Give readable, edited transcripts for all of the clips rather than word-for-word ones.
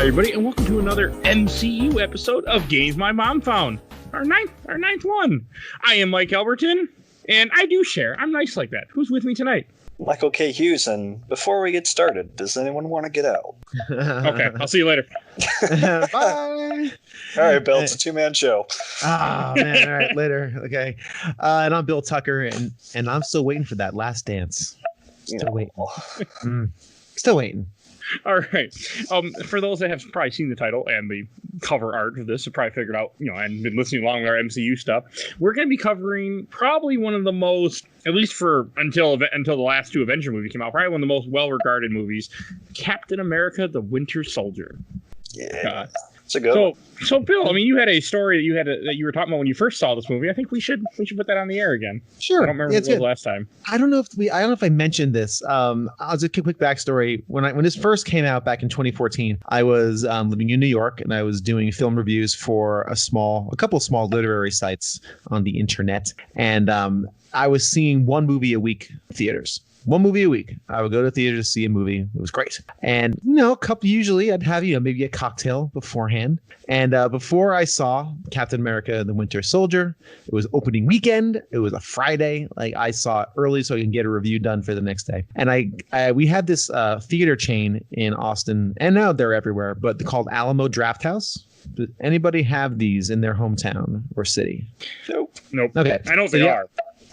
everybody, and welcome to another MCU episode of Games My Mom Found. Our ninth one. I am Mike Albertin, and I do share. I'm nice like that. Who's with me tonight? Michael K. Hughes, and before we get started, does anyone want to get out? Okay, I'll see you later. Bye. All right, Bill, it's a two-man show. Oh, man. All right, later. Okay. And I'm Bill Tucker, and I'm still waiting for that last dance. Still waiting. Still waiting. All right. For those that have probably seen the title and the cover art of this, have probably figured out, and been listening along with our MCU stuff, we're going to be covering probably one of the most, at least for until the last two Avenger movies came out, probably one of the most well-regarded movies, Captain America: The Winter Soldier. Yeah. It's a good one. So Bill, I mean, you had a story that you were talking about when you first saw this movie. I think we should put that on the air again. Sure. I don't remember what it was last time. I don't know if I mentioned this. I'll just a quick backstory. When this first came out back in 2014, I was living in New York, and I was doing film reviews for a couple of small literary sites on the internet, and I was seeing one movie a week in theaters. One movie a week. I would go to theater to see a movie. It was great. And, usually I'd have, maybe a cocktail beforehand. And before I saw Captain America: The Winter Soldier, it was opening weekend. It was a Friday. I saw it early so I can get a review done for the next day. And we had this theater chain in Austin, and now they're everywhere, but they're called Alamo Drafthouse. Does anybody have these in their hometown or city? Nope. Okay. I know they are.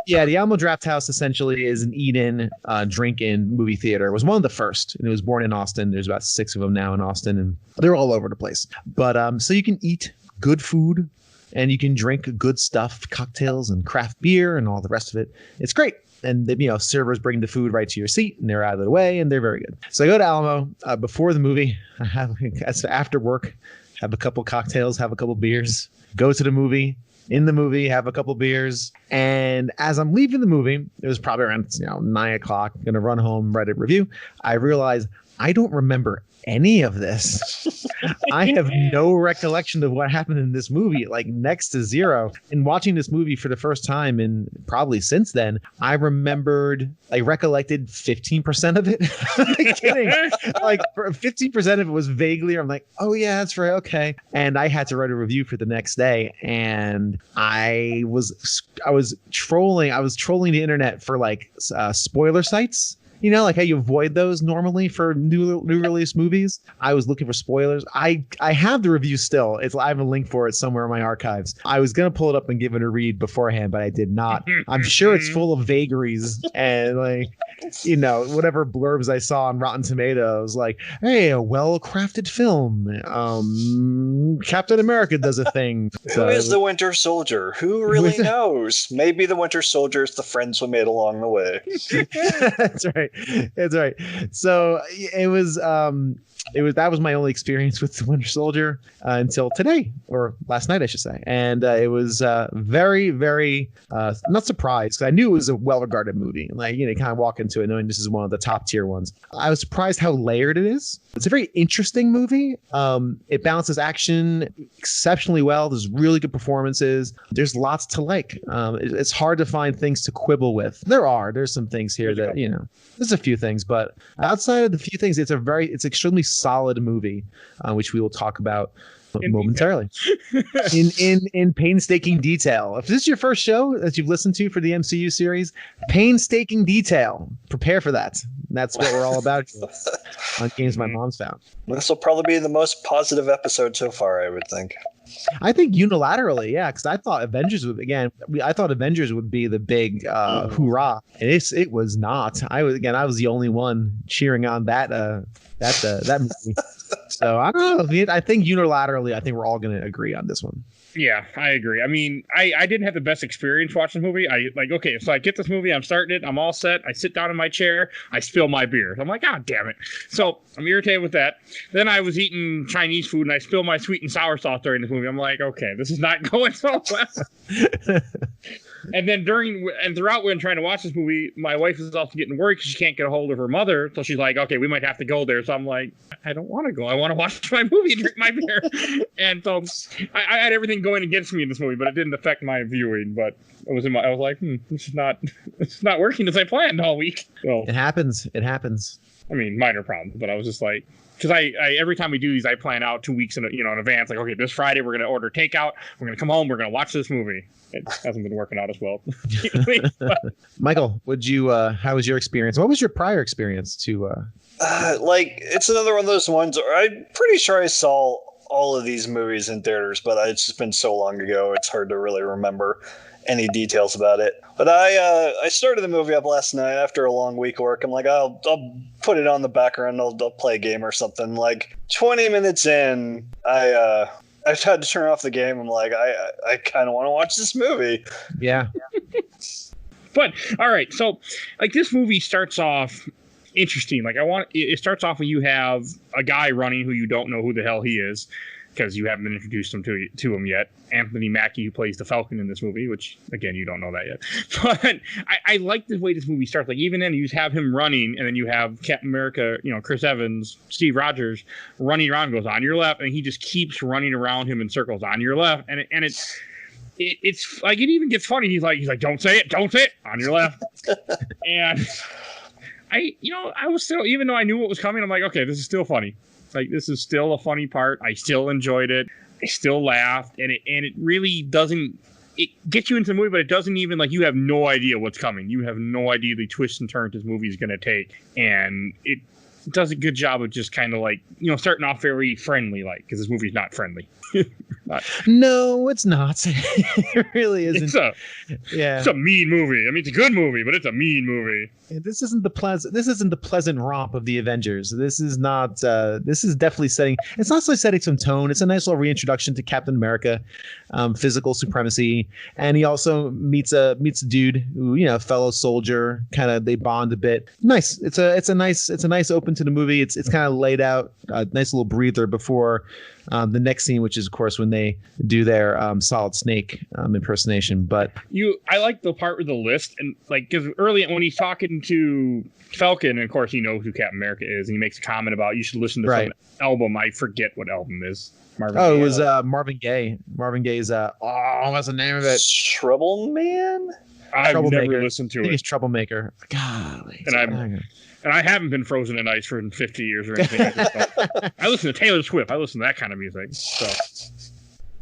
Yeah, the Alamo Drafthouse essentially is an eat-in, drink-in movie theater. It was one of the first, and it was born in Austin. There's about 6 of them now in Austin, and they're all over the place. But so you can eat good food, and you can drink good stuff, cocktails and craft beer and all the rest of it. It's great. And servers bring the food right to your seat, and they're out of the way, and they're very good. So I go to Alamo before the movie. I have after work, have a couple cocktails, have a couple beers, go to the movie. In the movie, have a couple beers, and as I'm leaving the movie, it was probably around 9 o'clock, gonna run home, write a review. I realized I don't remember any of this. I have no recollection of what happened in this movie, next to zero. And watching this movie for the first time, and probably since then, I recollected 15% of it. I'm kidding. 15% of it was vaguely, I'm like, oh yeah, that's right, okay. And I had to write a review for the next day, and I was trolling the internet for spoiler sites. How you avoid those normally for new release movies. I was looking for spoilers. I have the review still. I have a link for it somewhere in my archives. I was going to pull it up and give it a read beforehand, but I did not. I'm sure it's full of vagaries and whatever blurbs I saw on Rotten Tomatoes, hey, a well-crafted film. Captain America does a thing. Who is the Winter Soldier? Who really knows? Maybe the Winter Soldier is the friends we made along the way. That's right. That's right. So it was that was my only experience with the Winter Soldier until today, or last night, I should say. And it was very, very not surprised, because I knew it was a well-regarded movie. You kind of walk into it knowing this is one of the top tier ones. I was surprised how layered it is. It's a very interesting movie. It balances action exceptionally well. There's really good performances. There's lots to like. It's hard to find things to quibble with. There's some things here that, there's a few things, but outside of the few things, it's extremely solid movie, which we will talk about momentarily in painstaking detail. If this is your first show that you've listened to for the MCU series, painstaking detail, prepare for that. That's what we're all about on Games My Mom's Found. This will probably be the most positive episode so far, I would think. I think unilaterally, yeah, because I thought Avengers would be the big hoorah, and it was not. I was the only one cheering on that movie. So I don't know. I think unilaterally, I think we're all going to agree on this one. Yeah, I agree. I mean, I didn't have the best experience watching the movie. Okay, so I get this movie, I'm starting it, I'm all set. I sit down in my chair, I spill my beer. I'm like, God damn it. So I'm irritated with that. Then I was eating Chinese food and I spill my sweet and sour sauce during this movie. I'm like, okay, this is not going so well. And then throughout when trying to watch this movie, my wife is also getting worried because she can't get a hold of her mother. So she's like, okay, we might have to go there. So I'm like, I don't want to go. I want to watch my movie and drink my beer. And so I had everything going against me in this movie, but it didn't affect my viewing. But I was like, this is not working as I planned all week. So it happens. I mean, minor problems, but I was just like, because I every time we do these, I plan out 2 weeks in advance. Like, okay, this Friday we're gonna order takeout. We're gonna come home. We're gonna watch this movie. It hasn't been working out as well. Michael, how was your experience? What was your prior experience to? It's another one of those ones. I'm pretty sure I saw all of these movies in theaters, but it's just been so long ago. It's hard to really remember any details about it. But I started the movie up last night after a long week of work. I'm like, I'll put it on the background. I'll play a game or something. Like 20 minutes in, I had to turn off the game. I'm like, I kind of want to watch this movie. Yeah. But all right, so like this movie starts off interesting. Like it starts off when you have a guy running who you don't know who the hell he is, because you haven't been introduced to him yet. Anthony Mackie, who plays the Falcon in this movie, which, again, you don't know that yet. But I like the way this movie starts. Like, even then, you have him running, and then you have Captain America, Chris Evans, Steve Rogers, running around, goes on your left, and he just keeps running around him in circles on your left. And it's like, it even gets funny. He's like, don't say it, on your left. And I was still, even though I knew what was coming, I'm like, okay, this is still funny. Like, this is still a funny part. I still enjoyed it. I still laughed. And it really doesn't... It gets you into the movie, but it doesn't even... Like, you have no idea what's coming. You have no idea the twists and turns this movie is going to take. And it does a good job of just kind of like, starting off very friendly, like, because this movie's not friendly. No, it's not. It really isn't. It's a mean movie. I mean, it's a good movie, but it's a mean movie. This isn't the pleasant romp of the Avengers. This is not. This is definitely setting. It's not only setting some tone. It's a nice little reintroduction to Captain America, physical supremacy, and he also meets a dude who, fellow soldier. Kind of they bond a bit. Nice. It's a nice open to the movie. It's kind of laid out. A nice little breather before the next scene, which is of course when they do their Solid Snake impersonation. But I like the part with the list, and like because early when he's talking to Falcon, and of course he knows who Captain America is, and he makes a comment about you should listen to some album. I forget what album it is. It was Marvin Gaye. Marvin Gaye's what's the name of it? Trouble Man. I've never listened to it. I think it's Troublemaker. Golly. And I haven't been frozen in ice for 50 years or anything. I listen to Taylor Swift. I listen to that kind of music. So,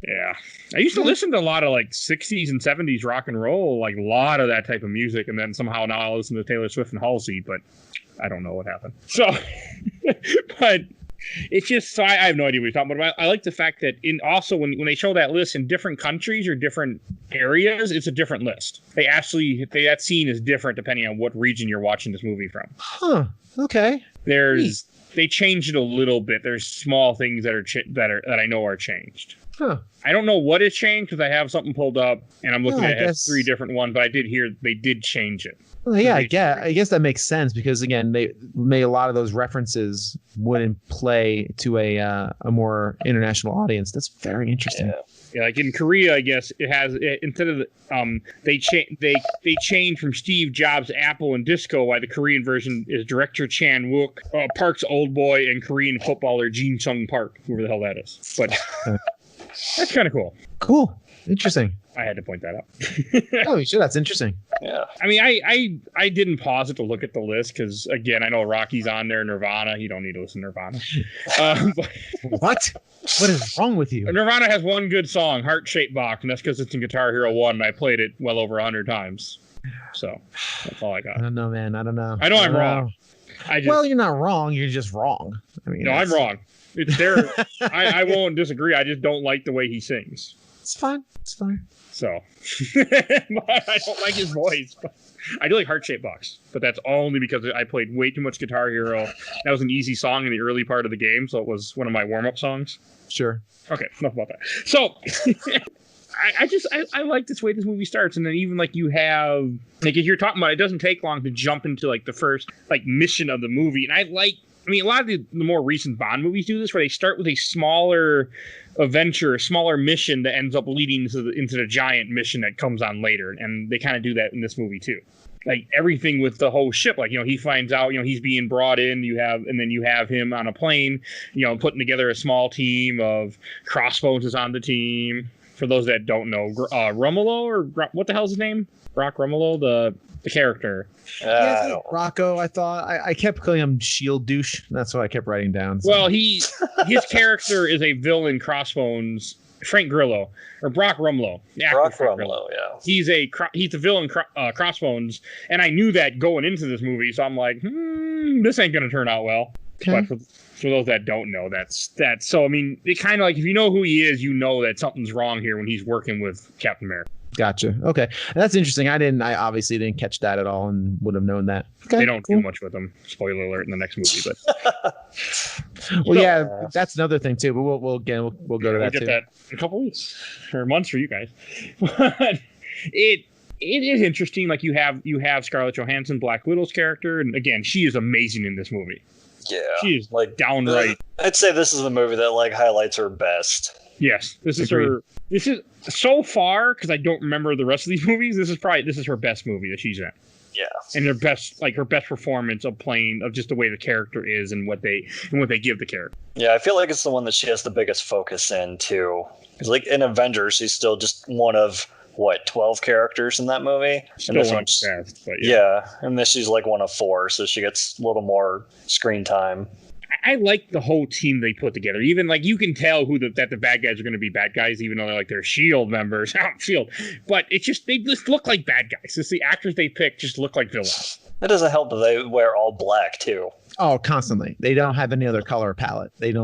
yeah. I used to listen to a lot of like 60s and 70s rock and roll, like a lot of that type of music. And then somehow now I listen to Taylor Swift and Halsey, but I don't know what happened. So, but it's just, so I have no idea what you're talking about. I like the fact that when they show that list in different countries or different areas, it's a different list. That scene is different depending on what region you're watching this movie from. Huh. Okay. They changed it a little bit. There's small things that I know are changed. Huh. I don't know what has changed because I have something pulled up and I'm looking at it has 3 different ones, but I did hear they did change it. Well, yeah, I guess that makes sense because again, they made a lot of those references wouldn't play to a more international audience. That's very interesting. Yeah, like in Korea, I guess it has instead of they changed from Steve Jobs' Apple and Disco. Why the Korean version is director Chan Wook, Park's old boy, and Korean footballer Jin Sung Park, whoever the hell that is. But that's kind of cool. Cool, interesting. I had to point that out. Oh, sure, that's interesting. Yeah. I mean, I didn't pause it to look at the list because, again, I know Rocky's on there, Nirvana. You don't need to listen to Nirvana. What? What is wrong with you? Nirvana has one good song, Heart Shaped Box, and that's because it's in Guitar Hero 1, and I played it well over 100 times. So that's all I got. I don't know, man. I don't know. I know I'm wrong. Well, you're not wrong. You're just wrong. I mean, no, I'm wrong. It's there. I won't disagree. I just don't like the way he sings. It's fine. It's fine. So, I don't like his voice. But I do like Heart Shaped Box, but that's only because I played way too much Guitar Hero. That was an easy song in the early part of the game, so it was one of my warm-up songs. Sure. Okay, enough about that. So, I like this way this movie starts, and then even like you have like if you're talking about it doesn't take long to jump into like the first like mission of the movie, and I mean, a lot of the more recent Bond movies do this, where they start with a smaller adventure, a smaller mission that ends up leading into the giant mission that comes on later. And they kind of do that in this movie, too. Like, everything with the whole ship. Like, he finds out, he's being brought in, and then you have him on a plane, putting together a small team of Crossbones is on the team. for those that don't know, Romulo, or what the hell's his name? Brock Romulo, the character. Rocco, I thought. I kept calling him Shield Douche. That's what I kept writing down. So. Well, his character is a villain Crossbones, Frank Grillo, or Brock Rumlow. Brock Rumlow, yeah. He's a villain Crossbones, and I knew that going into this movie, so I'm like, this ain't going to turn out well. Okay. But for those that don't know, that's so. I mean, it kind of like if you know who he is, you know that something's wrong here when he's working with Captain America. Gotcha. Okay, that's interesting. I obviously didn't catch that at all, and would have known that. Okay, they don't do much with him. Spoiler alert in the next movie, but well, yeah, that's another thing too. But we'll go to that too. Get that in a couple weeks or months for you guys. But it is interesting. Like you have Scarlett Johansson, Black Widow's character, and again, she is amazing in this movie. Yeah, she is like downright. I'd say this is the movie that like highlights her best. Yes, this is her. This is so far because I don't remember the rest of these movies. This is her best movie that she's in. Yeah, and her best performance of just the way the character is and what they give the character. Yeah, I feel like it's the one that she has the biggest focus in too. Because like in Avengers, she's still just one of 12 characters in that movie. Still and this one fast, but yeah, and this she's like one of 4, so she gets a little more screen time. I like the whole team they put together. Even like you can tell that the bad guys are going to be bad guys, even though they're Shield members. Shield, but they just look like bad guys. It's the actors they pick just look like villains. It doesn't help that they wear all black too. Oh, constantly. They don't have any other color palette. They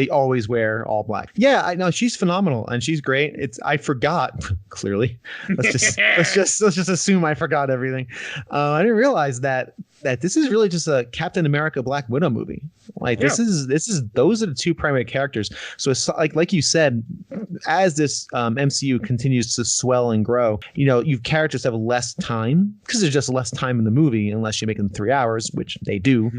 always wear all black. Yeah, I know she's phenomenal and she's great. I forgot clearly. Let's just assume I forgot everything. I didn't realize that this is really just a Captain America Black Widow movie. Like those are the two primary characters. So it's like you said, as this MCU continues to swell and grow, you characters have less time because there's just less time in the movie unless you make them 3 hours, which they do.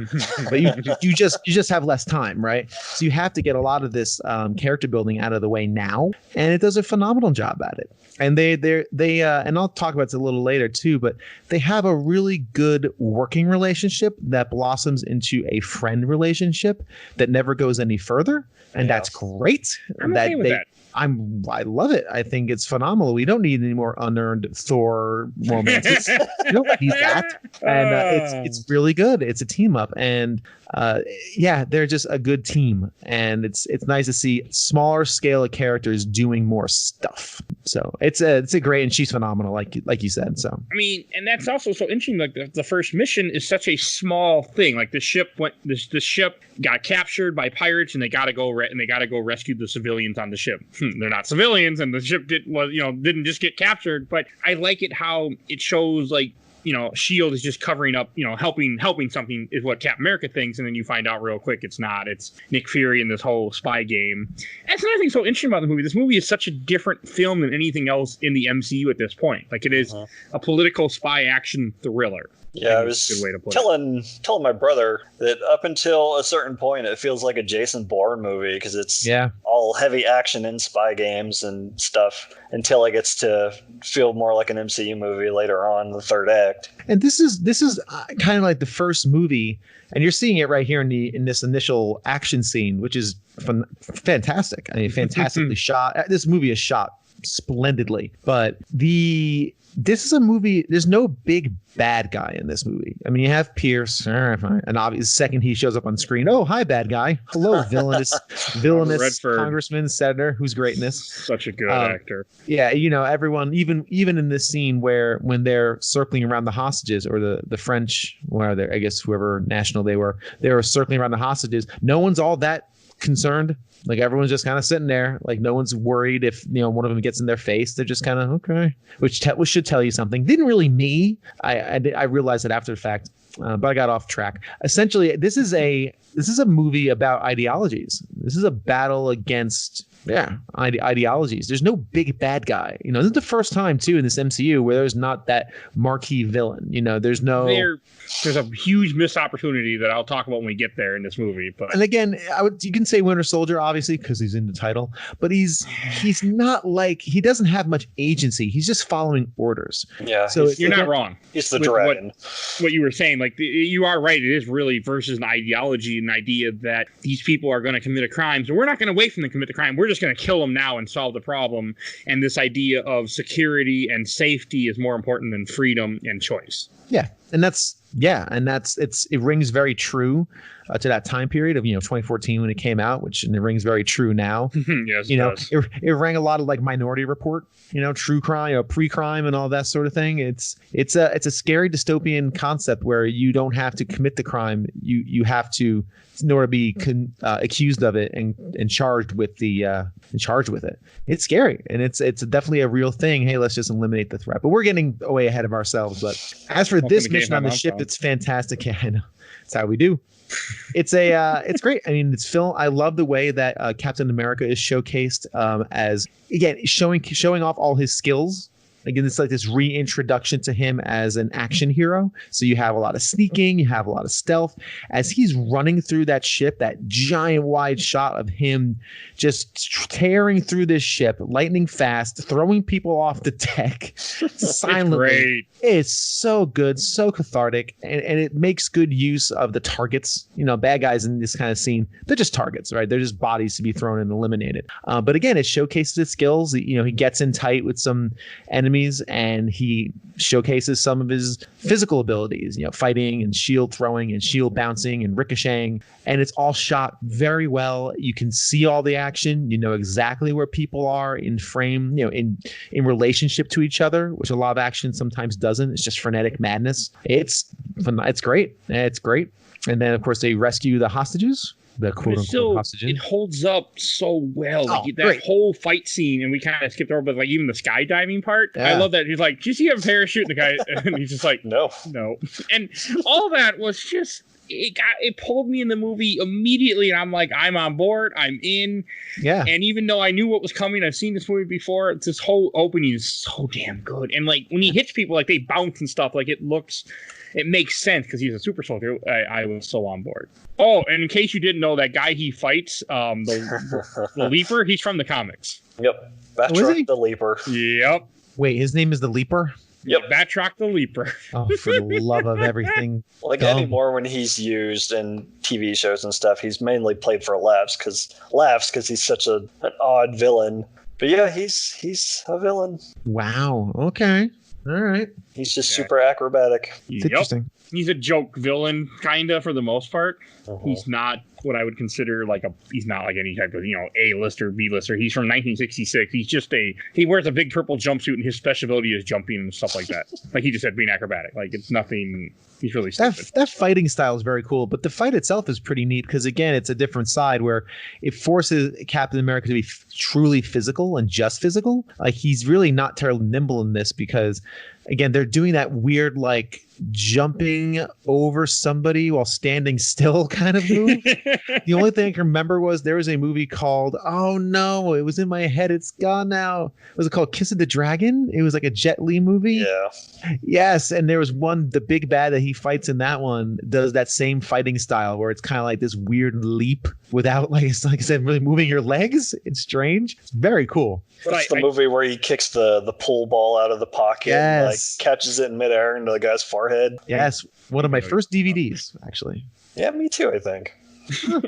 But you just have less time, right? So you have to get a lot of this character building out of the way now, and it does a phenomenal job at it. And they and I'll talk about this a little later too, but they have a really good working relationship that blossoms into a friend relationship that never goes any further, and that's great. I'm okay with that. I love it. I think it's phenomenal. We don't need any more unearned Thor romances. We don't need that. And it's really good. It's a team up, and they're just a good team. And it's nice to see smaller scale of characters doing more stuff. So it's a great, and she's phenomenal, like you said. So I mean, and that's also so interesting. Like the first mission is such a small thing. Like the ship got captured by pirates, and they got to go rescue the civilians on the ship. They're not civilians, and the ship didn't just get captured. But I like it how it shows Shield is just covering up, helping something is what Captain America thinks, and then you find out real quick it's not. It's Nick Fury in this whole spy game. That's another thing so interesting about the movie. This movie is such a different film than anything else in the MCU at this point. Like it is a political spy action thriller. Yeah, I was telling my brother that up until a certain point, it feels like a Jason Bourne movie because it's all heavy action and spy games and stuff until it gets to feel more like an MCU movie later on in the third act. And this is kind of like the first movie, and you're seeing it right here in this initial action scene, which is fantastic. I mean, fantastically shot. This movie is shot splendidly, but this is a movie. There's no big bad guy in this movie. I mean, you have Pierce, and obviously, second he shows up on screen. Oh, hi, bad guy. Hello, villainous congressman, senator, who's great in this. Such a good actor. Yeah, everyone, even in this scene when they're circling around the hostages, or the French, I guess whoever national they were circling around the hostages. No one's all that concerned. Like everyone's just kind of sitting there, like no one's worried if one of them gets in their face. They're just kind of okay, which should tell you something. Didn't really me. I realized it after the fact, but I got off track. Essentially, this is a movie about ideologies. This is a battle against ideologies. There's no big bad guy. This is the first time too in this MCU where there's not that marquee villain. There's a huge missed opportunity that I'll talk about when we get there in this movie. But and again, you can say Winter Soldier. Obviously, obviously, because he's in the title, but he's not like, he doesn't have much agency. He's just following orders. Yeah. So you're not wrong. He's the dragon. What you were saying, like, you are right. It is really versus an ideology, an idea that these people are going to commit a crime, so we're not going to wait for them to commit the crime. We're just going to kill them now and solve the problem. And this idea of security and safety is more important than freedom and choice. Yeah, and it rings very true to that time period of 2014 when it came out, and it rings very true now. Yes, it rang a lot of like Minority Report, true crime, pre-crime, and all that sort of thing. It's a scary dystopian concept where you don't have to commit the crime, you have to, in order to be accused of it and charged with it. It's scary, and it's definitely a real thing. Hey, let's just eliminate the threat. But we're getting way ahead of ourselves. But as for this mission on the ship, it's fantastic. Yeah, I know. That's how we do. It's great. I mean, it's film. I love the way that Captain America is showcased as, again, showing off all his skills. Again, it's like this reintroduction to him as an action hero. So you have a lot of sneaking, you have a lot of stealth. As he's running through that ship, that giant wide shot of him just tearing through this ship, lightning fast, throwing people off the deck silently. It's so good, so cathartic, and it makes good use of the targets. Bad guys in this kind of scene, they're just targets, right? They're just bodies to be thrown and eliminated. But again, it showcases his skills. He gets in tight with some enemies, and he showcases some of his physical abilities, fighting and shield throwing and shield bouncing and ricocheting. And it's all shot very well. You can see all the action. You know exactly where people are in frame, in relationship to each other, which a lot of action sometimes doesn't. It's just frenetic madness. It's great. It's great. And then, of course, they rescue the hostages. The quote unquote hostages. It holds up so well. That great. Whole fight scene, and we kind of skipped over, but like even the skydiving part. Yeah. I love that. He's like, "Do you see a parachute?" And the guy, and he's just like, "No." And all that was just, it pulled me in the movie immediately, and I'm like, I'm on board. I'm in. Yeah. And even though I knew what was coming, I've seen this movie before. This whole opening is so damn good, and like when he hits people, like they bounce and stuff. Like it makes sense because he's a super soldier. I was so on board. Oh, and in case you didn't know, that guy he fights, the Leaper, he's from the comics. Yep. Batroc the Leaper. Yep. Wait, his name is the Leaper? Yep. Batroc the Leaper. Oh, for the love of everything. Like anymore, when he's used in TV shows and stuff, he's mainly played for laughs because he's such an odd villain. But yeah, he's a villain. Wow. Okay. All right. He's just super acrobatic. It's interesting. He's a joke villain, kinda, for the most part. He's not what I would consider he's not like any type of, A-lister, B-lister. He's from 1966. He's just he wears a big purple jumpsuit, and his special ability is jumping and stuff like that. Like he just said, being acrobatic. Like it's nothing. He's really stupid. That fighting style is very cool, but the fight itself is pretty neat because, again, it's a different side where it forces Captain America to be truly physical and just physical. Like he's really not terribly nimble in this because, again, they're doing that weird jumping over somebody while standing still kind of move. The only thing I can remember was there was a movie called, oh no, it was in my head, it's gone now. Was it called Kiss of the Dragon? It was like a Jet Li movie. Yeah. Yes, and there was the big bad that he fights in that one does that same fighting style where it's kind of like this weird leap without, like I said, really moving your legs. It's strange. It's very cool. It's the movie where he kicks the pool ball out of the pocket and catches it in midair into the guy's forehead. Yes, one of my first DVDs, actually. Yeah, me too, I think.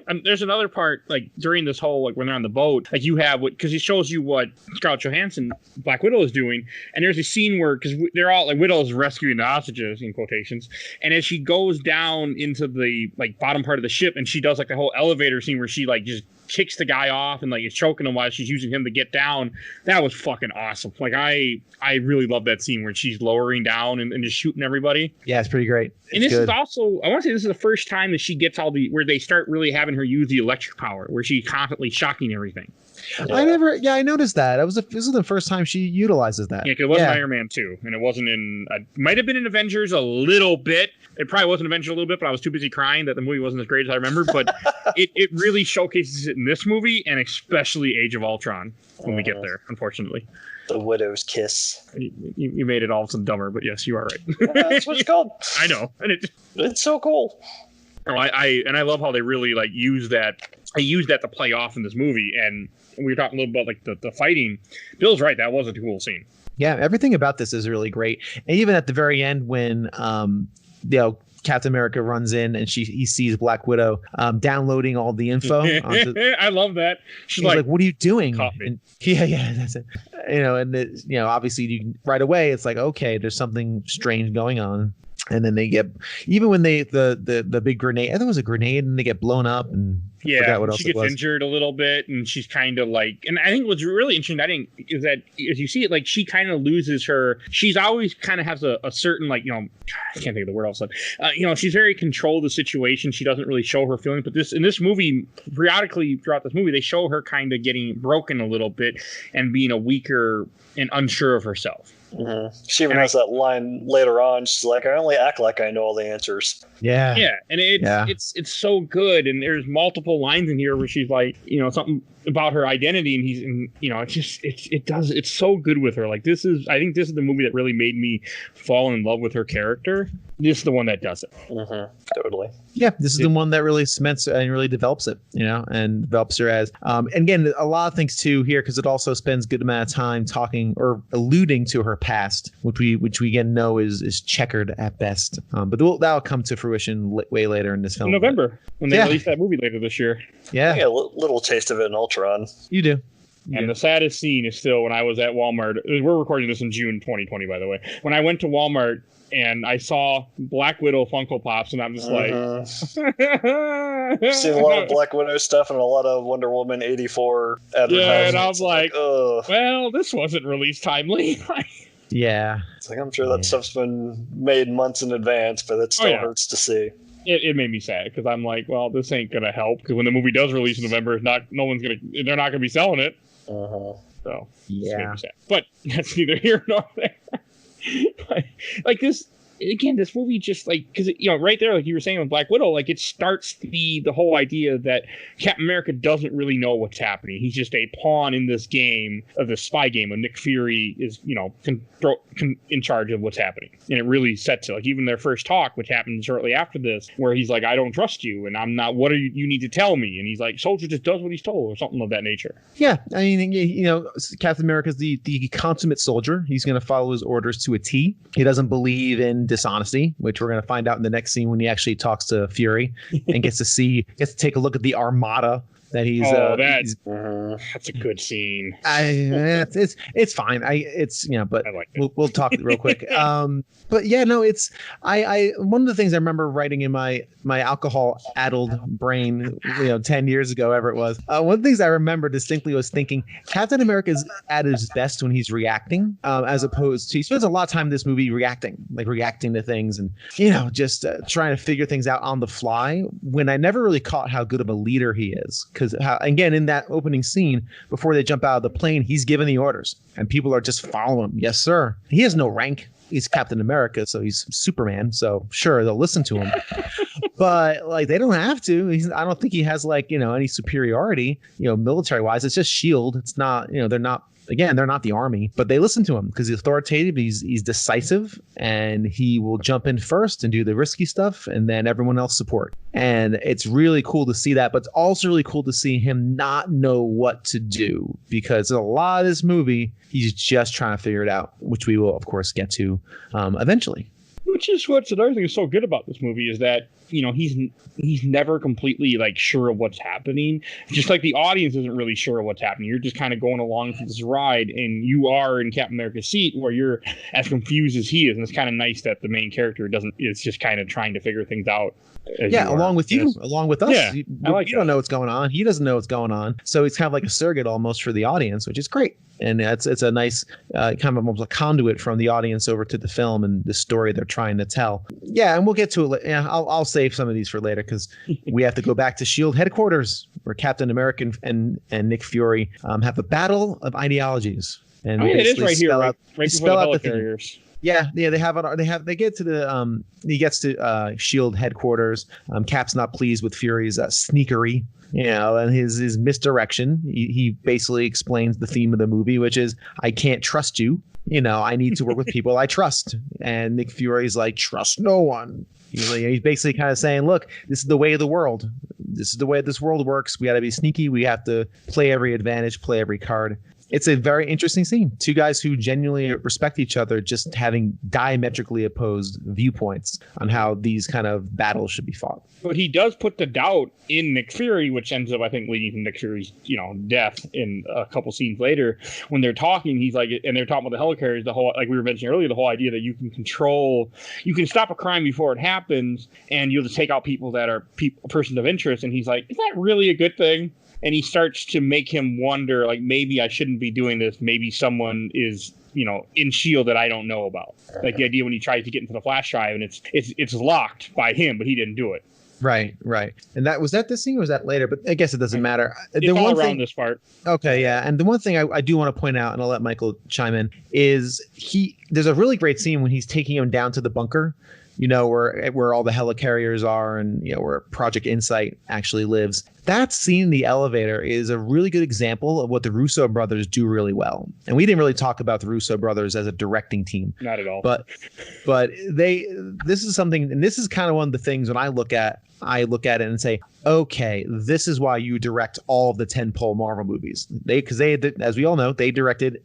And there's another part, during this whole, when they're on the boat, you have because he shows you what Scarlett Johansson, Black Widow, is doing, and there's a scene where, because they're all, Widow's rescuing the hostages, in quotations, and as she goes down into the, bottom part of the ship, and she does, the whole elevator scene where she, just kicks the guy off and is choking him while she's using him to get down. That was fucking awesome. I really love that scene where she's lowering down and just shooting everybody. Yeah, it's pretty great. And this is also, I want to say this is the first time that she gets where they start really having her use the electric power, where she's constantly shocking everything. Yeah. I noticed that. This is the first time she utilizes that. Yeah, because it wasn't Iron Man 2, and it wasn't might have been in Avengers a little bit. It probably wasn't Avengers a little bit, but I was too busy crying that the movie wasn't as great as I remember. But it really showcases it in this movie, and especially Age of Ultron when we get there, unfortunately. The Widow's Kiss. You made it all some dumber, but yes, you are right. Yeah, that's what it's called. I know. And it's so cool. I love how they really use that I used that to play off in this movie. And we were talking a little about like the fighting. Bill's right. That was a cool scene. Yeah, everything about this is really great. And even at the very end when Captain America runs in and he sees Black Widow downloading all the info. I love that. She's like, "What are you doing?" And, yeah, that's it. And obviously right away it's like, okay, there's something strange going on. And then they get, even when the big grenade, I think it was a grenade, and they get blown up, and yeah, forgot what else she it gets was. injured a little bit, and she's kind of like, and I think what's really interesting, is that as you see it, like she kind of loses her. She's always kind of has a certain I can't think of the word all of a sudden. She's very controlled the situation. She doesn't really show her feelings, but in this movie, periodically throughout this movie, they show her kind of getting broken a little bit and being a weaker and unsure of herself. Mm-hmm. She even has that line later on. She's like, "I only act like I know all the answers." Yeah, and it's so good. And there's multiple lines in here where she's like, something about her identity, and it's so good with her. Like I think this is the movie that really made me fall in love with her character. This is the one that does it. Mm-hmm. Totally. Yeah, this is the one that really cements and really develops it, and develops her as. And again, a lot of things too here, because it also spends a good amount of time talking or alluding to her past, which we again know is checkered at best. But that'll come to fruition way later in this film. In November, when they release that movie later this year. Yeah, a little taste of it in Ultron. You do. And the saddest scene is still when I was at Walmart. We're recording this in June 2020, by the way. When I went to Walmart and I saw Black Widow Funko Pops, and I'm just like... I've seen a lot of Black Widow stuff and a lot of Wonder Woman 84 advertisements. Yeah, and I was like, well, this wasn't released timely. Yeah. It's like, I'm sure that stuff's been made months in advance, but it still hurts to see. It made me sad because I'm like, well, this ain't gonna help, because when the movie does release in November, they're not gonna be selling it. So yeah, made me sad. But that's neither here nor there. But, like this movie just because right there, like you were saying with Black Widow, like it starts the whole idea that Captain America doesn't really know what's happening. He's just a pawn in this game, of the spy game, and Nick Fury is in charge of what's happening. And it really sets it. Like even their first talk, which happened shortly after this, where he's like, "I don't trust you, and I'm not. What are you need to tell me?" And he's like, "Soldier just does what he's told," or something of that nature. Yeah, I mean, Captain America's the consummate soldier. He's going to follow his orders to a T. He doesn't believe in dishonesty, which we're going to find out in the next scene when he actually talks to Fury and gets to take a look at the armada that he's. That's a good scene. It's fine. But I like we'll talk real quick. But yeah, no, it's one of the things I remember writing in my alcohol-addled brain, 10 years ago, ever it was. One of the things I remember distinctly was thinking Captain America's at his best when he's reacting, as opposed to, he spends a lot of time in this movie reacting to things and, just trying to figure things out on the fly, when I never really caught how good of a leader he is. Because again, in that opening scene, before they jump out of the plane, he's giving the orders and people are just following him. Yes, sir. He has no rank. He's Captain America, so he's Superman. So sure, they'll listen to him, but they don't have to. I don't think he has any superiority, military wise. It's just S.H.I.E.L.D. It's not, they're not. Again, they're not the army, but they listen to him because he's authoritative. He's decisive, and he will jump in first and do the risky stuff, and then everyone else support. And it's really cool to see that, but it's also really cool to see him not know what to do, because a lot of this movie, he's just trying to figure it out, which we will, of course, get to eventually. Which is what's another thing that's so good about this movie, is that he's never completely sure of what's happening. Just like the audience isn't really sure of what's happening. You're just kind of going along for this ride, and you are in Captain America's seat where you're as confused as he is. And it's kind of nice that the main character is just kind of trying to figure things out. Along with us. Yeah, you don't know what's going on. He doesn't know what's going on. So it's kind of like a surrogate almost for the audience, which is great. And it's a nice kind of almost a conduit from the audience over to the film and the story they're trying to tell. Yeah, and we'll get to it. Yeah, I'll save some of these for later, because we have to go back to S.H.I.E.L.D. headquarters, where Captain America and Nick Fury have a battle of ideologies. And it is right here, right before the Helicarriers. Yeah, they get to the he gets to S.H.I.E.L.D. headquarters. Cap's not pleased with Fury's sneakery, and his misdirection. He basically explains the theme of the movie, which is, I can't trust you. I need to work with people I trust. And Nick Fury's like, trust no one. He's basically kind of saying, look, this is the way of the world. This is the way this world works. We got to be sneaky. We have to play every advantage, play every card. It's a very interesting scene. Two guys who genuinely respect each other, just having diametrically opposed viewpoints on how these kind of battles should be fought. But he does put the doubt in Nick Fury, which ends up, I think, leading to Nick Fury's, death in a couple scenes later. When they're talking, he's like, and they're talking about the helicarriers, the whole, like we were mentioning earlier, the whole idea that you can stop a crime before it happens, and you'll just take out people that are persons of interest. And he's like, is that really a good thing? And he starts to make him wonder, like, maybe I shouldn't be doing this. Maybe someone is, in S.H.I.E.L.D. that I don't know about. Like the idea when he tries to get into the flash drive and it's locked by him, but he didn't do it. Right. And was that this scene or was that later? But I guess it doesn't matter. It's all around this part. Okay, yeah. And the one thing I do want to point out, and I'll let Michael chime in, is there's a really great scene when he's taking him down to the bunker, where all the helicarriers are and, where Project Insight actually lives. That scene in the elevator is a really good example of what the Russo brothers do really well. And we didn't really talk about the Russo brothers as a directing team. Not at all. But this is something, and this is kind of one of the things when I look at it and say, okay, this is why you direct all of the 10-pole Marvel movies. Because they, as we all know, they directed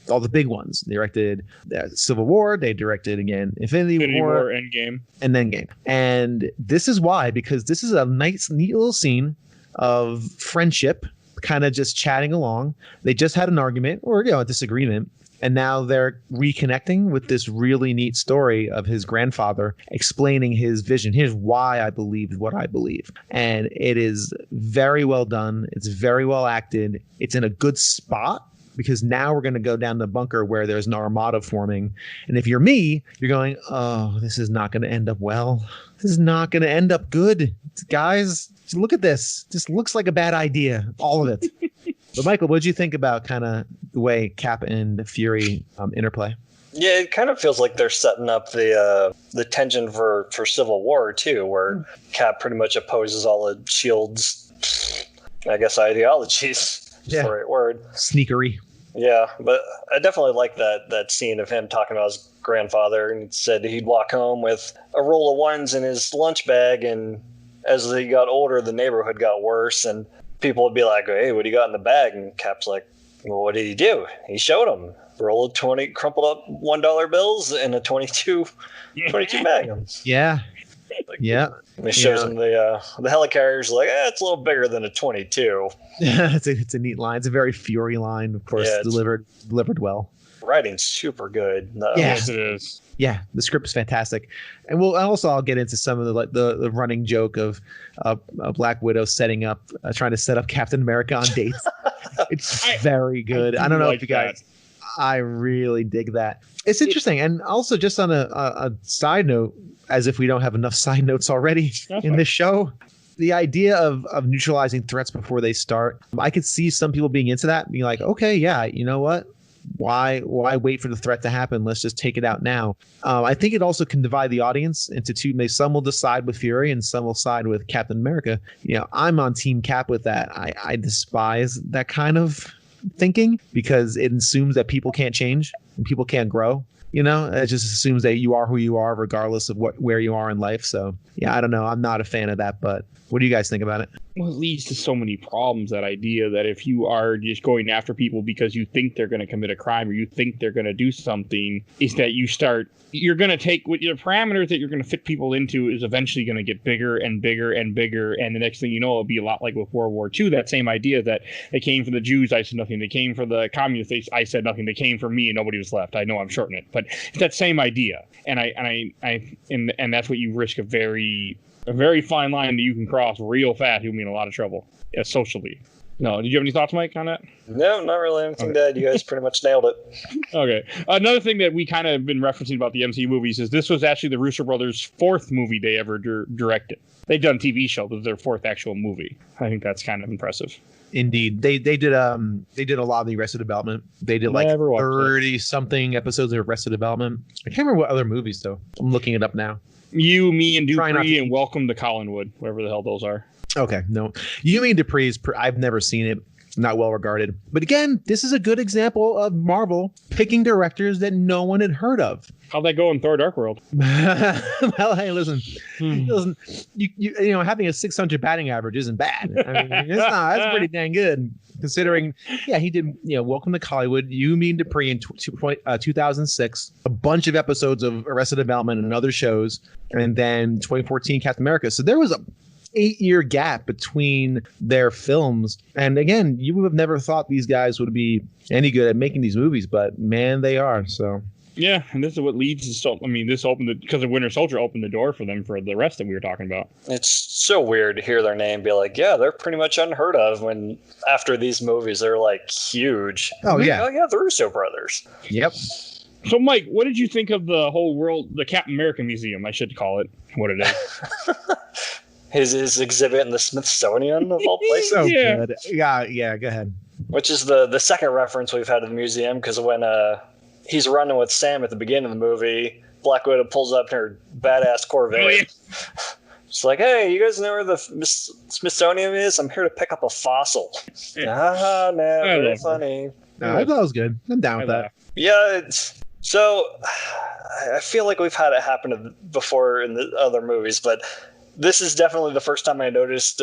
all the big ones. They directed Civil War. They directed, again, Infinity War, Endgame. And Endgame. And this is why, because this is a nice, neat little scene of friendship, kind of just chatting along. They just had an argument or a disagreement. And now they're reconnecting with this really neat story of his grandfather explaining his vision. Here's why I believe what I believe. And it is very well done. It's very well acted. It's in a good spot because now we're going to go down the bunker where there's an armada forming. And if you're me, you're going, oh, this is not going to end up well. This is not going to end up good. Guys, look at this. This looks like a bad idea. All of it. But Michael, what did you think about kind of the way Cap and Fury interplay? Yeah, it kind of feels like they're setting up the tension for Civil War too, where Cap pretty much opposes all of S.H.I.E.L.D.'s, I guess, ideologies. Yeah. The right word. Sneakery. Yeah, but I definitely like that scene of him talking about his grandfather, and said he'd walk home with a roll of ones in his lunch bag, and as he got older, the neighborhood got worse, and people would be like, hey, what do you got in the bag? And Cap's like, well, what did he do? He showed them. Roll of 20 crumpled up $1 bills and a 22 Magnums. Yeah. Yeah. And he shows him the helicarrier's like, it's a little bigger than a 22. It's a neat line. It's a very Fury line, of course, delivered well. Writing's super good. Yes, it is. Yeah, the script is fantastic, and I'll get into some of the running joke of Black Widow trying to set up Captain America on dates. It's very good. I don't know if you guys. I really dig that. It's interesting, and also just on a side note, as if we don't have enough side notes already in this show. The idea of neutralizing threats before they start, I could see some people being into that, being like, okay, yeah, you know what? Why wait for the threat to happen? Let's just take it out now. I think it also can divide the audience into two. Maybe some will decide with Fury and some will side with Captain America. I'm on Team Cap with that. I despise that kind of thinking because it assumes that people can't change and people can't grow. It just assumes that you are who you are regardless of where you are in life. So yeah, I don't know. I'm not a fan of that, but what do you guys think about it? Well, it leads to so many problems, that idea that if you are just going after people because you think they're going to commit a crime or you think they're going to do something, is that you're going to take what your parameters that you're going to fit people into is eventually going to get bigger and bigger and bigger. And the next thing you know, it'll be a lot like with World War II, that same idea that they came for the Jews, I said nothing. They came for the communists, I said nothing. They came for me and nobody was left. I know I'm shorting it, but it's that same idea. And that's what you risk a very fine line that you can cross real fast. You'll be in a lot of trouble socially. No, did you have any thoughts, Mike, on that? No, not really anything bad. You guys pretty much nailed it. Okay. Another thing that we kind of been referencing about the MCU movies is this was actually the Russo brothers' fourth movie they ever directed. They've done TV show, but it was their fourth actual movie. I think that's kind of impressive. Indeed, they did a lot of the Arrested Development. They did like 30 something episodes of Arrested Development. I can't remember what other movies though. I'm looking it up now. You, Me, and Dupree, and Welcome to Collinwood, whatever the hell those are. Okay, no. You, Me, and Dupree I've never seen it. not well regarded. But again, this is a good example of Marvel picking directors that no one had heard of. How'd that go in Thor: Dark World? Well, hey, listen, you know, having a 600 batting average isn't bad. I mean, that's pretty dang good considering. Yeah, he did, you know, Welcome to Hollywood, You Mean Dupree in 2006, a bunch of episodes of Arrested Development and other shows, and then 2014 Captain America. So there was a 8-year gap between their films. And again, you would have never thought these guys would be any good at making these movies, but man, they are. So yeah, and this is what leads to. I mean, this opened because of Winter Soldier opened the door for them for the rest that we were talking about. It's so weird to hear their name be like, yeah, they're pretty much unheard of. When after these movies, they're like huge. Oh yeah, the Russo brothers. Yep. So, Mike, what did you think of the whole world, the Captain America Museum? I should call it what it is. his exhibit in the Smithsonian of all places. So good. Yeah. Go ahead. Which is the second reference we've had in the museum, because when he's running with Sam at the beginning of the movie, Black Widow pulls up in her badass Corvette. Oh, yeah. It's like, hey, you guys know where the Smithsonian is? I'm here to pick up a fossil. Yeah. Man, really funny. No, I thought it was good. I'm down with that. Yeah, so I feel like we've had it happen before in the other movies, but this is definitely the first time I noticed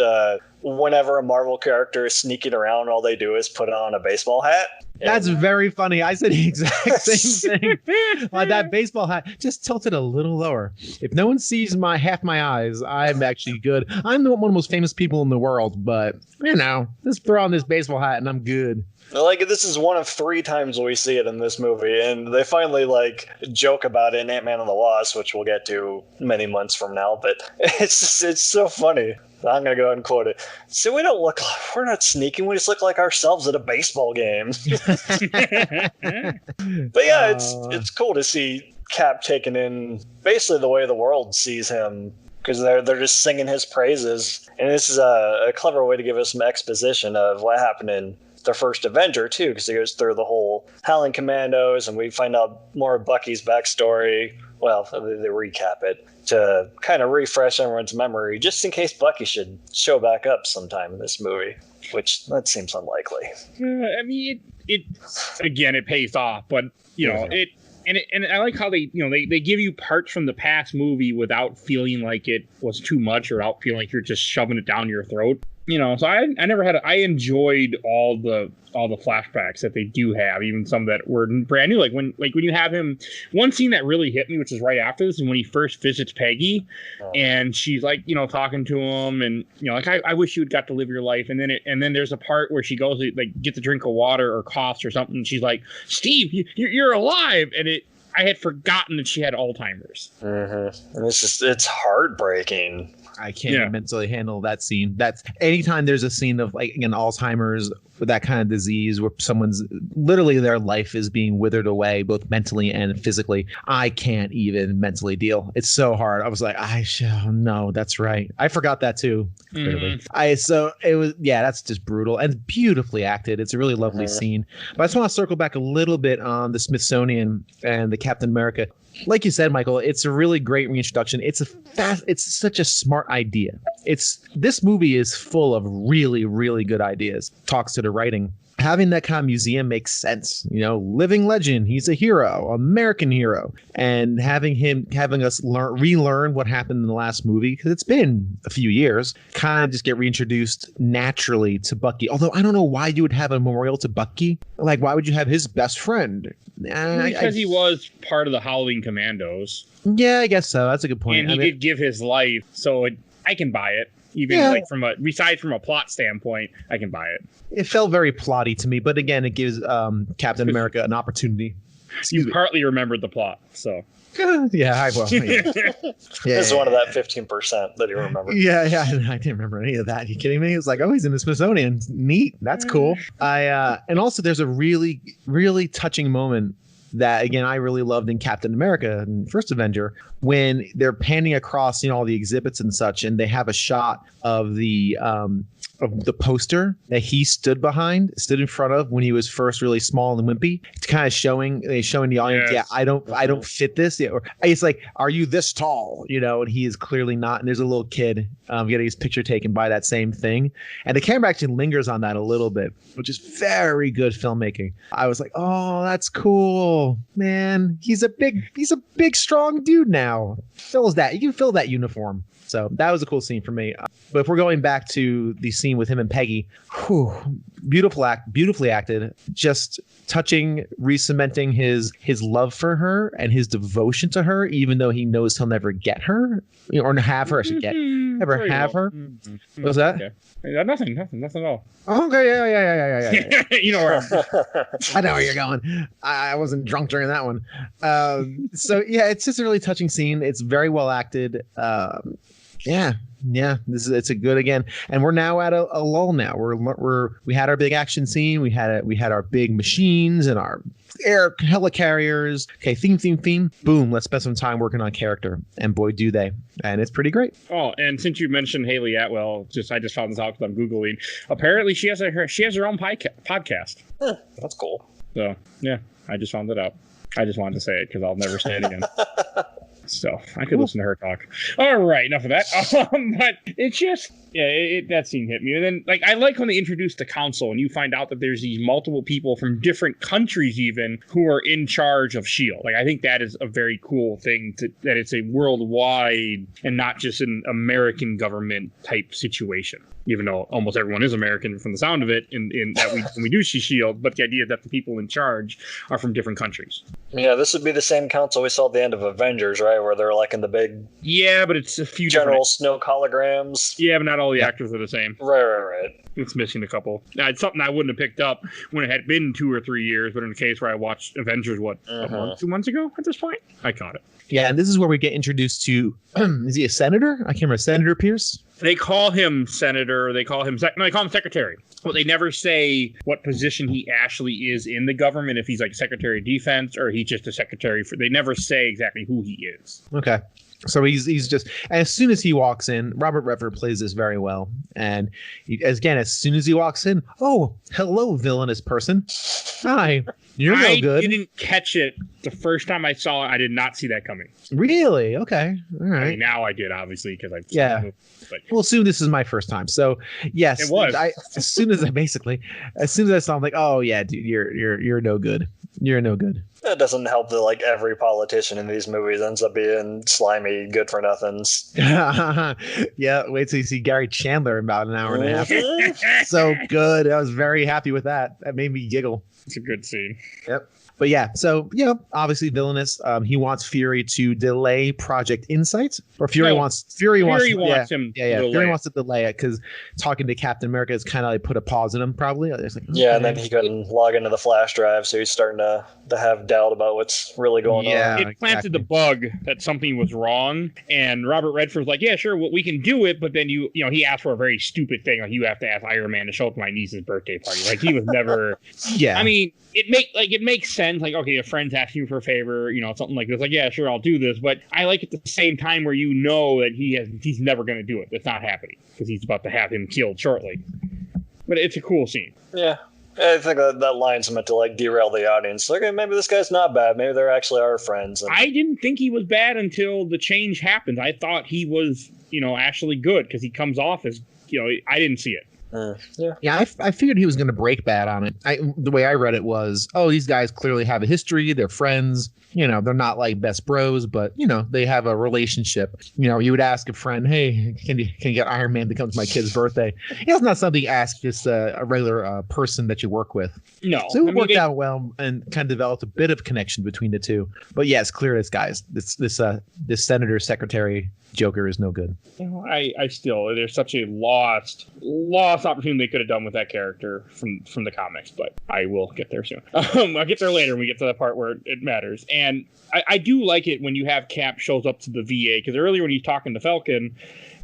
whenever a Marvel character is sneaking around, all they do is put on a baseball hat. That's very funny. I said the exact same thing. That baseball hat just tilted a little lower. If no one sees half my eyes, I'm actually good. I'm one of the most famous people in the world, but you know, just throw on this baseball hat and I'm good. Like, this is one of 3 times we see it in this movie, and they finally like joke about it in Ant-Man and the Wasp, which we'll get to many months from now. But it's so funny. I'm gonna go ahead and quote it. So we're not sneaking. We just look like ourselves at a baseball game. But yeah, it's cool to see Cap taking in basically the way the world sees him, because they're just singing his praises, and this is a clever way to give us some exposition of what happened in the first Avenger too, because it goes through the whole Howling Commandos, and we find out more of Bucky's backstory. Well, they recap it to kind of refresh everyone's memory, just in case Bucky should show back up sometime in this movie, which that seems unlikely. I mean, it again, it pays off, but you know, and I like how they give you parts from the past movie without feeling like it was too much or without feeling like you're just shoving it down your throat. You know, so I enjoyed all the flashbacks that they do have, even some that were brand new. Like when you have him, one scene that really hit me, which is right after this, is when he first visits Peggy, and she's like, you know, talking to him, and you know, like I wish you had got to live your life. And then there's a part where she goes to like get a drink of water or coughs or something. And she's like, Steve, you're alive, and I had forgotten that she had Alzheimer's. Mm-hmm. And it's heartbreaking. I can't mentally handle that scene. That's anytime there's a scene of like an Alzheimer's with that kind of disease where someone's literally their life is being withered away, both mentally and physically. I can't even mentally deal. It's so hard. I was like, no, that's right. I forgot that too. So it was, that's just brutal and beautifully acted. It's a really lovely scene. But I just want to circle back a little bit on the Smithsonian and the Captain America. Like you said, Michael, it's a really great reintroduction. It's such a smart idea. This movie is full of really, really good ideas. Talks to the writing. Having that kind of museum makes sense. You know, living legend. He's a hero, American hero, and having us relearn what happened in the last movie, because it's been a few years. Kind of just get reintroduced naturally to Bucky. Although I don't know why you would have a memorial to Bucky. Like, why would you have his best friend? Because he was part of the Howling Commandos. Yeah, I guess so. That's a good point. And he did give his life, so I can buy it. Even like besides from a plot standpoint, I can buy it. It felt very plotty to me, but again, it gives Captain America an opportunity. You partly remembered the plot, so. Yeah, I will. Yeah. This is one of that 15% that you remember. Yeah, I didn't remember any of that. Are you kidding me? It was like, oh, he's in the Smithsonian. Neat. That's cool. And also there's a really, really touching moment that, again, I really loved in Captain America and First Avenger, when they're panning across, you know, all the exhibits and such, and they have a shot of the of the poster that he stood in front of when he was first really small and wimpy. It's kind of showing the audience, Yes. I don't fit this. Yeah, or it's like, are you this tall? And he is clearly not. And there's a little kid getting his picture taken by that same thing. And the camera actually lingers on that a little bit, which is very good filmmaking. I was like, oh, that's cool, man. He's a big, strong dude now. You can fill that uniform. So that was a cool scene for me. But if we're going back to the scene with him and Peggy, beautifully acted, just touching, re-cementing his love for her and his devotion to her, even though he knows he'll never get her, or have her. I should never have her. What was that? Okay. Nothing at all. Okay, yeah. You know where I know where you're going. I wasn't drunk during that one. So yeah, it's just a really touching scene. It's very well acted. Yeah. It's a good again, and we're now at a lull. Now we had our big action scene. We had our big machines and our air helicarriers. Okay, theme. Boom. Let's spend some time working on character, and boy, do they! And it's pretty great. Oh, and since you mentioned Haley Atwell, I just found this out because I'm googling. Apparently, she has her own podcast. That's cool. So yeah, I just found it out. I just wanted to say it because I'll never say it again. So I could listen to her talk. All right, enough of that. But it's just, that scene hit me. And then, I like when they introduce the council and you find out that there's these multiple people from different countries even who are in charge of S.H.I.E.L.D. I think that is a very cool thing, that it's a worldwide and not just an American government type situation. Even though almost everyone is American from the sound of it, in that when we do see S.H.I.E.L.D., but the idea that the people in charge are from different countries. Yeah, this would be the same council we saw at the end of Avengers, right? Where they're in the big... Yeah, but it's a few General Snoke holograms. Yeah, but not all the actors are the same. Right. It's missing a couple. Now, it's something I wouldn't have picked up when it had been 2 or 3 years, but in the case where I watched Avengers, a month, 2 months ago at this point, I caught it. Yeah, and this is where we get introduced to, is he a senator? I can't remember, Senator Pierce? They call him senator, they call him secretary. But they never say what position he actually is in the government, if he's secretary of defense or he's just a secretary they never say exactly who he is. Okay. So he's just, as soon as he walks in, Robert Redford plays this very well. And as soon as he walks in, oh, hello, villainous person. Hi, you're no good. I didn't catch it the first time I saw it. I did not see that coming. Really? Okay. All right. I mean, now I did, obviously, because I but well, soon this is my first time. So yes, it was. As soon as I saw him, like, oh yeah, dude, you're no good. You're no good. It doesn't help that every politician in these movies ends up being slimy, good for nothings. Yeah, wait till you see Gary Chandler in about an hour and a half. So good. I was very happy with that. That made me giggle. It's a good scene. Yep. But yeah, so obviously villainous. He wants Fury to delay Project Insight, or Fury wants him. Fury wants to delay it because talking to Captain America is kind of put a pause in him, probably. And then he couldn't log into the flash drive, so he's starting to have doubt about what's really going on. It planted the bug that something was wrong, and Robert Redford was like, "Yeah, sure, we can do it," but then he asked for a very stupid thing, you have to ask Iron Man to show up to my niece's birthday party. He was never. Yeah. I mean, it makes sense. Okay, a friend's asking you for a favor, something like this. Yeah, sure, I'll do this. But I like at the same time where that he's never going to do it. It's not happening because he's about to have him killed shortly. But it's a cool scene. Yeah, I think that line's meant to derail the audience. Okay, maybe this guy's not bad. Maybe they're actually our friends. I didn't think he was bad until the change happened. I thought he was, actually good because he comes off as, I didn't see it. I figured he was going to break bad on it. The way I read it was, these guys clearly have a history. They're friends. They're not best bros, but they have a relationship. You would ask a friend, "Hey, can you get Iron Man to come to my kid's birthday?" It's not something you ask just a regular person that you work with. No, so it worked out well and kind of developed a bit of connection between the two. But yeah, it's clear this senator secretary Joker is no good. I still, there's such a lost opportunity they could have done with that character from the comics, but I will get there soon. I'll get there later when we get to the part where it matters. And I do like it when you have Cap shows up to the VA, because earlier when he's talking to Falcon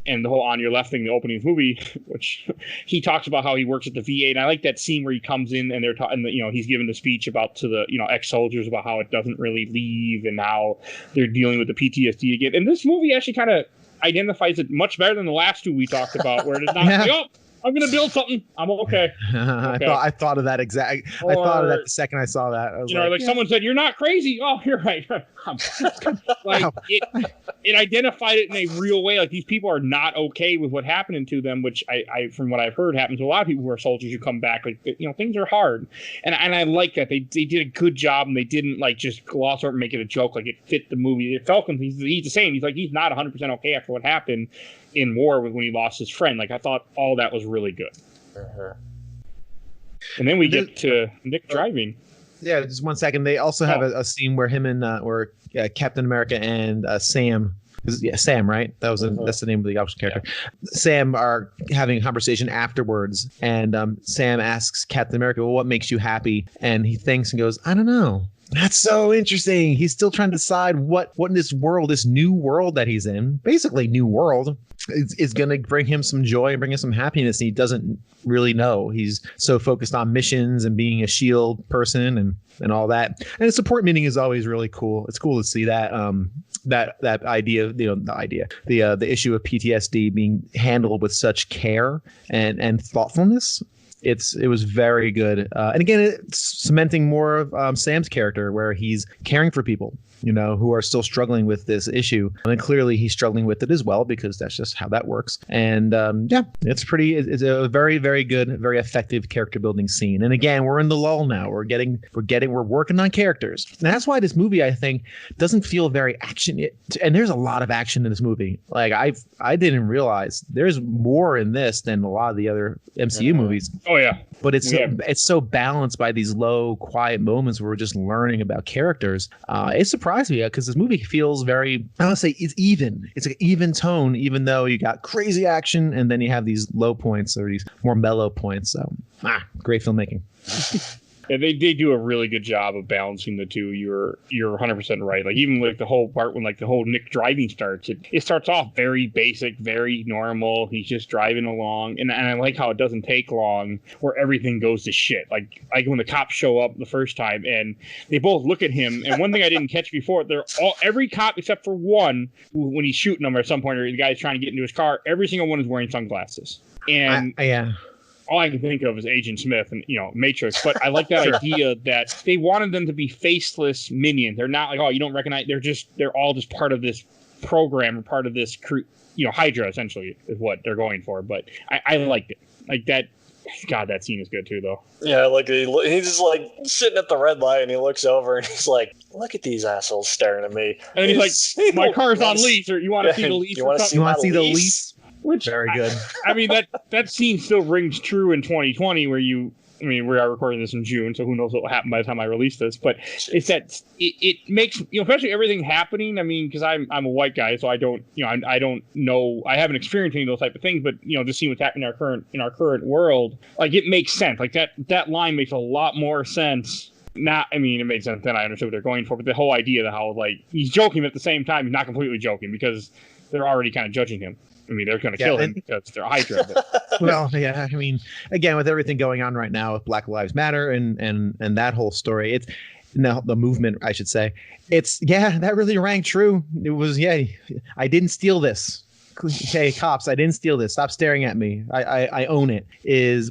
and the whole On Your Left thing, the opening of the movie, which he talks about how he works at the VA, and I like that scene where he comes in and they're talking, he's giving the speech about to the ex-soldiers about how it doesn't really leave and how they're dealing with the PTSD again. And this movie actually kind of identifies it much better than the last two we talked about, where it's not I'm gonna build something. I'm okay. I thought of that exact. I thought of that the second I saw that. I was like someone said, "You're not crazy." Oh, you're right. Like it identified it in a real way. Like these people are not okay with what happening to them, which I from what I've heard happens to a lot of people who are soldiers who come back. Like things are hard, and I like that they did a good job and they didn't like just gloss over and make it a joke. Like it fit the movie. Falcon, he's the same. He's not 100% okay after what happened in war when he lost his friend. Like I thought all that was really good. And then we get to Nick driving. Yeah, just 1 second. They also have a scene where him and where Captain America and Sam. Sam, right? That's the name of the optional character. Yeah. Sam are having a conversation afterwards, and Sam asks Captain America, "Well, what makes you happy?" And he thinks and goes, "I don't know." That's so interesting. He's still trying to decide what in this world, this new world that he's in, basically new world, is going to bring him some joy and bring him some happiness. And he doesn't really know. He's so focused on missions and being a SHIELD person and all that. And the support meeting is always really cool. It's cool to see that that idea, the issue of PTSD being handled with such care and thoughtfulness. It was very good. And again, it's cementing more of Sam's character where he's caring for people, who are still struggling with this issue. And clearly he's struggling with it as well, because that's just how that works. And it's a very, very good, very effective character building scene. And again, we're in the lull now. We're working on characters. And that's why this movie, I think, doesn't feel very action. And there's a lot of action in this movie. Like I didn't realize there's more in this than a lot of the other MCU movies. Oh yeah. But it's so balanced by these low, quiet moments where we're just learning about characters. It surprised me because this movie feels very, I would say it's even. It's an even tone, even though you got crazy action and then you have these low points or these more mellow points. So, great filmmaking. Yeah, they do a really good job of balancing the two. You're 100% right. Like even like the whole part when like the whole Nick driving starts, it starts off very basic, very normal. He's just driving along, and I like how it doesn't take long where everything goes to shit. Like when the cops show up the first time and they both look at him. And one thing I didn't catch before, every cop except for one when he's shooting them at some point or the guy's trying to get into his car, every single one is wearing sunglasses. And all I can think of is Agent Smith and, Matrix. But I like that idea that they wanted them to be faceless minions. They're not like, oh, you don't recognize. They're all just part of this program or part of this, Hydra, essentially, is what they're going for. But I liked it. Like that. God, that scene is good, too, though. Yeah, like he's just like sitting at the red light and he looks over and he's like, look at these assholes staring at me. And he's like, my car's on lease, or you want to see the lease? You want to see the lease? Which, very good. I mean, that scene still rings true in 2020 where we are recording this in June, so who knows what will happen by the time I release this. But it's that it makes, especially everything happening. I mean, because I'm a white guy, so I don't know. I haven't experienced any of those type of things, but, just seeing what's happening in our current world, like it makes sense. Like that line makes a lot more sense. It made sense then. I understood what they're going for, but the whole idea of how, like, he's joking, but at the same time, he's not completely joking because they're already kind of judging him. I mean, they're going to kill him because they're Hydra. But. Well, yeah. I mean, again, with everything going on right now with Black Lives Matter and that whole story, the movement, I should say, that really rang true. It was, I didn't steal this. Hey, cops, I didn't steal this. Stop staring at me. I own it.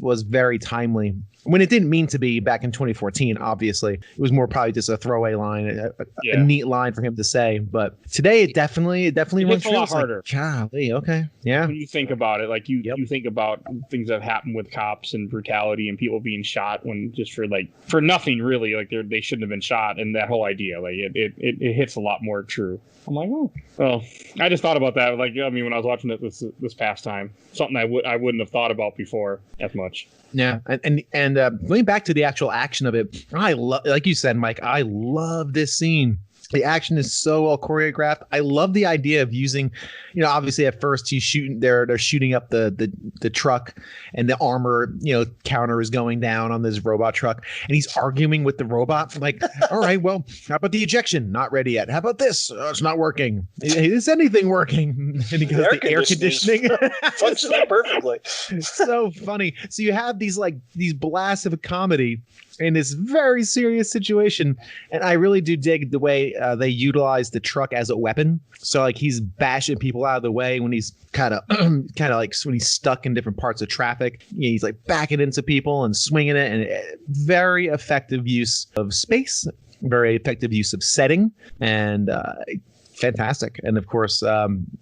Was very timely. When it didn't mean to be back in 2014, obviously. It was more probably just a throwaway line, a neat line for him to say. But today, it definitely runs a lot harder. Like, golly, okay. Yeah. When you think about it, like you think about things that have happened with cops and brutality and people being shot when just for nothing really, like they shouldn't have been shot. And that whole idea, like it hits a lot more true. I'm like, oh, well, I just thought about that. Like, when I was watching it this past time, something I wouldn't have thought about before as much. Yeah, and going back to the actual action of it, like you said, Mike, I love this scene. The action is so well choreographed. I love the idea of using, obviously at first he's shooting, they're shooting up the truck and the armor, counter is going down on this robot truck and he's arguing with the robot. Like, all right, well, how about the ejection? Not ready yet. How about this? Oh, it's not working. Is anything working? And he goes, the air conditioning functioning perfectly. It's so funny. So you have these blasts of a comedy in this very serious situation. And I really do dig the way they utilize the truck as a weapon. So like he's bashing people out of the way when he's kind of like when he's stuck in different parts of traffic. You know, he's like backing into people and swinging it, and very effective use of space, very effective use of setting, and fantastic. And of course,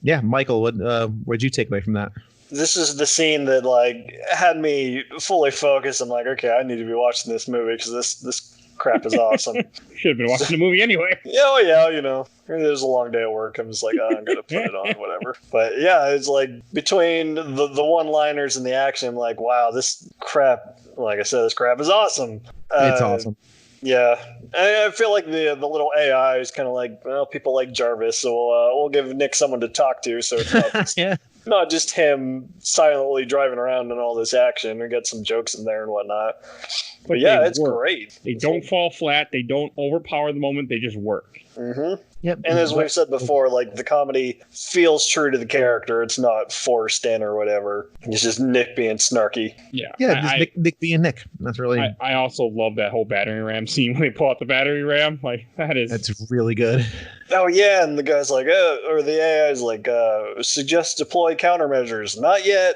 Michael, what'd you take away from that? This is the scene that like had me fully focused. I'm like, okay, I need to be watching this movie because this crap is awesome. Should have been watching the movie anyway. Yeah, you know, it was a long day at work. I'm just like, I'm gonna put it on, whatever. But yeah, it's like between the one-liners and the action, I'm like, wow, this crap. Like I said, this crap is awesome. It's awesome. Yeah, I feel like the little AI is kind of like, well, people like Jarvis, so we'll give Nick someone to talk to, so it's not just, not just him silently driving around and all this action. We got some jokes in there and whatnot. But yeah, it's great. They don't fall flat. They don't overpower the moment. They just work. Mm-hmm. Yep. And as we've said before, like the comedy feels true to the character. It's not forced in or whatever. It's just Nick being snarky. Yeah. Yeah, just Nick being Nick. That's really. I also love that whole battering ram scene when they pull out the battery ram. Like that's really good. Oh yeah, and the guy's like, or the AI is like, suggest deploy countermeasures. Not yet.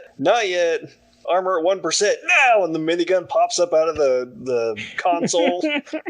Armor at 1% now, and the minigun pops up out of the console.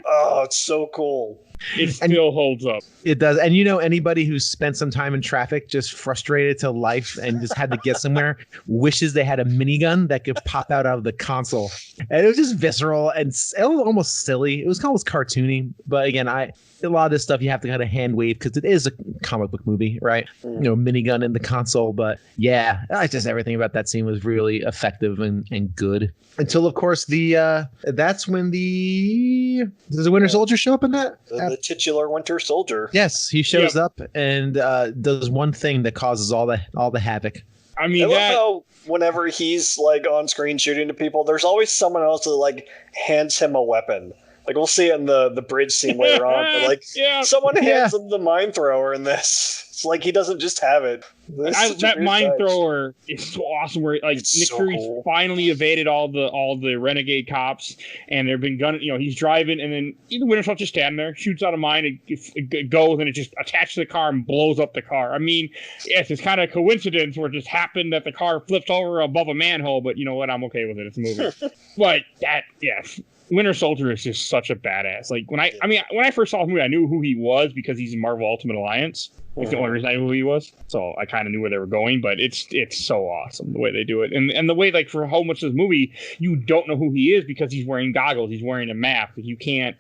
Oh, it's so cool. It still holds up. It does. And you know, anybody who's spent some time in traffic, just frustrated to life and just had to get somewhere, wishes they had a minigun that could pop out of the console. And it was just visceral and it was almost silly. It was almost cartoony. But again, a lot of this stuff you have to kind of hand wave because it is a comic book movie, right? You know, minigun in the console. But yeah, just everything about that scene was really effective and good. Until, of course, that's when does the Winter Soldier show up in that? The titular Winter Soldier. Yes, he shows up and does one thing that causes all the havoc. I mean, I love how whenever he's like on screen shooting to people, there's always someone else that like hands him a weapon. Like we'll see it in the bridge scene later on, but like someone hands him the mine thrower in this. It's like he doesn't just have it. That mine thrower is so awesome. Where like Nick Fury's finally evaded all the renegade cops, and they've been gunning. You know, he's driving, and then the Winter Soldier just standing there, shoots out a mine, it goes, and it just attaches to the car and blows up the car. I mean, yes, it's kind of a coincidence where it just happened that the car flipped over above a manhole, but you know what? I'm okay with it. It's a movie. But Winter Soldier is just such a badass. Like when I first saw the movie, I knew who he was because he's in Marvel Ultimate Alliance. That's the only reason I knew who he was. So I kind of knew where they were going, but it's so awesome the way they do it. And the way, like, for how much of this movie, you don't know who he is because he's wearing goggles, he's wearing a mask. You can't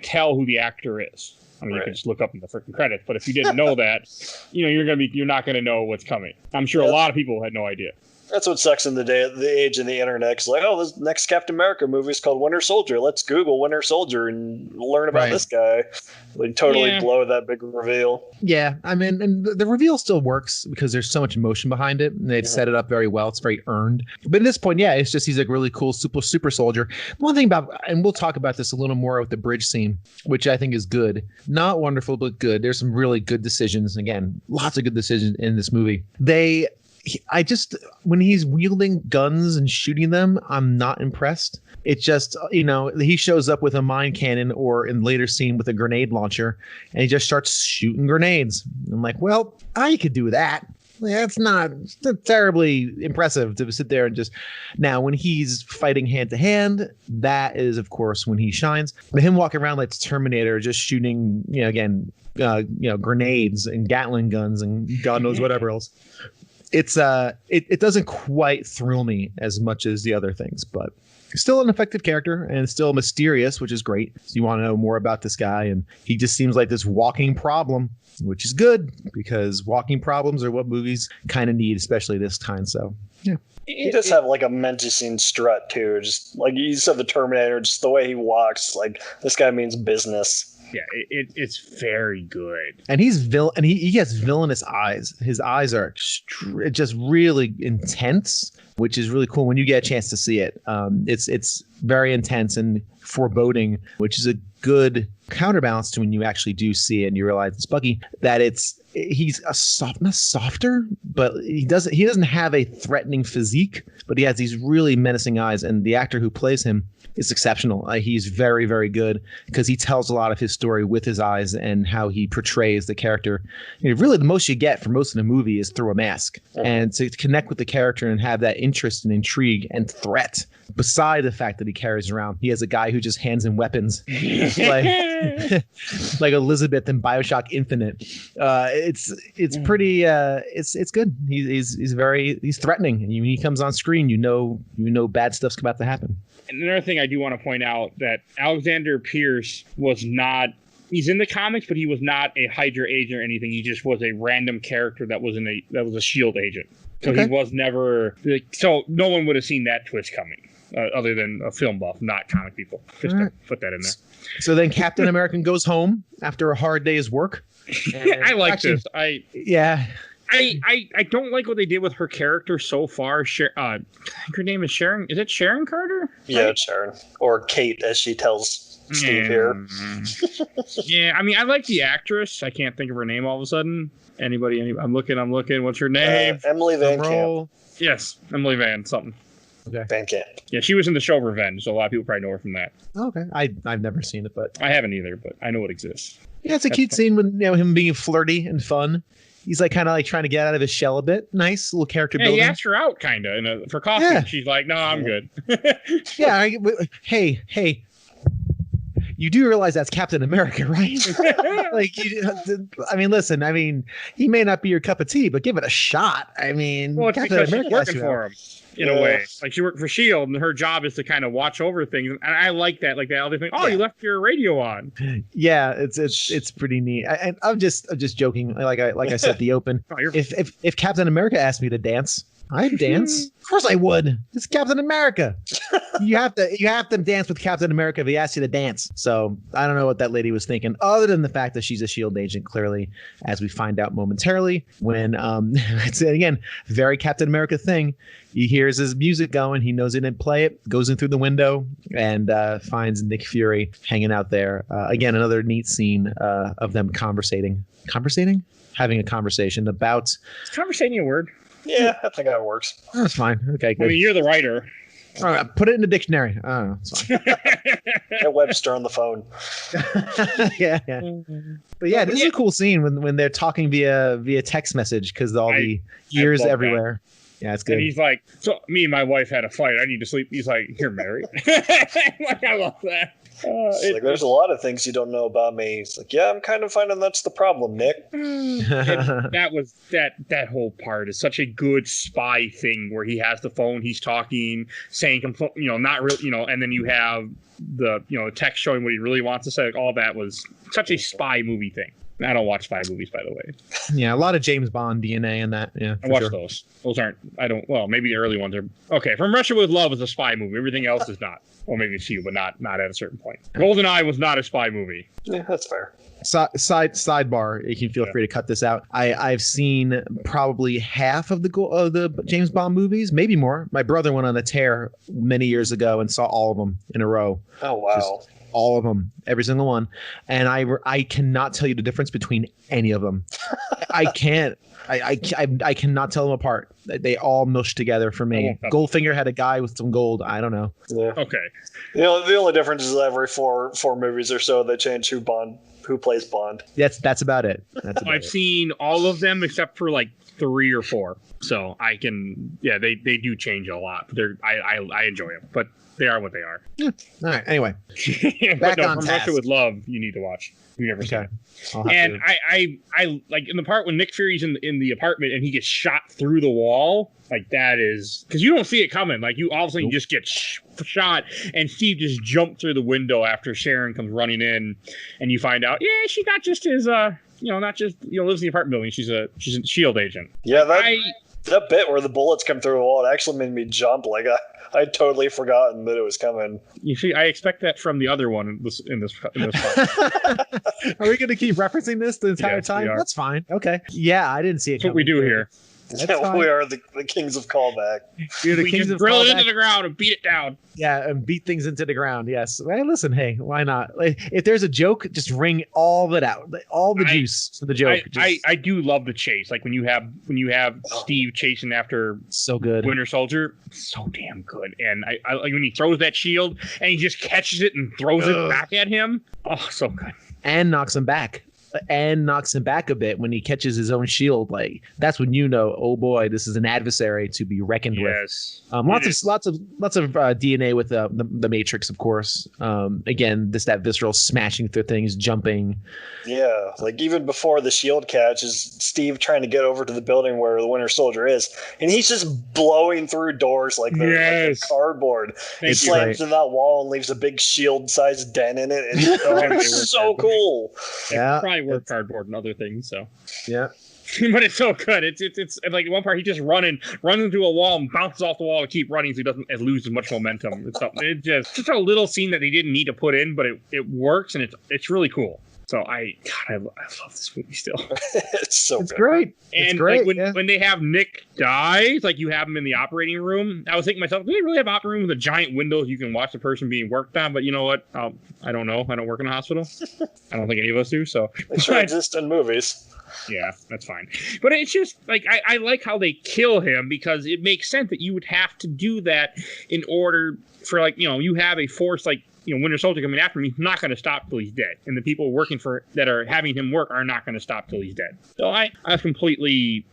tell who the actor is. I mean, you can just look up in the freaking credits, but if you didn't know that, you're not gonna know what's coming. I'm sure a lot of people had no idea. That's what sucks in the age of the internet. It's like, oh, this next Captain America movie is called Winter Soldier. Let's Google Winter Soldier and learn about this guy. Like, totally blow that big reveal. Yeah, I mean, and the reveal still works because there's so much emotion behind it, and they've set it up very well. It's very earned. But at this point, it's just he's a really cool super soldier. One thing about, and we'll talk about this a little more with the bridge scene, which I think is good. Not wonderful, but good. There's some really good decisions. Again, lots of good decisions in this movie. When he's wielding guns and shooting them, I'm not impressed. It's just, he shows up with a mine cannon or in later scene with a grenade launcher and he just starts shooting grenades. I'm like, well, I could do that. That's not terribly impressive to sit there and just. Now, when he's fighting hand to hand, that is, of course, when he shines. But him walking around like Terminator, just shooting, grenades and Gatling guns and God knows whatever else. It doesn't quite thrill me as much as the other things, but still an effective character and still mysterious, which is great. So you want to know more about this guy, and he just seems like this walking problem, which is good because walking problems are what movies kind of need, especially this time. So yeah. He does have like a menacing strut too, just like you said, the Terminator, just the way he walks, like this guy means business. Yeah, it's very good. And he has villainous eyes. His eyes are just really intense, which is really cool when you get a chance to see it. It's very intense and foreboding, which is a good counterbalance to when you actually do see it and you realize it's Bucky, that he's not softer, but he doesn't have a threatening physique, but he has these really menacing eyes, and the actor who plays him is exceptional. He's very, very good because he tells a lot of his story with his eyes and how he portrays the character. Really, the most you get for most of the movie is through a mask, and to connect with the character and have that interest and intrigue and threat. Beside the fact that he carries around, he has a guy who just hands him weapons, like Elizabeth in BioShock Infinite. It's pretty. It's good. He's threatening, and when he comes on screen, you know bad stuff's about to happen. And another thing I do want to point out that Alexander Pierce was not. He's in the comics, but he was not a Hydra agent or anything. He just was a random character that was a SHIELD agent. So he was never. So no one would have seen that twist coming. Other than a film buff, not comic people. Just to put that in there. So then Captain America goes home after a hard day's work. I like this. I don't like what they did with her character so far. I think her name is Sharon. Is it Sharon Carter? Yeah, it's Sharon. Or Kate, as she tells Steve here. Yeah, I mean, I like the actress. I can't think of her name all of a sudden. Anybody? I'm looking. What's her name? Emily Van Camp. Yes, Emily Van something. Okay. Van Camp. Yeah, she was in the show Revenge, so a lot of people probably know her from that. Okay, I've never seen it, but I haven't either, but I know it exists. Yeah, it's a cute scene with him being flirty and fun. He's like kind of like trying to get out of his shell a bit. Nice little character building. He asked her out kind of for coffee. Yeah. She's like, "No, I'm good." Yeah. Hey. You do realize that's Captain America, right? Listen. He may not be your cup of tea, but give it a shot. Well, it's Captain because America she's working for him in a way. Like she worked for SHIELD, and her job is to kind of watch over things. And I like that. Like that other thing. Oh, you left your radio on. Yeah, it's pretty neat. I'm just joking. Like I said at the open. If Captain America asked me to dance, I'd dance. Of course I would. It's Captain America. You have to dance with Captain America if he asks you to dance. So I don't know what that lady was thinking, other than the fact that she's a SHIELD agent, clearly, as we find out momentarily. When it's again very Captain America thing. He hears his music going. He knows he didn't play it. Goes in through the window and finds Nick Fury hanging out there. Again, another neat scene of them conversating, having a conversation about. Is conversating a word? Yeah, I think that works. That's fine. Okay, good. I mean, you're the writer. All right, put it in the dictionary. Oh, it's fine. Get Webster on the phone. yeah. But yeah, this is a cool scene when they're talking via text message because all the ears everywhere. That. Yeah, it's good. And he's like, so me and my wife had a fight. I need to sleep. He's like, you're married. I love that. There's a lot of things you don't know about me. He's like, yeah, I'm kind of finding that's the problem, Nick. That was that whole part is such a good spy thing where he has the phone, he's talking, saying, not really, and then you have the, text showing what he really wants to say. Like, all that was such a spy movie thing. I don't watch spy movies, by the way. Yeah, a lot of James Bond DNA in that. Yeah, I watch those. Those aren't. I don't. Well, maybe the early ones are. Okay, From Russia with Love is a spy movie. Everything else is not. Or maybe it's you, but not at a certain point. GoldenEye was not a spy movie. Yeah, that's fair. Sidebar. You can feel free to cut this out. I've seen probably half of the James Bond movies, maybe more. My brother went on a tear many years ago and saw all of them in a row. Oh wow. All of them, every single one. And I cannot tell you the difference between any of them. I can't. I cannot tell them apart. They all mush together for me. Goldfinger had a guy with some gold. I don't know. Yeah. Okay. The only difference is every four movies or so they change who plays Bond. That's about it. I've seen all of them except for like 3 or 4. So I can. Yeah, they do change a lot. I enjoy them, but they are what they are. Yeah. All right. Anyway, back on From Russia with Love, you need to watch. You never seen it. And I like in the part when Nick Fury's in the apartment and he gets shot through the wall. Like that is because you don't see it coming. Like you all of a sudden you just get shot, and Steve just jumped through the window after Sharon comes running in, and you find out, she's not just his not just lives in the apartment building. She's a SHIELD agent. Yeah, that bit where the bullets come through the wall, it actually made me jump. Like I'd totally forgotten that it was coming. You see, I expect that from the other one in this part. Are we going to keep referencing this the entire time? That's fine. Okay. Yeah, I didn't see it. That's what we do here. We are the kings of callback. We just drill it into the ground and beat it down. Yeah, and beat things into the ground. Yes. Well, listen, hey, why not? Like, if there's a joke, just wring all of it out, all the juice for the joke. I do love the chase. Like when you have Steve chasing after so good Winter Soldier, so damn good. And I like when he throws that shield and he just catches it and throws it back at him. Oh, so good. And knocks him back. And knocks him back a bit when he catches his own shield. Like that's when you know, oh boy, this is an adversary to be reckoned with. Lots of DNA with the Matrix, of course. Again, that visceral smashing through things, jumping. Yeah, like even before the shield catch is Steve trying to get over to the building where the Winter Soldier is, and he's just blowing through doors like they're cardboard. He slams in that wall and leaves a big shield-sized dent in it. And it's so cool. Yeah. Work cardboard and other things, so yeah. But it's so good. It's like at one part he just runs into a wall and bounces off the wall and keep running so he doesn't lose as much momentum. It's just a little scene that they didn't need to put in, but it works and it's really cool. So I love this movie still. It's good. Great. And it's great, like when they have Nick die, like you have him in the operating room, I was thinking to myself, do they really have an operating room with a giant window you can watch the person being worked on? But you know what? I don't know. I don't work in a hospital. I don't think any of us do. So they sure exist in movies. Yeah, that's fine. But it's just like I like how they kill him because it makes sense that you would have to do that in order for you have a force like Winter Soldier coming after him. He's not going to stop till he's dead, and the people working that are having him work are not going to stop till he's dead. So I completely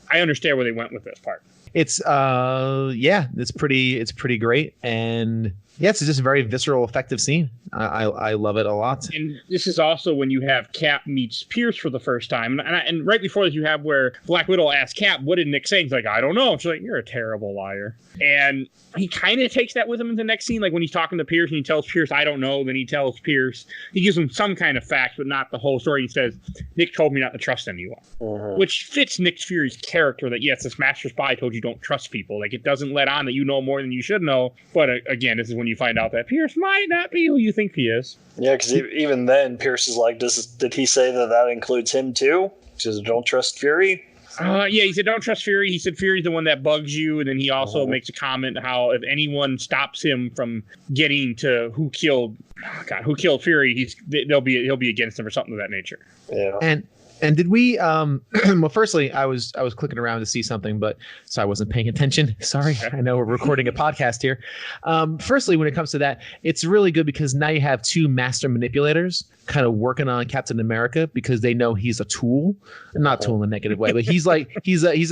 I understand where they went with this part. It's it's pretty great, and it's just a very visceral, effective scene. I love it a lot. And this is also when you have Cap meets Pierce for the first time, and right before this you have where Black Widow asks Cap, "What did Nick say?" He's like, "I don't know." She's like, "You're a terrible liar." And he kind of takes that with him in the next scene, like when he's talking to Pierce and he tells Pierce, "I don't know." Then he tells Pierce, he gives him some kind of facts, but not the whole story. He says, "Nick told me not to trust anyone," which fits Nick Fury's character. That yes, this master spy told you don't trust people. Like it doesn't let on that you know more than you should know. But again, this is when you find out that Pierce might not be who you think he is. Yeah, because even then, Pierce is like, did he say that includes him too? He says, don't trust Fury? Yeah, he said, don't trust Fury. He said, Fury's the one that bugs you. And then he also makes a comment how if anyone stops him from getting to who killed Fury, he'll be against him or something of that nature. Yeah. And did we well, firstly, I was clicking around to see something, but so I wasn't paying attention. Sorry. I know we're recording a podcast here. Firstly, when it comes to that, it's really good because now you have two master manipulators kind of working on Captain America because they know he's a tool, not tool in a negative way, but he's a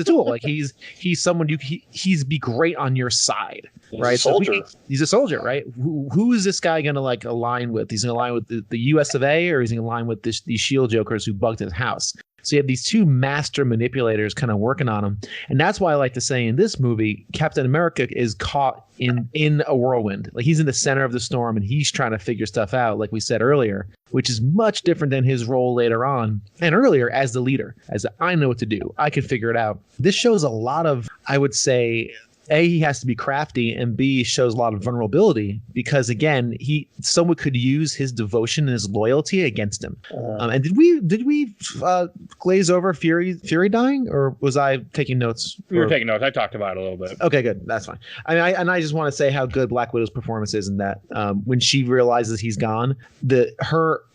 tool. Like he's someone he's be great on your side, right? He's a soldier. He's a soldier, right? Who is this guy going to like align with? He's going to align with the US of A, or is he going to align with these shield jokers who bugged his house? So you have these two master manipulators kind of working on him. And that's why I like to say in this movie, Captain America is caught in a whirlwind. Like he's in the center of the storm and he's trying to figure stuff out, like we said earlier, which is much different than his role later on and earlier as the leader, as I know what to do. I can figure it out. This shows a lot of, I would say, A, he has to be crafty, and B, shows a lot of vulnerability because again, someone could use his devotion and his loyalty against him. And did we glaze over Fury dying, or was I taking notes? We were taking notes. I talked about it a little bit. Okay, good. That's fine. I just want to say how good Black Widow's performance is in that when she realizes he's gone,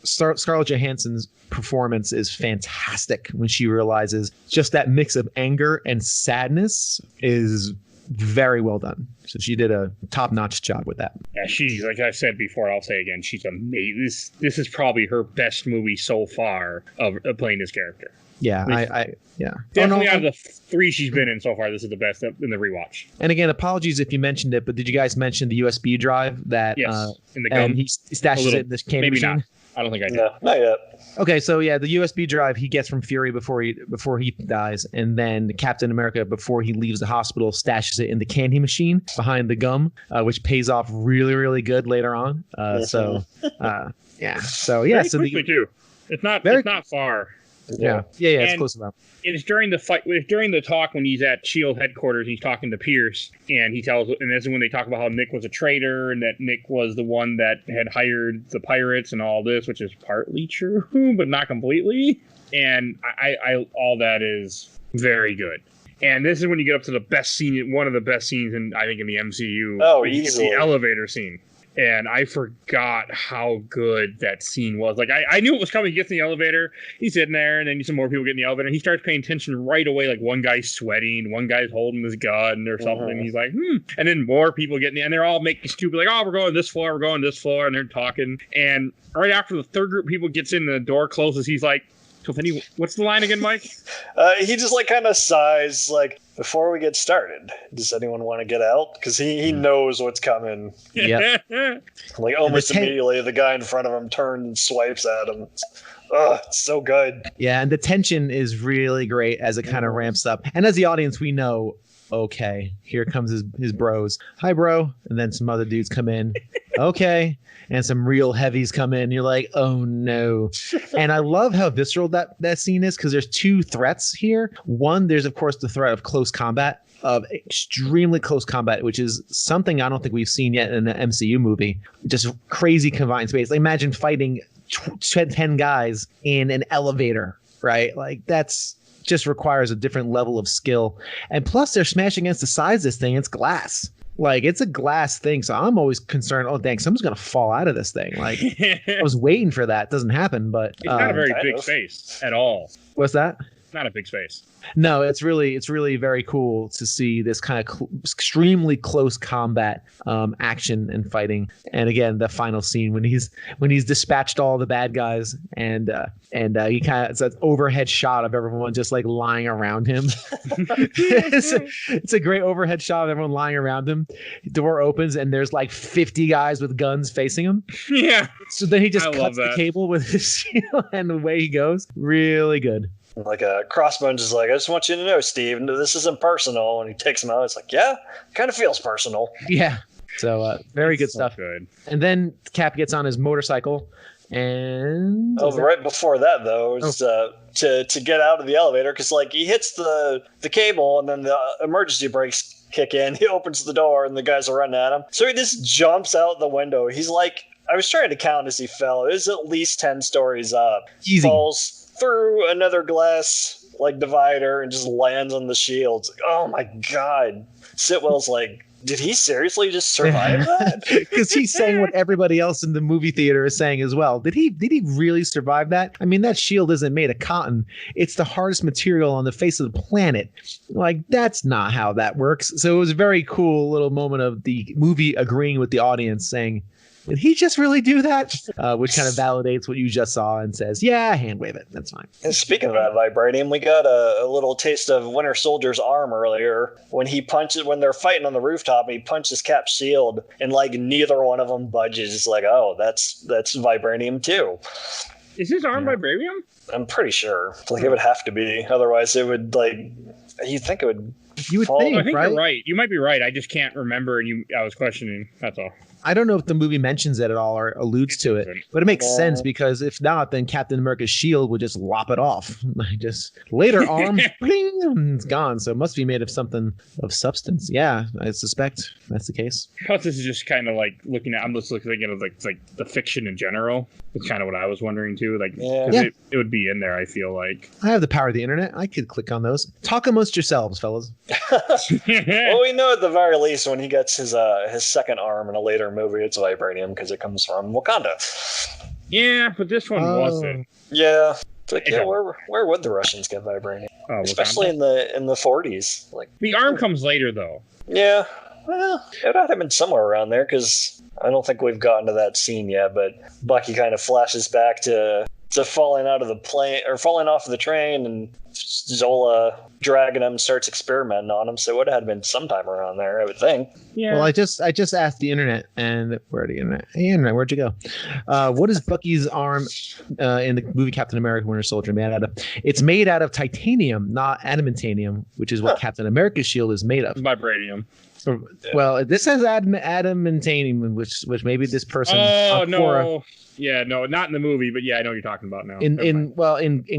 Scarlett Johansson's performance is fantastic when she realizes just that mix of anger and sadness is very well done. So she did a top-notch job with that. Yeah, she's, like I said before, I'll say again, she's amazing. This is probably her best movie so far of playing this character. Yeah, yeah. Definitely out of the three she's been in so far, this is the best in the rewatch. And again, apologies if you mentioned it, but did you guys mention the USB drive that? Yes, in the gum. And he stashes it in this candy machine? Maybe not. I don't think I did. No, not yet. Okay, so yeah, the USB drive he gets from Fury before he dies, and then Captain America, before he leaves the hospital, stashes it in the candy machine behind the gum, which pays off really, really good later on. Very so quickly too. It's not far. Yeah, it's close enough. It's during the fight, during the talk when he's at SHIELD headquarters, he's talking to Pierce, and this is when they talk about how Nick was a traitor, and that Nick was the one that had hired the pirates and all this, which is partly true, but not completely. And I all that is very good. And this is when you get up to the best scene, one of the best scenes in the MCU. Oh, easily. The elevator scene. And I forgot how good that scene was. Like, I knew it was coming. He gets in the elevator. He's sitting there, and then some more people get in the elevator. And he starts paying attention right away. Like, one guy's sweating. One guy's holding his gun or something. And he's like, And then more people get in and they're all making stupid, like, oh, we're going this floor. We're going this floor. And they're talking. And right after the third group of people gets in and the door closes, he's like, so if any, what's the line again, Mike? He just like kind of sighs, like, before we get started, does anyone want to get out? Because he knows what's coming. Yeah. Like almost immediately, the guy in front of him turns and swipes at him. Oh, it's so good. Yeah, and the tension is really great as it kind of ramps up. And as the audience, we know, okay, here comes his bros. Hi, bro. And then some other dudes come in. Okay. And some real heavies come in. You're like, oh no. And I love how visceral that scene is because there's two threats here. One, there's of course the threat of close combat, of extremely close combat, which is something I don't think we've seen yet in an MCU movie. Just crazy confined space. Like, imagine fighting 10 guys in an elevator, right? Like, that's just requires a different level of skill. And plus they're smashing against the sides of this thing. It's glass. Like, it's a glass thing, so I'm always concerned, oh, dang, someone's going to fall out of this thing. Like, I was waiting for that. It doesn't happen, but... It's not a very big space at all. What's that? It's not a big space. No, it's really very cool to see this kind of extremely close combat action and fighting. And again, the final scene when he's dispatched all the bad guys and he kind of, it's an overhead shot of everyone just like lying around him. It's a great overhead shot of everyone lying around him. Door opens and there's like 50 guys with guns facing him. Yeah. So then he just cuts the cable with his shield and away he goes. Really good. Like Crossbones is like, I just want you to know, Steve, this isn't personal. And he takes him out. It's like, yeah, kind of feels personal. Yeah. So very good stuff. Good. And then Cap gets on his motorcycle and... right before that, though, is to get out of the elevator because, like, he hits the cable and then the emergency brakes kick in. He opens the door and the guys are running at him. So he just jumps out the window. He's like, I was trying to count as he fell. It was at least 10 stories up. Easy. Falls through another glass like divider and just lands on the shields. Oh my god. Sitwell's like, did he seriously just survive that? Because he's saying what everybody else in the movie theater is saying as well. Did he really survive that? I mean, that shield isn't made of cotton. It's the hardest material on the face of the planet. Like, that's not how that works. So it was a very cool little moment of the movie agreeing with the audience saying, did he just really do that? Which kind of validates what you just saw and says, yeah, hand wave it. That's fine. And speaking of that vibranium, we got a little taste of Winter Soldier's arm earlier when they're fighting on the rooftop and he punches Cap's shield and like neither one of them budges. It's like, oh, that's vibranium too. Is his arm vibranium? I'm pretty sure. Like it would have to be. Otherwise it would you'd think it would You would fall. think, I think right? you're right. You might be right. I just can't remember, and I was questioning. That's all. I don't know if the movie mentions it at all or alludes to it, but it makes sense because if not, then Captain America's shield would just lop it off. Just later arm, bling, it's gone. So it must be made of something of substance. Yeah, I suspect that's the case. Plus, this is just kind of like I'm just thinking of like the fiction in general. It's kind of what I was wondering too. Like, it would be in there. I feel like I have the power of the internet. I could click on those. Talk amongst yourselves, fellas. Well, we know at the very least when he gets his second arm in a later movie, it's vibranium because it comes from Wakanda. Yeah, but this one wasn't. Yeah. It's like, where would the Russians get vibranium? Especially in the 40s. Like the arm comes later though. Yeah. Well, it would have been somewhere around there because I don't think we've gotten to that scene yet, but Bucky kind of flashes back to falling out of the plane or falling off of the train and Zola dragging him starts experimenting on him. So it would have been sometime around there, I would think. Yeah. Well, I just asked the internet and where'd the internet? Hey, internet, where'd you go? What is Bucky's arm in the movie Captain America Winter Soldier made out of? It's made out of titanium, not adamantanium, which is what Captain America's shield is made of. Vibranium. Well, this has adamantanium, which maybe this person. Oh no! Yeah, no, not in the movie, but yeah, I know what you're talking about now. In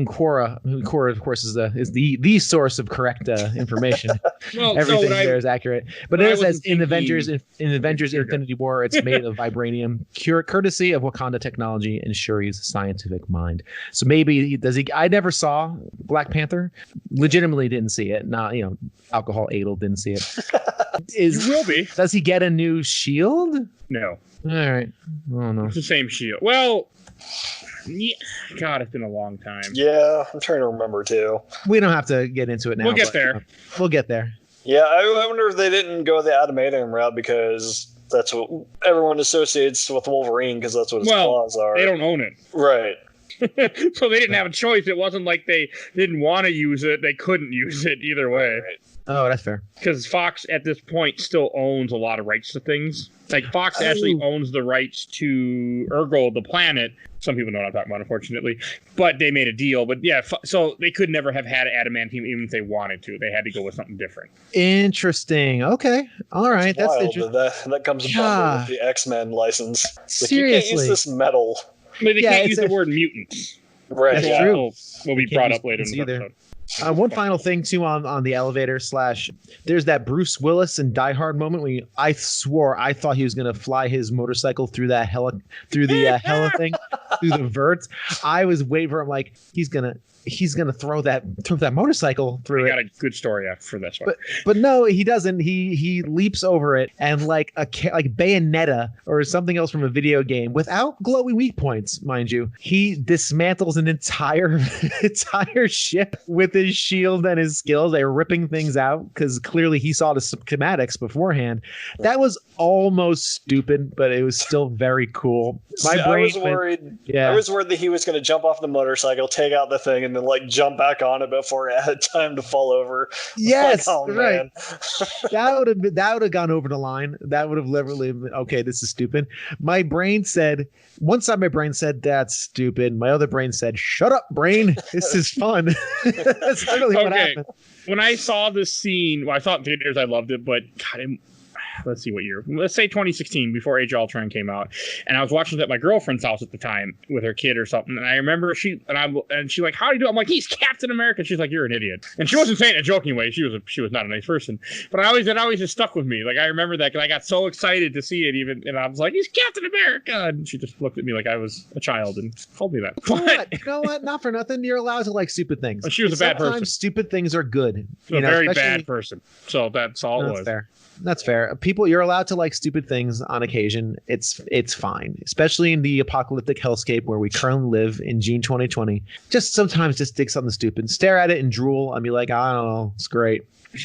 Quora, of course, is the source of correct information. Well, Everything there is accurate. But it says in Avengers Infinity War, it's made of vibranium, courtesy of Wakanda technology and Shuri's scientific mind. So maybe I never saw Black Panther. Legitimately didn't see it. Not, alcohol adel didn't see it. You will be. Does he get a new shield? No. All right. Oh no. It's the same shield. Well, yeah. God, it's been a long time. Yeah, I'm trying to remember too. We don't have to get into it now. We'll get there. We'll get there. Yeah, I wonder if they didn't go the adamantium route because that's what everyone associates with Wolverine because that's what his claws are. They don't own it. Right. So they didn't have a choice. It wasn't like they didn't want to use it. They couldn't use it either way. Right. Oh, that's fair. Because Fox at this point still owns a lot of rights to things. Like Fox actually owns the rights to Urgo, the planet. Some people know what I'm talking about, unfortunately. But they made a deal. But yeah, so they could never have had adamantium even if they wanted to. They had to go with something different. Interesting. Okay. All right. That's interesting. That comes bundled with the X-Men license. Seriously. You can't use this metal. But they can't use the word mutants. Right. That's true. Will be brought up later in the episode. One final thing too on the elevator / there's that Bruce Willis and Die Hard moment when I swore I thought he was gonna fly his motorcycle through that hella thing through the vert. I was waiting for him like he's gonna throw that motorcycle through it. Got a good story for this one. But no, he doesn't. He leaps over it and like Bayonetta or something else from a video game without glowing weak points, mind you. He dismantles an entire ship with his shield and his skills. They're ripping things out because clearly he saw the schematics beforehand. That was almost stupid, but it was still very cool. I was worried that he was going to jump off the motorcycle, take out the thing, and then like jump back on it before it had time to fall over. Yes, like, oh, right. Man. that would have gone over the line. That would have literally been, okay, this is stupid. My brain said, one side of my brain said that's stupid. My other brain said, shut up, brain. This is fun. That's literally what happened. When I saw this scene, I thought in theaters I loved it, but God, let's see what year. Let's say 2016, before Age of Ultron came out. And I was watching it at my girlfriend's house at the time with her kid or something. And I remember she's like, how do you do it? I'm like, he's Captain America. She's like, you're an idiot. And she wasn't saying it in a joking way. She was not a nice person. But it always just stuck with me. Like, I remember that because I got so excited to see it even. And I was like, he's Captain America. And she just looked at me like I was a child and told me that. You know what? Not for nothing. You're allowed to like stupid things. She was a bad person. Sometimes stupid things are good. A very bad person. So that's all it was. Fair. That's fair. People, you're allowed to like stupid things on occasion. It's fine, especially in the apocalyptic hellscape where we currently live in June 2020. Just sometimes just dig something stupid, stare at it and drool and be like, I don't know, it's great,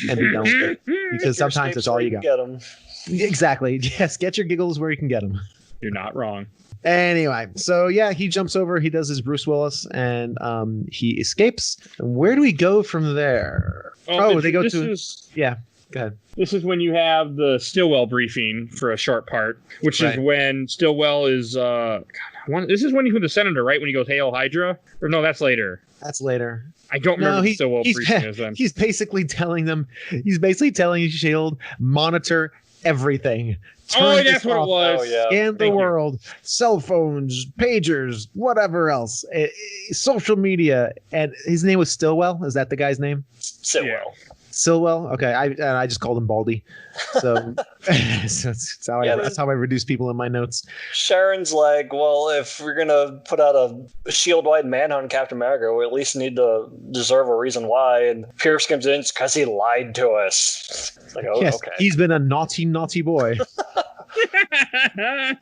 and be done with it. Because sometimes that's all you got. Get them. Exactly. Yes, get your giggles where you can get them. You're not wrong. Anyway, so yeah, he jumps over. He does his Bruce Willis, and he escapes. Where do we go from there? They go to yeah. Go ahead. This is when you have the Stillwell briefing for a short part, which is when Stillwell is. This is when he's with the senator, right? When he goes, "Hail Hydra," or no, that's later. That's later. I don't remember what Stillwell briefing is then. He's basically telling them. He's basically telling Shield, monitor everything. That's what it was. Oh, yeah. Scan the world, cell phones, pagers, whatever else, social media, and his name was Stillwell. Is that the guy's name? Stillwell. Stillwell. Okay, I just called him Baldy. So, that's how I reduce people in my notes. Sharon's like, well, if we're gonna put out a shield-wide manhunt on Captain America, we at least need to deserve a reason why. And Pierce comes in because he lied to us. It's like, oh, yes, okay. He's been a naughty boy. That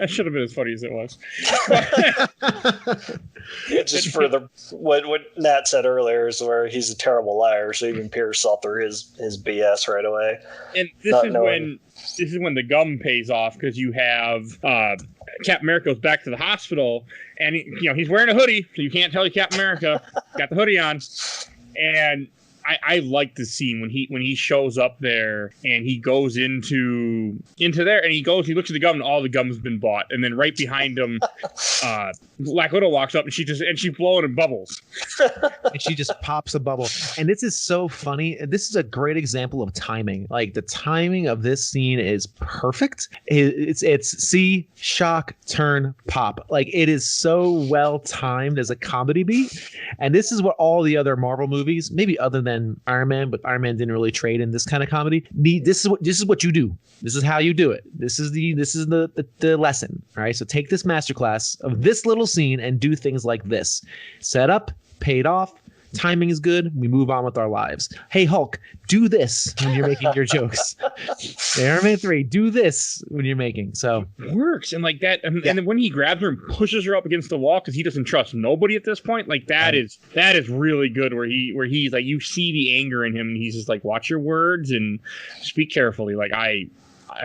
should have been as funny as it was. Just for what Nat said earlier is where he's a terrible liar, so even Pierce saw through his BS right away. And this is when the gum pays off because you have Captain America goes back to the hospital and he's wearing a hoodie, so you can't tell you Captain America got the hoodie on, and I like the scene when he shows up there and he goes into there and he looks at the gum and all the gum's been bought, and then right behind him, Black Widow walks up and she's blowing in bubbles, and she just pops a bubble. And this is so funny. This is a great example of timing. Like the timing of this scene is perfect. It's see, shock, turn, pop. Like it is so well timed as a comedy beat. And this is what all the other Marvel movies, maybe other than Iron Man, but Iron Man didn't really trade in this kind of comedy. This is what you do. This is how you do it. This is the lesson. All right. So take this masterclass of this little scene and do things like this. Set up, paid off. Timing is good. We move on with our lives. Hey, Hulk, do this when you're making your jokes. Iron Man 3, do this when you're making. So it works. And like that. And then when he grabs her and pushes her up against the wall because he doesn't trust nobody at this point, like that is really good. Where he's like, you see the anger in him and he's just like, watch your words and speak carefully. Like I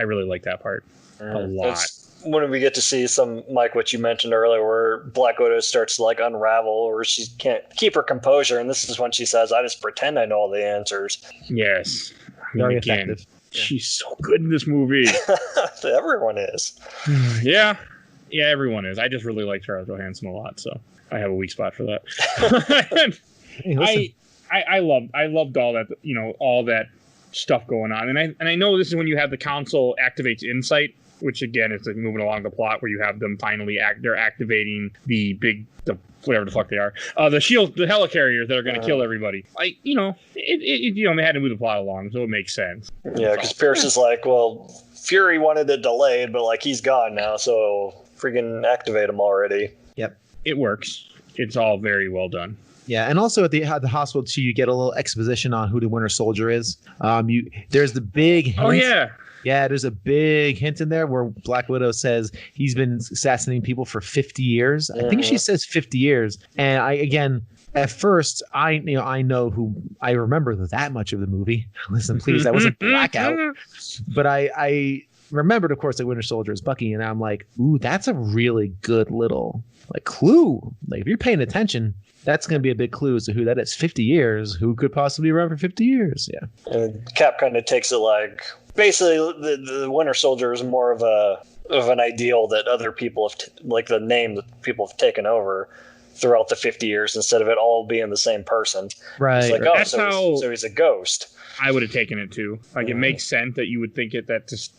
really like that part a lot. When we get to see some, Mike, what you mentioned earlier, where Black Widow starts to like unravel, or she can't keep her composure, and this is when she says, "I just pretend I know all the answers." Yes, very effective. She's so good in this movie. Everyone is. Yeah, everyone is. I just really like Scarlett Johansson a lot, so I have a weak spot for that. Hey, I loved all that, all that stuff going on, and I know this is when you have the council activates Insight, which again is like moving along the plot where you have them finally they're activating the whatever the fuck they are, the shield, the helicarriers that are going to kill everybody. Like, they had to move the plot along, so it makes sense. Yeah, because Pierce is like, well, Fury wanted it delayed, but like he's gone now, so freaking activate him already. Yep, it works. It's all very well done. Yeah, and also at the hospital too, you get a little exposition on who the Winter Soldier is. There's the big hint. Oh yeah. Yeah, there's a big hint in there where Black Widow says he's been assassinating people for 50 years. I think she says 50 years. And at first, I remember that much of the movie. Listen, please, that wasn't blackout. But I remembered, of course, that Winter Soldier is Bucky, and I'm like, ooh, that's a really good little clue. Like if you're paying attention, that's going to be a big clue as to who that is. 50 years. Who could possibly run for 50 years? Yeah. And Cap kind of takes it like, basically, the Winter Soldier is more of an ideal that other people have, like the name that people have taken over throughout the 50 years instead of it all being the same person. Right. It's like, right. So he's a ghost. I would have taken it too. Like it makes sense that you would think that just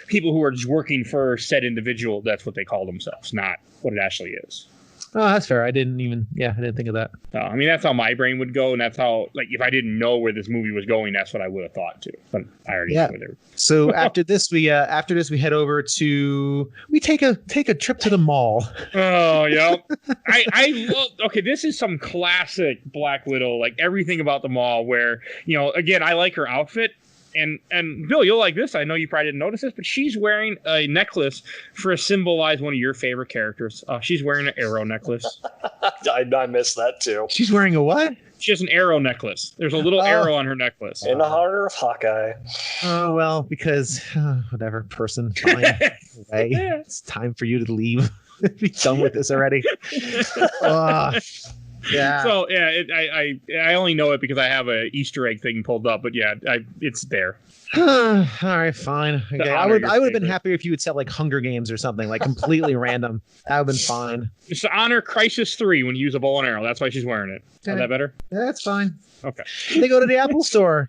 people who are just working for said individual, that's what they call themselves, not what it actually is. Oh, that's fair. I didn't think of that. I mean, that's how my brain would go, and that's how, like, if I didn't know where this movie was going, that's what I would have thought too. But I already knew it. So after this, we head over to we take a trip to the mall. Oh yeah, I love. Okay, this is some classic Black Widow, like everything about the mall. Where again, I like her outfit. And Bill, you'll like this. I know you probably didn't notice this, but she's wearing a necklace to symbolize one of your favorite characters. She's wearing an arrow necklace. I missed that too. She's wearing a what? She has an arrow necklace. There's a little arrow on her necklace. In the honor of Hawkeye. Oh, well, because whatever, person. Fine. Anyway, it's time for you to leave. Be done with this already. Yeah. So I only know it because I have a Easter egg thing pulled up, but yeah, it's there. All right, fine. Okay. I would have been happier if you would set like Hunger Games or something, like completely random. That would have been fine. It's to honor Crisis 3 when you use a bow and arrow. That's why she's wearing it. Okay. Is that better? Yeah, that's fine. Okay. They go to the Apple store.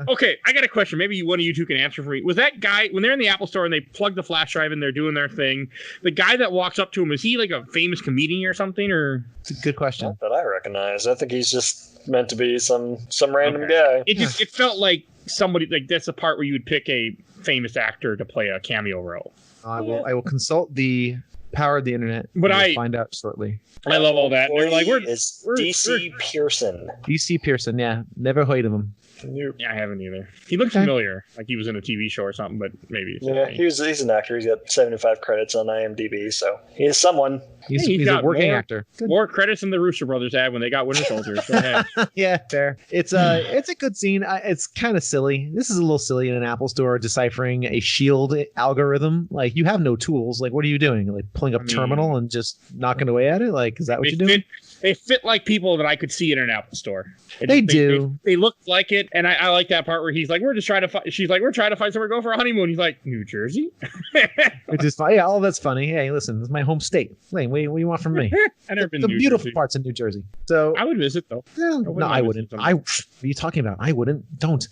Okay, I got a question. Maybe one of you two can answer for me. Was that guy, when they're in the Apple store and they plug the flash drive in, they're doing their thing, the guy that walks up to him, is he like a famous comedian or something? Or it's a good question. Not that I recognize. I think he's just meant to be some random guy. It felt like somebody, like that's the part where you would pick a famous actor to play a cameo role. I will consult the power of the internet. But I find out shortly. I love all that. They're like, DC Pearson. DC Pearson, yeah. Never heard of him. Nope. Yeah, I haven't either. He looked familiar, like he was in a TV show or something, but maybe. Yeah, he's an actor. He's got 75 credits on IMDb, so he is someone. He's a working actor. Good. More credits than the Rooster Brothers had when they got Winter Soldier. Go ahead. Yeah, fair. It's a good scene. It's kind of silly. This is a little silly in an Apple store deciphering a Shield algorithm. Like, you have no tools. Like, what are you doing? Like, pulling up terminal and just knocking away at it? Like, is that what you're doing? They fit like people that I could see in an Apple store. They do. They look like it, and I like that part where he's like, "We're just trying to find." She's like, "We're trying to find somewhere to go for a honeymoon." He's like, "New Jersey." Which is fine. Yeah, all that's funny. Hey, listen, this is my home state. What do you want from me? I've never been the to New beautiful Jersey. parts of New Jersey. So I would visit though. No, I wouldn't. What are you talking about? I wouldn't. Don't.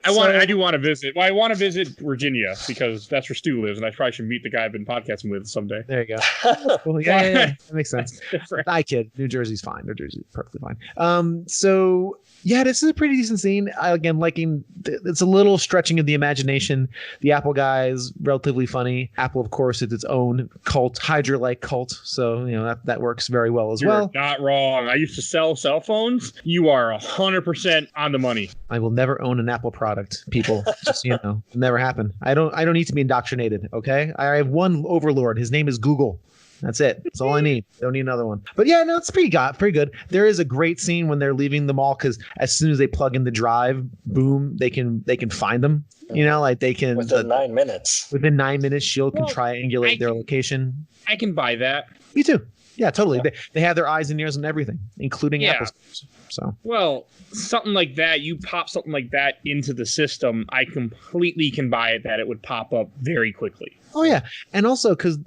I do want to visit. Well, I want to visit Virginia because that's where Stu lives, and I probably should meet the guy I've been podcasting with someday. There you go. Well, yeah, that makes sense. I kid. New Jersey's fine. New Jersey's perfectly fine. So yeah, this is a pretty decent scene. Again, liking it's a little stretching of the imagination. The Apple guy is relatively funny. Apple, of course, is its own cult, Hydra-like cult. So that works very well as well. You're not wrong. I used to sell cell phones. You are 100% on the money. I will never own an Apple product, people. Just it'll never happen. I don't need to be indoctrinated. Okay, I have one overlord. His name is Google. That's it. That's all I need. Don't need another one. But yeah, no, it's pretty good. There is a great scene when they're leaving the mall because as soon as they plug in the drive, boom, they can find them. Like they can within 9 minutes. Within 9 minutes, Shield can triangulate their location. I can buy that. Me too. Yeah, totally. Yeah. They have their eyes and ears on everything, including Apple stores. So something like that, you pop something like that into the system, I completely can buy it that it would pop up very quickly. Oh yeah, and also because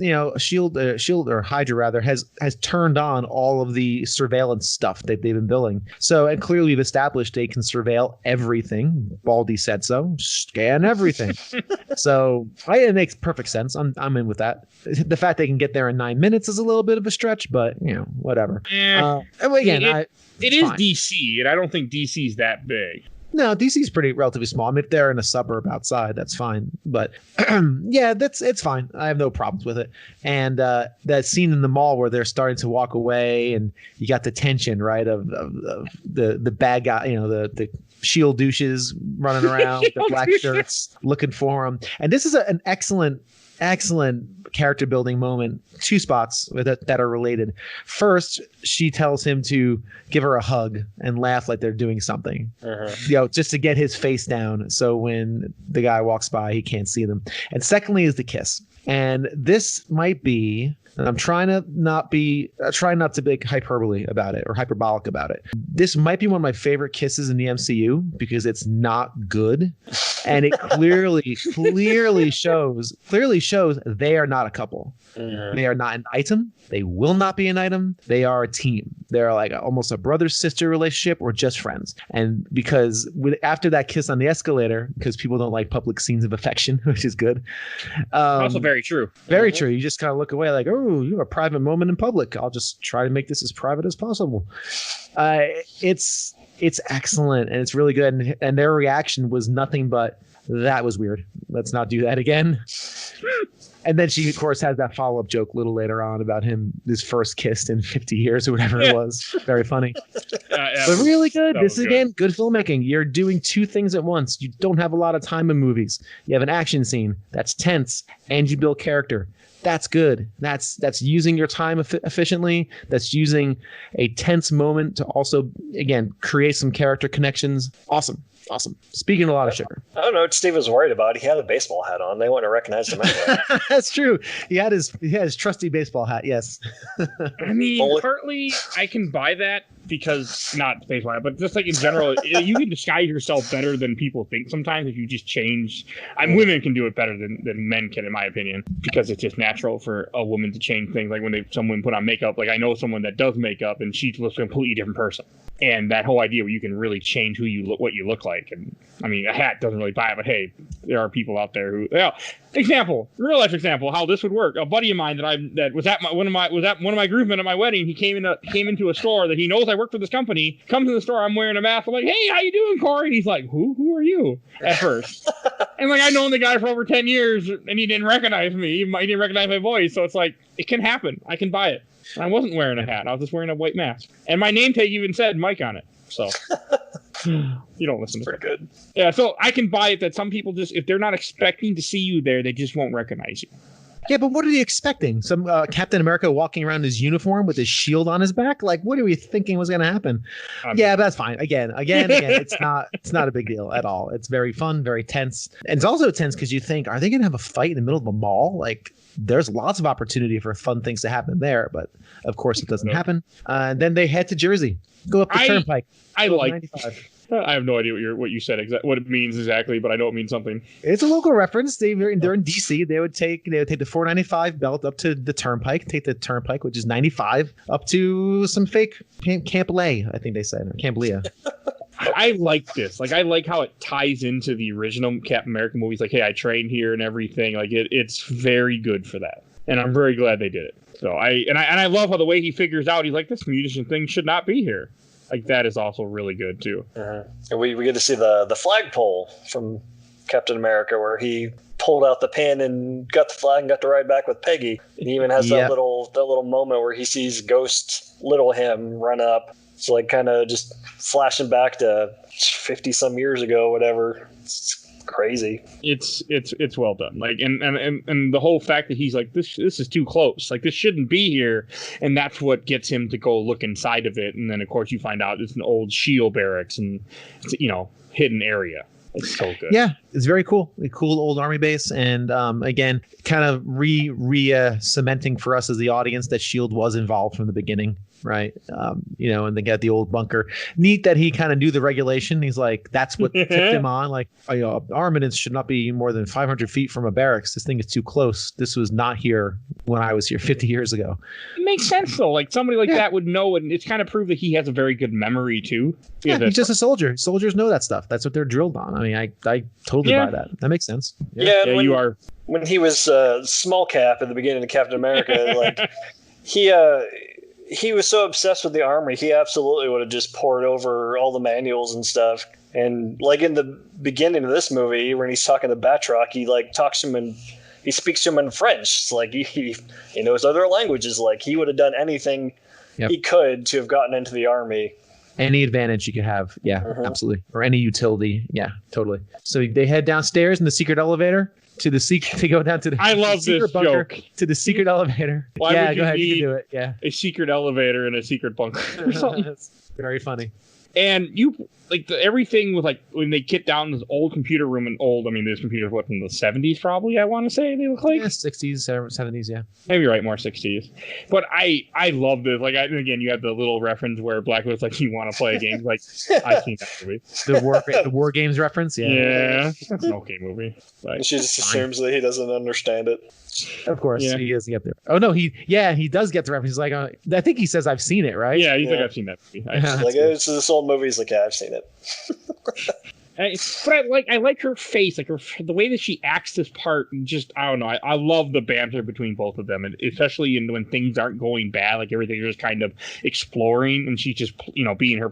Shield or Hydra rather has turned on all of the surveillance stuff that they've been building. So and clearly we've established they can surveil everything. Baldy said so. Scan everything. So it makes perfect sense. I'm in with that. The fact they can get there in 9 minutes is a little bit of a stretch, but whatever. It is DC, and I don't think DC's that big. No, DC's relatively small. I mean, if they're in a suburb outside, that's fine. But yeah, it's fine. I have no problems with it. And that scene in the mall where they're starting to walk away, and you got the tension, right, of the bad guy, the Shield douches running around with the black shirts looking for him. And this is an excellent character building moment. Two spots that are related. First, she tells him to give her a hug and laugh like they're doing something, just to get his face down. So when the guy walks by, he can't see them. And secondly is the kiss. And this might be, and I'm trying not to be hyperbole about it or hyperbolic about it. This might be one of my favorite kisses in the MCU because it's not good. And it clearly shows they are not a couple. Mm-hmm. They are not an item. They will not be an item. They are a team. They're like almost a brother-sister relationship or just friends. And because after that kiss on the escalator, because people don't like public scenes of affection, which is good. Also very true. Very true. You just kind of look away like, oh, you have a private moment in public. I'll just try to make this as private as possible. It's excellent and it's really good. And their reaction was nothing but, that was weird. Let's not do that again. And then she, of course, has that follow-up joke a little later on about his first kiss in 50 years or whatever it was. Very funny. But really good. This is, again, good filmmaking. You're doing two things at once. You don't have a lot of time in movies. You have an action scene that's tense, and you build character. That's good. That's using your time efficiently. That's using a tense moment to also, again, create some character connections. Awesome. Speaking a lot of sugar. I don't know what Steve was worried about. He had a baseball hat on. They wouldn't have recognized him anyway. That's true. He had his trusty baseball hat. Yes. I mean, partly I can buy that because not baseball hat, but just like in general, you can disguise yourself better than people think sometimes if you just change. Women can do it better than men can, in my opinion, because it's just natural for a woman to change things. Like when someone put on makeup. Like I know someone that does makeup and she looks a completely different person. And that whole idea where you can really change what you look like. And I mean, a hat doesn't really buy it, but hey, there are people out there who, real life example, how this would work. A buddy of mine that was at one of my groomsmen at my wedding. He came into a store that he knows I work for this company. Comes in the store, I'm wearing a mask. I'm like, hey, how you doing, Corey? And he's like, who are you? At first, and like I've known the guy for over 10 years, and he didn't recognize me. He didn't recognize my voice. So it's like it can happen. I can buy it. I wasn't wearing a hat. I was just wearing a white mask. And my name tag even said Mike on it. So You don't listen to Pretty good. Yeah, so I can buy it that some people just, if they're not expecting to see you there, they just won't recognize you. Yeah, but what are you expecting? Some Captain America walking around in his uniform with his shield on his back? Like, what are we thinking was going to happen? Yeah, but that's fine. Again, it's not a big deal at all. It's very fun, very tense. And it's also tense because you think, are they going to have a fight in the middle of a mall? Like, there's lots of opportunity for fun things to happen there, but of course it doesn't happen. And then they head to Jersey, go up the turnpike. I have no idea what you said what it means exactly, but I know it means something. It's a local reference. They're in DC. They would take the 495 belt up to the turnpike, take the turnpike, which is 95, up to some fake Camp Lay, I think they said, or Camp Leah. I like this. Like, I like how it ties into the original Captain America movies. Like, hey, I trained here and everything. Like, it's very good for that, and I'm very glad they did it. So I love how the way he figures out. He's like, this musician thing should not be here. Like, that is also really good too. And we get to see the flagpole from Captain America, where he pulled out the pin and got the flag and got to ride back with Peggy. And he even has that little moment where he sees Ghost Little Him run up. It's like kind of just flashing back to 50 some years ago, whatever. It's crazy. It's well done. Like, and the whole fact that he's like, this is too close. Like, this shouldn't be here. And that's what gets him to go look inside of it. And then of course you find out it's an old SHIELD barracks and it's, hidden area. It's so good. Yeah, it's very cool. A cool old army base. And again, kind of cementing for us as the audience that SHIELD was involved from the beginning. Right. And they got the old bunker. Neat that he kind of knew the regulation. He's like, that's what tipped him on. Like, armaments should not be more than 500 feet from a barracks. This thing is too close. This was not here when I was here 50 years ago. It makes sense, though. Like, somebody like that would know. And it's kind of proved that he has a very good memory, too. Yeah, he's just a soldier. Soldiers know that stuff. That's what they're drilled on. I mean, I totally buy that. That makes sense. Yeah, you are. When he was small cap at the beginning of Captain America, like, he was so obsessed with the army, he absolutely would have just poured over all the manuals and stuff. And like in the beginning of this movie, when he's talking to Batroc, he talks to him he speaks to him in French. It's like he knows other languages. Like, he would have done anything he could to have gotten into the army. Any advantage you could have. Yeah, absolutely. Or any utility. Yeah, totally. So they head downstairs in the secret elevator to go down to the I love secret this bunker, joke. to the secret elevator. Why would go ahead, need you can do it. Yeah. A secret elevator in a secret bunker or something. That's very funny. And everything with when they get down this old computer room and this computer's from the 70s probably, I want to say they look like. Yeah, 60s, 70s, yeah. Maybe you're right, more 60s. But I love this. Like, again, you have the little reference where Black Widow's like, you want to play a game? Like, I've seen that movie. The War Games reference? Yeah. Yeah, that's an okay movie. Like, she just assumes that he doesn't understand it. Of course, he does get there. Oh no, he does get the reference. He's like, I think he says I've seen it, right? Yeah, he's like, I've seen that movie. It's this old movie. He's like, yeah, I've seen it. But I like her face, like the way that she acts this part. And just, I don't know. I love the banter between both of them, and especially when things aren't going bad, like everything's just kind of exploring, and she's just being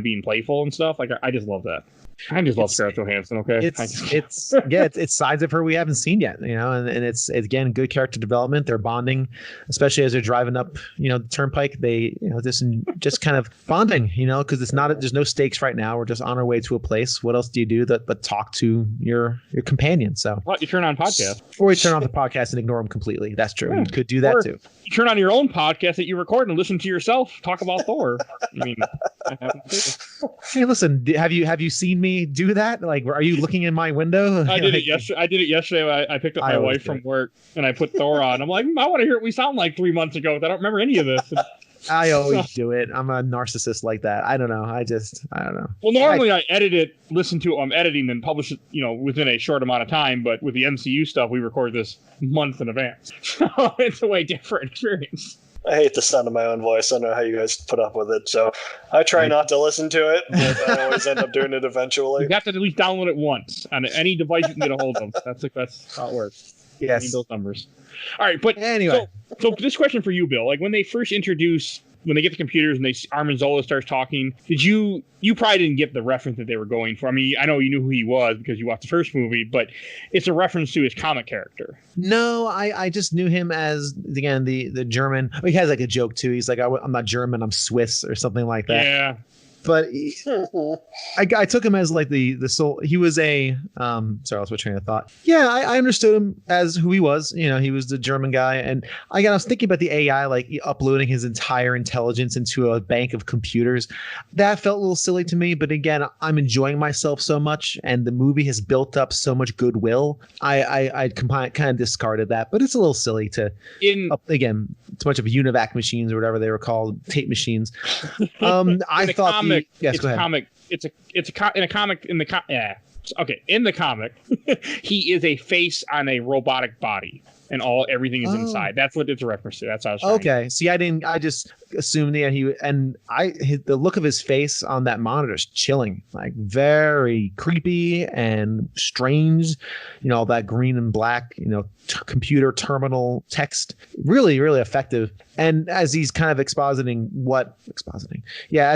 being playful and stuff. Like, I just love that. I just love Scarlett Johansson. Okay, it's sides of her we haven't seen yet, and it's again good character development. They're bonding, especially as they're driving up, the turnpike. They, just kind of bonding, because there's no stakes right now. We're just on our way to a place. What else do you do but talk to your companion? So you turn on podcast, or you turn on the podcast and ignore them completely. That's true. Yeah. You could do that too. You turn on your own podcast that you record and listen to yourself talk about Thor. Hey, listen, have you seen me do that? Like, are you looking in my window? I did it yesterday. I picked up my wife from work and I put Thor on. I'm like, I want to hear what we sound like 3 months ago. I don't remember any of this. I always do it. I'm a narcissist like that. I don't know. I don't know. Well, normally I edit it, listen to it, I'm editing and publish it, within a short amount of time. But with the MCU stuff, we record this months in advance. So it's a way different experience. I hate the sound of my own voice. I don't know how you guys put up with it. So I try not to listen to it, but I always end up doing it eventually. You have to at least download it once on any device you can get a hold of. That's how it works. Yes. You need those numbers. All right, but anyway. So this question for you, Bill. Like, when they first when they get the computers and Armin Zola starts talking, you probably didn't get the reference that they were going for. I mean, I know you knew who he was because you watched the first movie, but it's a reference to his comic character. No, I just knew him as, again, the German. He has like a joke too. He's like, I'm not German, I'm Swiss or something like that. Yeah. But I took him as like the soul. He was a sorry, I lost my train of thought. Yeah, I understood him as who he was. You know, he was the German guy, and I was thinking about the AI like uploading his entire intelligence into a bank of computers. That felt a little silly to me, but again, I'm enjoying myself so much, and the movie has built up so much goodwill. I kind of discarded that, but it's a little silly to again, too much of UNIVAC machines or whatever they were called, tape machines. I thought comic, yes, go ahead. Comic. In the comic, he is a face on a robotic body, and everything is inside. That's what it's a reference to. That's how I was trying okay. See, I just assumed the look of his face on that monitor is chilling, like very creepy and strange. You know, all that green and black, computer terminal text, really, really effective. And as he's kind of as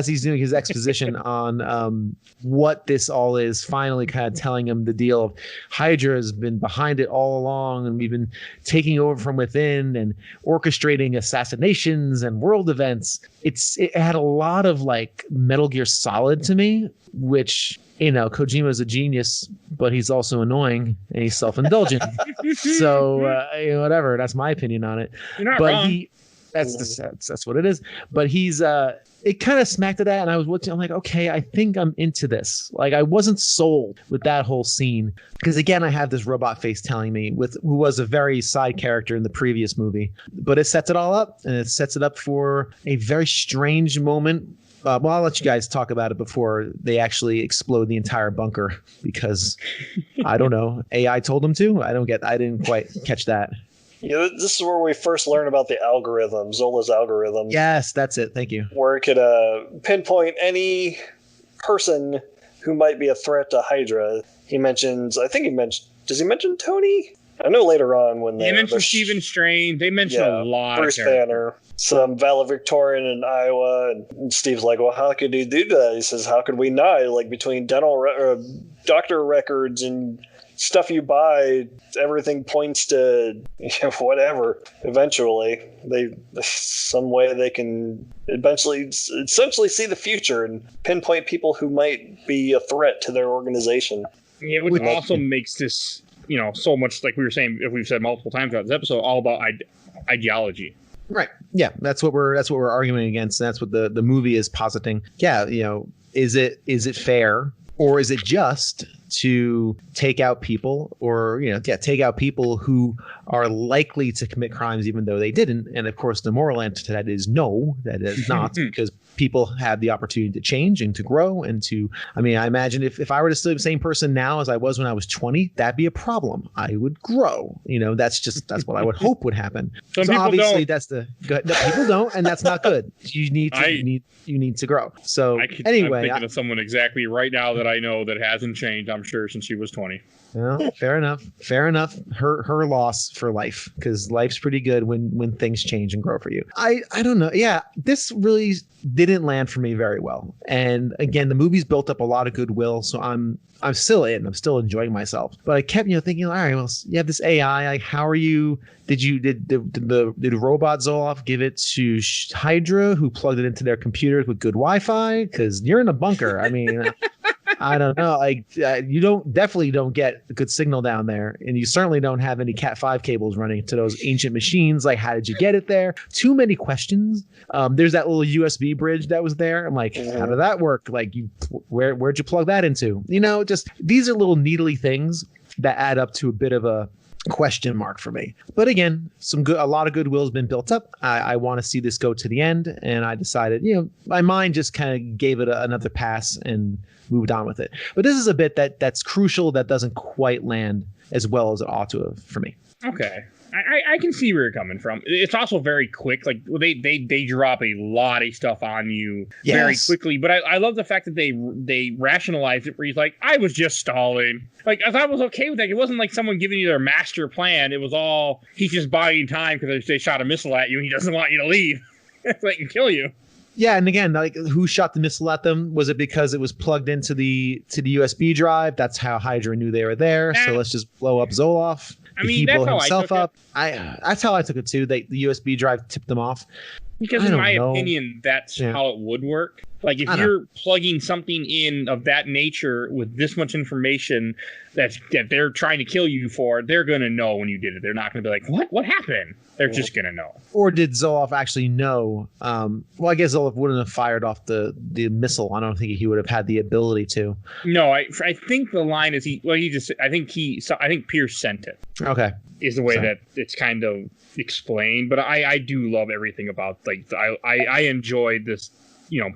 he's doing his exposition on what this all is, finally kind of telling him the deal of Hydra has been behind it all along, and we've been taking over from within and orchestrating assassinations and world events. It had a lot of like Metal Gear Solid to me, which, Kojima's a genius, but he's also annoying and he's self-indulgent. So whatever, that's my opinion on it. You're not wrong. That's what it is. But he's it kind of smacked at that, and I was watching. I'm like, okay, I think I'm into this. Like, I wasn't sold with that whole scene because, again, I have this robot face telling me who was a very side character in the previous movie, but it sets it all up, and it sets it up for a very strange moment. Well, I'll let you guys talk about it before they actually explode the entire bunker because I don't know. AI told them to. I didn't quite catch that. This is where we first learn about the algorithm, Zola's algorithm. Yes, that's it. Thank you. Where it could pinpoint any person who might be a threat to Hydra. Does he mention Tony? I know later on when they mentioned Stephen Strange. They mentioned a lot Bruce of characters. Banner, some valedictorian in Iowa, and Steve's like, well, how could he do that? He says, how could we not? Like, between doctor records and stuff you buy, everything points to whatever. Eventually, some way they can essentially see the future and pinpoint people who might be a threat to their organization. Yeah, which also makes this, so much, like we were saying, if we've said multiple times throughout this episode, all about ideology. Right. Yeah, that's what we're arguing against. And that's what the movie is positing. Yeah, is it fair, or is it just to take out people, or take out people who are likely to commit crimes even though they didn't? And of course, the moral answer to that is no, that is not, because people have the opportunity to change and to grow and to. I imagine if I were to still be the same person now as I was when I was 20, that'd be a problem. I would grow. That's what I would hope would happen. Some people obviously don't. People don't, and that's not good. You need to grow. So I'm thinking of someone exactly right now that I know that hasn't changed, I'm sure, since she was 20. Well, fair enough. Her loss for life, because life's pretty good when things change and grow for you. I don't know. Yeah, this really didn't land for me very well. And again, the movie's built up a lot of goodwill, so I'm still in. I'm still enjoying myself. But I kept thinking, all right, well, you have this AI. Like, how are you? Did Robot Zoloff give it to Hydra, who plugged it into their computers with good Wi-Fi? Because you're in a bunker. I don't know. Like, you definitely don't get a good signal down there, and you certainly don't have any Cat 5 cables running to those ancient machines. Like, how did you get it there? Too many questions. There's that little USB bridge that was there. I'm like, how did that work? Like, where'd you plug that into? Just these are little needly things that add up to a bit of a question mark for me. But again, a lot of goodwill has been built up. I want to see this go to the end, and I decided, my mind just kind of gave it another pass and moved on with it. But this is a bit that's crucial, that doesn't quite land as well as it ought to have for me. Okay. I can see where you're coming from. It's also very quick. Like, they drop a lot of stuff on you very quickly. But I love the fact that they rationalize it, where he's like, I was just stalling. Like, I thought I was okay with that. It wasn't like someone giving you their master plan. It was all, he's just buying time because they shot a missile at you and he doesn't want you to leave. It's like, and kill you. Yeah, and again, like, who shot the missile at them? Was it because it was plugged into the USB drive? That's how Hydra knew they were there. So let's just blow up Zoloff. That's how I took it. That's how I took it too. The USB drive tipped them off. Because in my opinion, that's how it would work. Like, if you're plugging something in of that nature with this much information that they're trying to kill you for, they're going to know when you did it. They're not going to be like, what happened? They're just going to know. Or did Zoloff actually know? Well, I guess Zoloff wouldn't have fired off the missile. I don't think he would have had the ability to. No, I think the line is I think Pierce sent it. Okay. Is the way that it's kind of explained. But I do love everything about, like, I enjoyed this,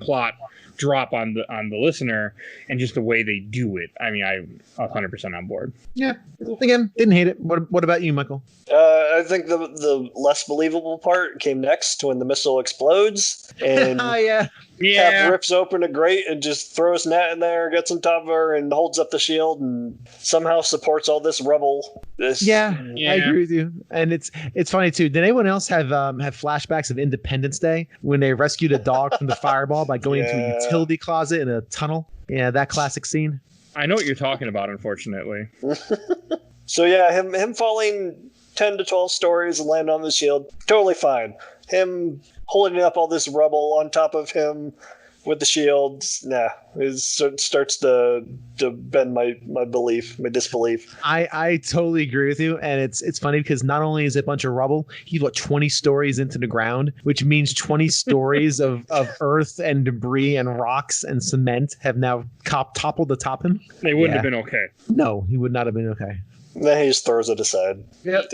plot drop on the listener and just the way they do it. I mean, I'm 100% on board. Yeah. Again, didn't hate it. What about you, Michael? I think the less believable part came next when the missile explodes and Cap rips open a grate and just throws Nat in there, gets on top of her, and holds up the shield and somehow supports all this rubble. I agree with you. And it's funny too. Did anyone else have flashbacks of Independence Day when they rescued a dog from the fireball by going into a utility closet in a tunnel? Yeah, that classic scene. I know what you're talking about, unfortunately. So yeah, him falling 10 to 12 stories and landing on the shield, totally fine. Him holding up all this rubble on top of him with the shield, it starts to bend my disbelief. I totally agree with you, and it's funny because not only is it a bunch of rubble, he's 20 stories into the ground, which means 20 stories of earth and debris and rocks and cement have now toppled atop him. They wouldn't have been okay. No, he would not have been okay. Then he just throws it aside. Yep.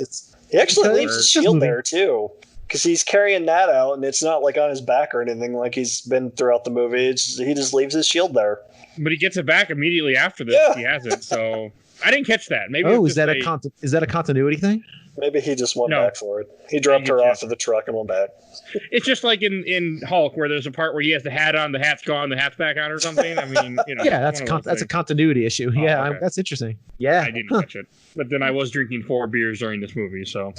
He actually leaves his shield there too, because he's carrying Nat out, and it's not like on his back or anything like he's been throughout the movie. He just leaves his shield there. But he gets it back immediately after this. Yeah. He has it, so I didn't catch that. Maybe. Oh, is that a continuity thing? Maybe he just went back for it. He dropped her off of the truck and went back. It's just like in Hulk, where there's a part where he has the hat on, the hat's gone, the hat's back on, or something. I mean, yeah, that's a continuity issue. Oh, yeah, okay. That's interesting. Yeah, I didn't catch it, but then I was drinking 4 beers during this movie, so.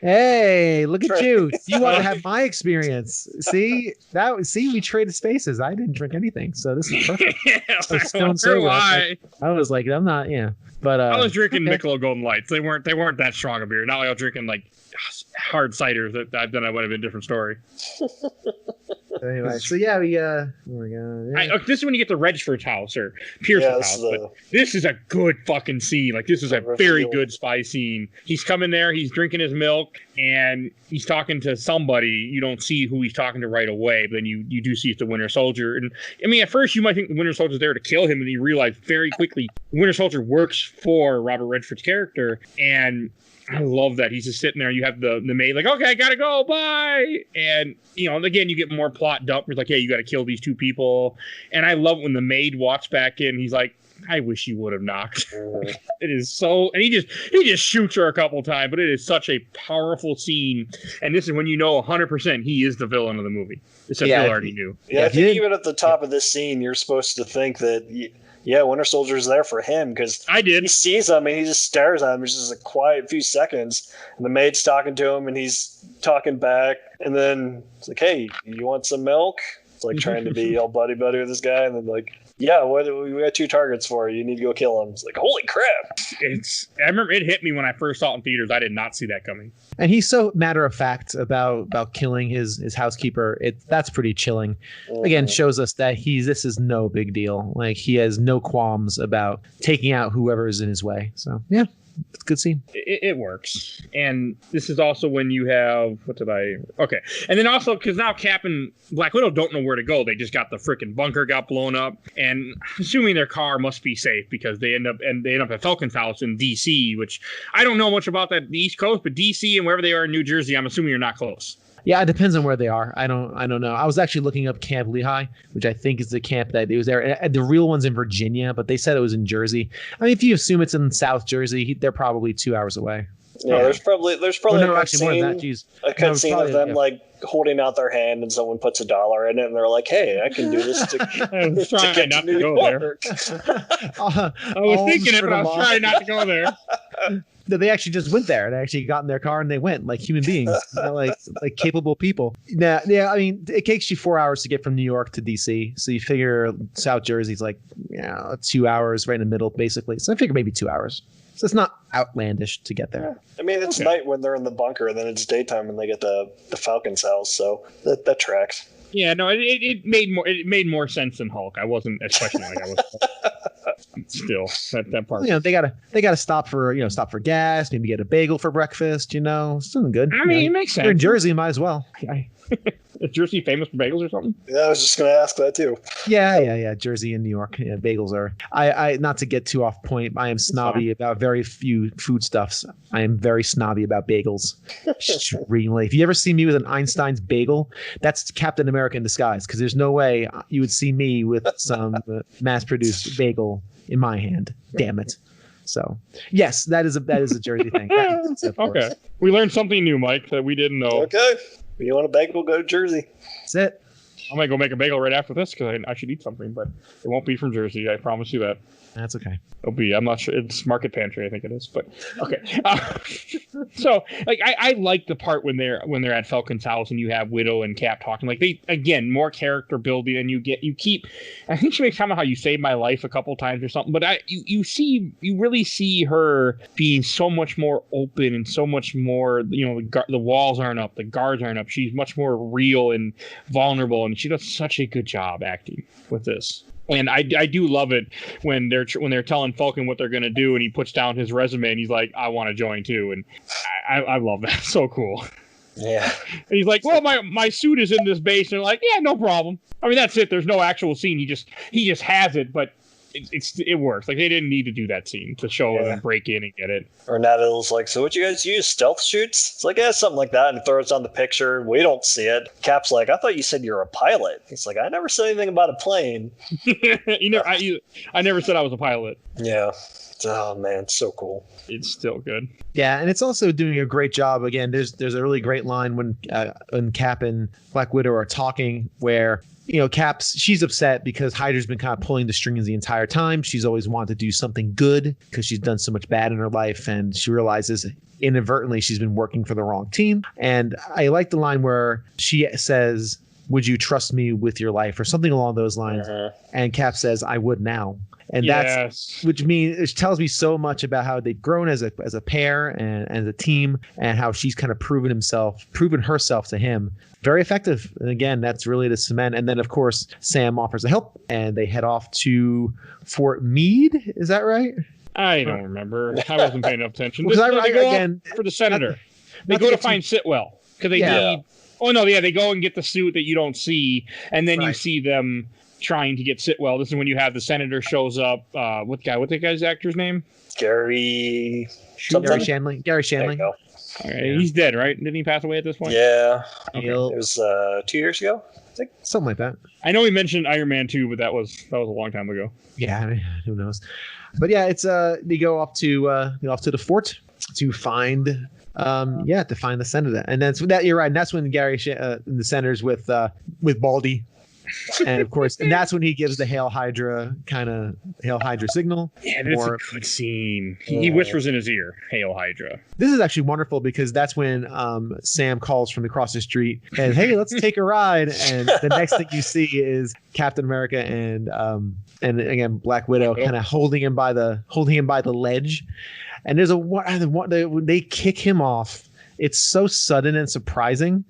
Hey, look at you! You want to have my experience? See, we traded spaces. I didn't drink anything, so this is perfect. I was like, I'm not, But I was drinking Michelob Golden Lights. They weren't that strong a beer. Not like I was drinking like hard ciders. Then I would have been a different story. Anyway, so this is when you get to Redford's house or Pierce's house. But this is a good fucking scene. Like, this is a very good spy scene. He's coming there. He's drinking his milk and he's talking to somebody. You don't see who he's talking to right away, but then you do see it's the Winter Soldier. And I mean, at first you might think the Winter Soldier's there to kill him, and you realize very quickly the Winter Soldier works for Robert Redford's character. And I love that he's just sitting there. You have the maid like, okay, I gotta go, bye. And again, you get more plot dump. It's like, hey, you got to kill these 2 people. And I love when the maid walks back in. He's like, I wish you would have knocked. It is so, and he just shoots her a couple times. But it is such a powerful scene. And this is when 100% he is the villain of the movie. It's Bill already knew. Yeah, I think even at the top of this scene, you're supposed to think that. Yeah, Winter Soldier's there for him because he sees him and he just stares at him. It's just a quiet few seconds, and the maid's talking to him and he's talking back, and then it's like, "Hey, you want some milk?" It's like trying to be all buddy with this guy, and then like, "Yeah, we got 2 targets for you. You need to go kill him." It's like, holy crap! I remember it hit me when I first saw it in theaters. I did not see that coming. And he's so matter of fact about killing his housekeeper. That's pretty chilling. Again, shows us that this is no big deal. Like, he has no qualms about taking out whoever is in his way. So yeah, it's a good scene. It works. And this is also when you have okay. And then also because now Cap and Black Widow don't know where to go. They just got the freaking bunker got blown up, and assuming their car must be safe because they end up at Falcon's house in DC, which I don't know much about the East Coast, but DC and wherever they are in New Jersey, I'm assuming you're not close. Yeah, it depends on where they are. I don't know. I was actually looking up Camp Lehigh, which I think is the camp that it was there. The real one's in Virginia, but they said it was in Jersey. I mean, if you assume it's in South Jersey, they're probably 2 hours away. Yeah, there's probably a cutscene of them like holding out their hand and someone puts $1 in it and they're like, "Hey, I can do this to get to New York." I was thinking it, but I was trying not to go there. They actually just went there. They actually got in their car and they went like human beings, like capable people. Now, yeah, I mean, it takes you 4 hours to get from New York to DC. So you figure South Jersey's like 2 hours right in the middle, basically. So I figure maybe 2 hours. So it's not outlandish to get there. I mean, it's night when they're in the bunker, and then it's daytime when they get to the Falcon's house. So that tracks. Yeah, no, it made more sense than Hulk. I wasn't as questioning like I was. Still, that part. You know, they gotta stop for gas, maybe get a bagel for breakfast. You know, something good. I mean, it makes sense. You're in Jersey, might as well. Is Jersey famous for bagels or something? Yeah, I was just going to ask that too. Yeah. Jersey and New York. Yeah, bagels are. I not to get too off point. I am snobby about very few foodstuffs. I am very snobby about bagels. Extremely. If you ever see me with an Einstein's bagel, that's Captain America in disguise. Because there's no way you would see me with some mass-produced bagel in my hand. Damn it. So yes, that is a Jersey thing. Okay, we learned something new, Mike, that we didn't know. Okay. If you want a bagel, go to Jersey. That's it. I might go make a bagel right after this because I should eat something, but it won't be from Jersey. I promise you that. That's okay. It'll be. I'm not sure. It's Market Pantry, I think it is. But okay. So like I like the part when they're at Falcon's house and you have Widow and Cap talking. Like they again more character building and you keep. I think she makes comment how you saved my life a couple times or something. But you really see her being so much more open and so much more. You know, the walls aren't up, the guards aren't up. She's much more real and vulnerable, and she does such a good job acting with this. And I do love it when they're telling Falcon what they're gonna do, and he puts down his resume and he's like, "I want to join too," and I love that. So cool. Yeah. And he's like, "Well, my suit is in this base," and they're like, "Yeah, no problem." I mean, that's it. There's no actual scene. He just has it, but it works. Like they didn't need to do that scene to show and break in and get it. Or Natalie's like, "So what you guys use? Stealth shoots?" It's like, yeah, something like that, and throws on the picture. We don't see it. Cap's like, "I thought you said you're a pilot." He's like, "I never said anything about a plane." I never said I was a pilot. Yeah. Oh man, it's so cool. It's still good. Yeah, and it's also doing a great job. Again, there's a really great line when Cap and Black Widow are talking where, you know, she's upset because Hydra's been kind of pulling the strings the entire time. She's always wanted to do something good because she's done so much bad in her life, and she realizes inadvertently she's been working for the wrong team. And I like the line where she says, "Would you trust me with your life?" or something along those lines. And Cap says, "I would now." And which tells me so much about how they've grown as a pair and as a team, and how she's kind of proven herself to him. Very effective. And again, that's really the cement. And then of course, Sam offers the help and they head off to Fort Meade. Is that right? I don't remember. I wasn't paying enough attention. They go for the senator. They go to find Sitwell because they need. Oh no, yeah, they go and get the suit that you don't see, and then you see them trying to get Sitwell. This is when you have the senator shows up. What the guy's actor's name? Gary Shanley. Gary Shanley. There you go. Right. He's dead, right? Didn't he pass away at this point? Yeah. Okay. It was 2 years ago, I think. Something like that. I know he mentioned Iron Man 2, but that was a long time ago. Yeah, I mean, who knows? But yeah, it's they go off to the fort to find the senator, and that's that. You're right, and that's when Gary the senator's with Baldy. And of course, and that's when he gives the Hail Hydra signal. Yeah, that's a good scene. He whispers in his ear, "Hail Hydra." This is actually wonderful because that's when Sam calls from across the street and, "Hey, let's take a ride." And the next thing you see is Captain America and again Black Widow kind of holding him by the ledge. And there's they kick him off. It's so sudden and surprising.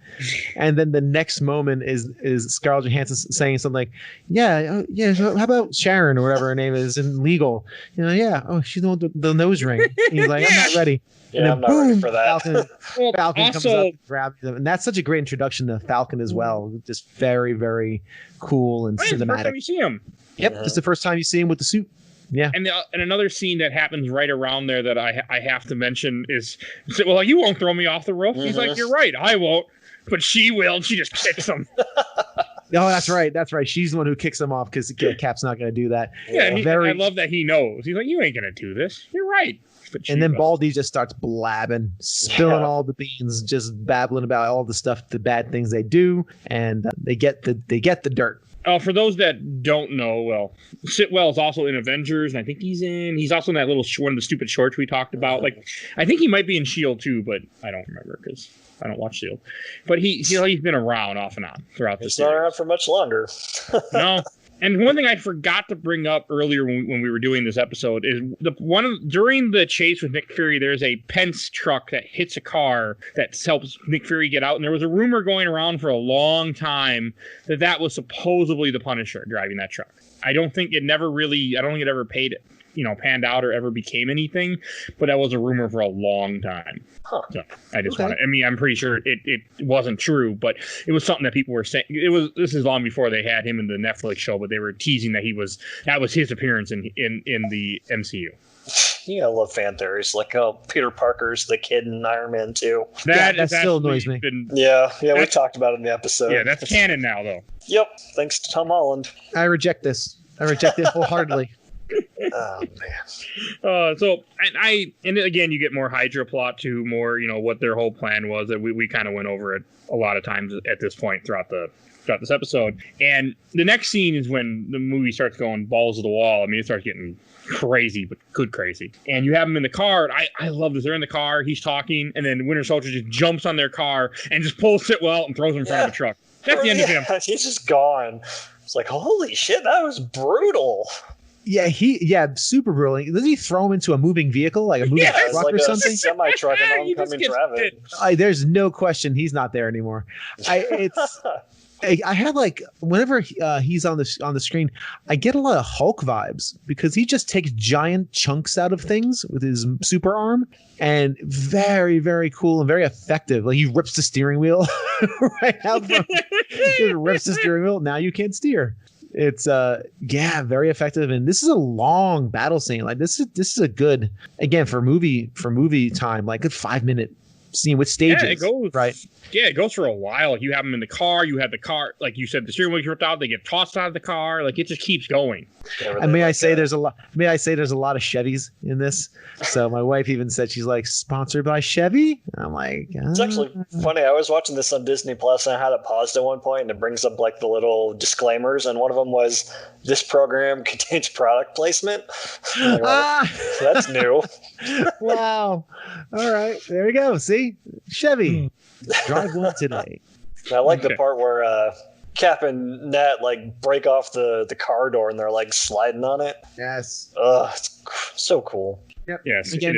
And then the next moment is Scarlett Johansson saying something like, yeah, how about Sharon or whatever her name is in Legal? You know, yeah. Oh, she's the one with the nose ring. He's like, "I'm not ready." Yeah, and then I'm not ready for that. Falcon comes up and grabs him. And that's such a great introduction to Falcon as well. Just very, very cool and cinematic. It's the first time you see him. Yep, it's the first time you see him with the suit. Yeah, and another scene that happens right around there that I have to mention is, "Well, you won't throw me off the roof." He's like, "You're right, I won't, but she will." And she just kicks him. Oh, that's right. She's the one who kicks him off because Cap's not going to do that. Yeah, I love that he knows. He's like, "You ain't going to do this. You're right." And then Baldy just starts blabbing, spilling all the beans, just babbling about all the bad things they do, and they get the dirt. For those that don't know, well, Sitwell is also in Avengers, and I think he's also in that little one of the stupid shorts we talked about. Like, I think he might be in S.H.I.E.L.D. too, but I don't remember because I don't watch S.H.I.E.L.D. But he's been around off and on throughout this. He's not around for much longer. No, And one thing I forgot to bring up earlier when we were doing this episode is during the chase with Nick Fury, there's a Pence truck that hits a car that helps Nick Fury get out. And there was a rumor going around for a long time that was supposedly the Punisher driving that truck. I don't think it ever panned out or ever became anything, but that was a rumor for a long time. Huh. So I just I'm pretty sure it wasn't true, but it was something that people were saying. This is long before they had him in the Netflix show, but they were teasing that that was his appearance in the MCU. You gotta love fan theories, like Peter Parker's the kid in Iron Man 2. That still annoys me. Yeah, we talked about it in the episode. Yeah, that's canon now, though. Yep, thanks to Tom Holland. I reject this. I reject it wholeheartedly. Oh man. And again, you get more Hydra plot to more, what their whole plan was. That we kind of went over it a lot of times at this point throughout this episode. And the next scene is when the movie starts going balls to the wall. I mean, it starts getting crazy, but good crazy. And you have him in the car. And I love this. They're in the car. He's talking, and then Winter Soldier just jumps on their car and just pulls Sitwell out and throws him in front of the truck. That's the end of him. He's just gone. It's like, holy shit, that was brutal. Yeah, super brutal. Doesn't he throw him into a moving vehicle, like a moving truck or something? Semi-truck in oncoming traffic. There's no question he's not there anymore. I had whenever he's on the screen, I get a lot of Hulk vibes because he just takes giant chunks out of things with his super arm, and very, very cool and very effective. Like he rips the steering wheel right out from he rips the steering wheel. Now you can't steer. It's very effective, and this is a long battle scene. Like this is a good, again, for movie time, like a 5-minute scene with stages. Yeah, it goes right. Yeah, it goes for a while. Like you have them in the car. You have the car, like you said, the steering wheel ripped out. They get tossed out of the car. Like it just keeps going. And may I say there's a lot of Chevys in this. So my wife even said she's like sponsored by Chevy. I'm like, it's actually funny. I was watching this on Disney Plus and I had it paused at one point, and it brings up like the little disclaimers, and one of them was this program contains product placement. Like, so that's new. Wow. All right, there you go. See, Chevy. Drive one today. I like the part where Cap and Nat break off the car door and they're sliding on it. Yes. It's so cool. Yep. Yes. Again,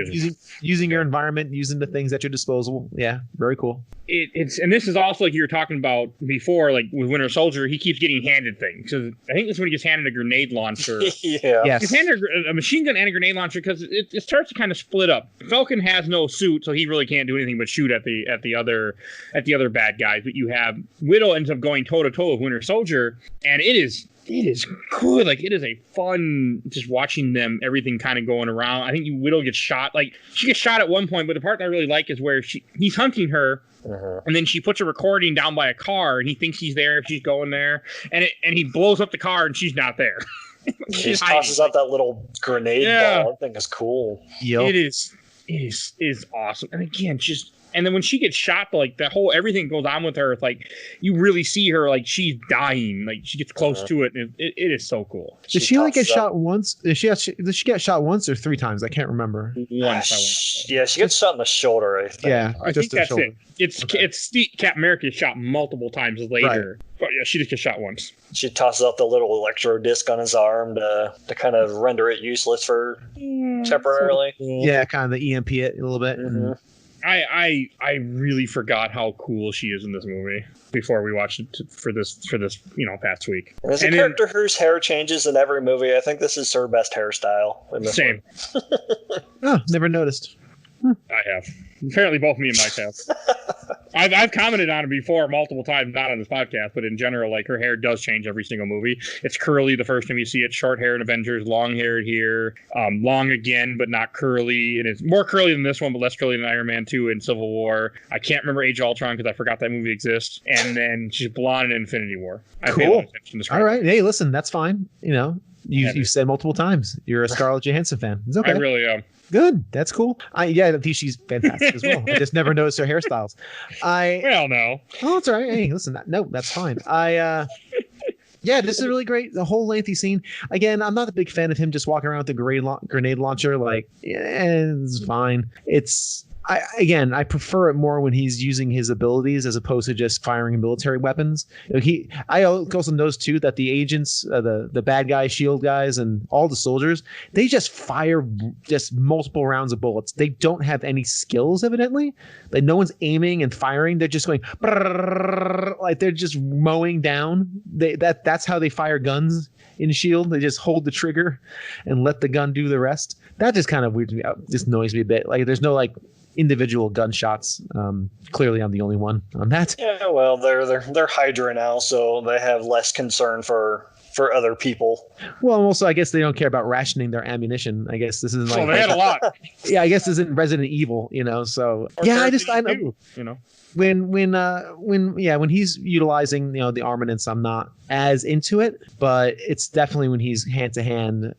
using your environment, using the things at your disposal. Yeah, very cool. And this is also like you were talking about before, like with Winter Soldier, he keeps getting handed things. So I think this is when he gets handed a grenade launcher. Yeah. Yes. He's handed a machine gun and a grenade launcher because it starts to kind of split up. Falcon has no suit, so he really can't do anything but shoot at the other bad guys. But you have Widow ends up going toe to toe with Winter Soldier, and it is good. Like it is a fun just watching them, everything kind of going around. I think Widow gets shot. Like she gets shot at one point, but the part that I really like is where he's hunting her. Uh-huh. And then she puts a recording down by a car, and he thinks he's there if she's going there, and he blows up the car, and she's not there. She tosses out that little grenade ball. I think it's cool. Yep. It is awesome. And again, and then when she gets shot, like that whole everything goes on with her. It's like you really see her, like she's dying. Like she gets close to it, and it is so cool. Did she only get shot once? Did she get shot once or 3 times? I can't remember. Once. Yeah, she gets shot in the shoulder. I think. Yeah, I think that's it. It's Captain America gets shot multiple times later, but yeah, she just gets shot once. She tosses out the little electro disc on his arm to kind of render it useless for temporarily. Yeah, kind of the EMP it a little bit. Mm-hmm. I really forgot how cool she is in this movie before we watched it for this past week. As a character whose hair changes in every movie, I think this is her best hairstyle in this Same. Oh, never noticed. I have. Apparently both me and Mike have. I've commented on it before multiple times, not on this podcast, but in general, like her hair does change every single movie. It's curly the first time you see it, short hair in Avengers, long haired here, long again, but not curly. And it's more curly than this one, but less curly than Iron Man 2 and Civil War. I can't remember Age of Ultron because I forgot that movie exists. And then she's blonde in Infinity War. Cool. All right. Hey, listen, that's fine. You said multiple times you're a Scarlett Johansson fan. It's okay. I really am. Good. That's cool. I think she's fantastic as well. I just never noticed her hairstyles. Well, no. Oh, it's all right. Hey, listen. No, that's fine. Yeah, this is really great. The whole lengthy scene. Again, I'm not a big fan of him just walking around with the grenade launcher. Like, yeah, it's fine. It's I prefer it more when he's using his abilities as opposed to just firing military weapons. I also notice too that the agents, the bad guys, shield guys, and all the soldiers, they just fire just multiple rounds of bullets. They don't have any skills, evidently. Like no one's aiming and firing. They're just going like they're just mowing down. That's how they fire guns in Shield. They just hold the trigger and let the gun do the rest. That just kind of weirds me out. Just annoys me a bit. Like there's no like individual gunshots. Clearly, I'm the only one on that. Yeah, well, they're Hydra now, so they have less concern for other people. Well, also, I guess they don't care about rationing their ammunition. I guess this isn't like. Well, they had a lot. Yeah, I guess this isn't Resident Evil, So Or yeah, I know, you know. When he's utilizing the armaments, I'm not as into it, but it's definitely when he's hand to hand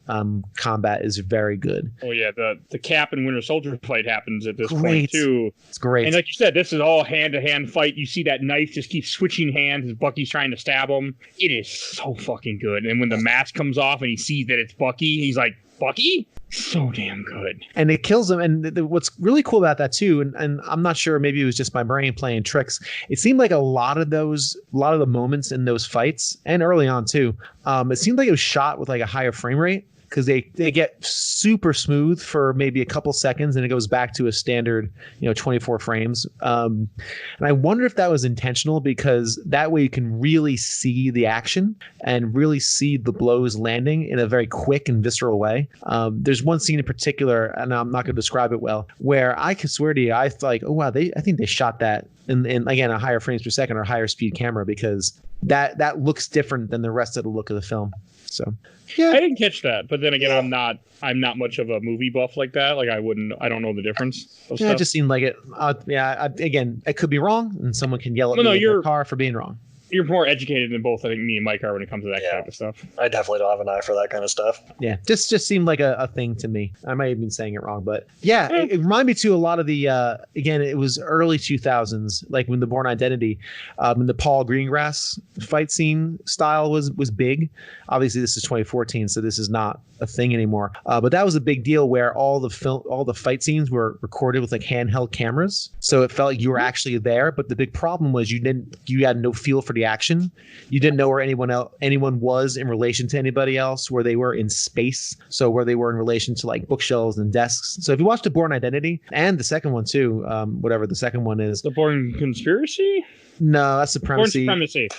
combat is very good. Oh yeah, the Cap and Winter Soldier fight happens at this point too. It's great. And like you said, this is all hand to hand fight. You see that knife just keeps switching hands as Bucky's trying to stab him. It is so fucking good. And when the mask comes off and he sees that it's Bucky, he's like, Bucky? So damn good. And it kills him. And what's really cool about that too, and I'm not sure, maybe it was just my brain playing tricks. It seemed like a lot of the moments in those fights, and early on too, it seemed like it was shot with like a higher frame rate. Because they get super smooth for maybe a couple seconds, and it goes back to a standard, 24 frames. And I wonder if that was intentional, because that way you can really see the action and really see the blows landing in a very quick and visceral way. There's one scene in particular, and I'm not going to describe it well, where I could swear to you, I thought like, oh wow, I think they shot that in again a higher frames per second or higher speed camera, because that looks different than the rest of the look of the film. So. Yeah. I didn't catch that, but then again, I'm not much of a movie buff like that. Like I don't know the difference. It just seemed like it. Again, I could be wrong, and someone can yell at me in their car for being wrong. You're more educated than both, I think, me and Mike are when it comes to that type of stuff. I definitely don't have an eye for that kind of stuff. Yeah, just seemed like a thing to me. I might have been saying it wrong, but yeah, it reminded me too a lot of the, again, it was early 2000s, like when the Bourne Identity, when the Paul Greengrass fight scene style was big. Obviously, this is 2014, so this is not a thing anymore. But that was a big deal where all the fight scenes were recorded with like handheld cameras, so it felt like you were actually there. But the big problem was you had no feel for the action. You didn't know where anyone was in relation to anybody else, where they were in space, so where they were in relation to like bookshelves and desks. So if you watch The Bourne Identity and the second one too, whatever the second one is, The Bourne Conspiracy. No, that's Supremacy.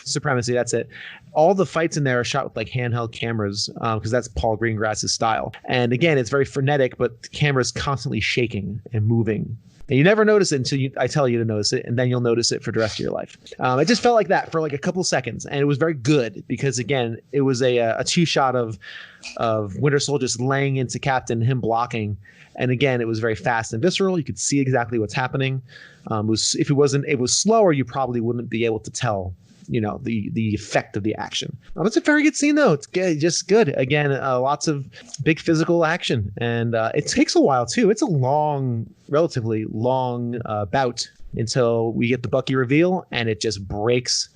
Supremacy. That's it. All the fights in there are shot with like handheld cameras, because that's Paul Greengrass's style. And again, it's very frenetic, but the camera's constantly shaking and moving. And you never notice it until I tell you to notice it, and then you'll notice it for the rest of your life. It just felt like that for like a couple seconds, and it was very good because again, it was a two shot of Winter Soldier just laying into Captain, him blocking, and again, it was very fast and visceral. You could see exactly what's happening. If it was slower, you probably wouldn't be able to tell the effect of the action. It's a very good scene though. It's good, just good. Again, lots of big physical action, and it takes a while too. It's a relatively long bout until we get the Bucky reveal, and it just breaks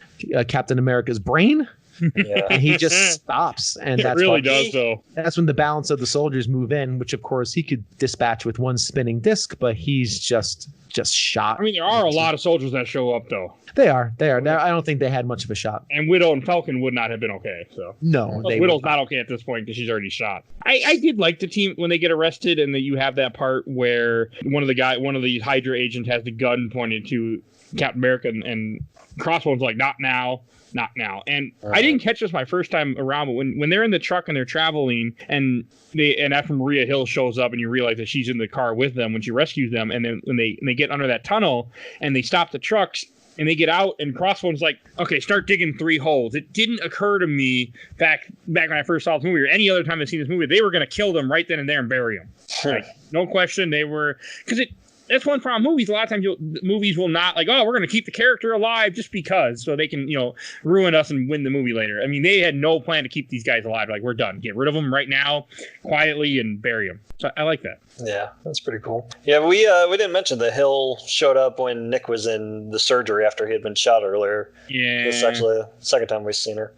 Captain America's brain. Yeah. And he just stops, and that's really does though. That's when the balance of the soldiers move in, which of course he could dispatch with one spinning disc, but he's just shot. I mean, there are a lot of soldiers that show up though. They are. Now, I don't think they had much of a shot. And Widow and Falcon would not have been okay. So no, Widow's not okay at this point because she's already shot. I did like the team when they get arrested, and that you have that part where one of the Hydra agents has the gun pointed to Captain America, and Crossbone's like, not now. And I didn't catch this my first time around, but when they're in the truck and they're traveling, and after Maria Hill shows up and you realize that she's in the car with them when she rescues them, and then when they get under that tunnel and they stop the trucks and they get out, and Crossbone's like, okay, start digging 3 holes. It didn't occur to me back when I first saw this movie, or any other time I've seen this movie, they were going to kill them right then and there and bury them. Like, no question, they were, because that's one problem. Movies, a lot of times, movies will not like, oh, we're going to keep the character alive just because, so they can, ruin us and win the movie later. I mean, they had no plan to keep these guys alive. Like, we're done. Get rid of them right now, quietly, and bury them. So I like that. Yeah, that's pretty cool. Yeah, we didn't mention that Hill showed up when Nick was in the surgery after he had been shot earlier. Yeah, this is actually the second time we've seen her.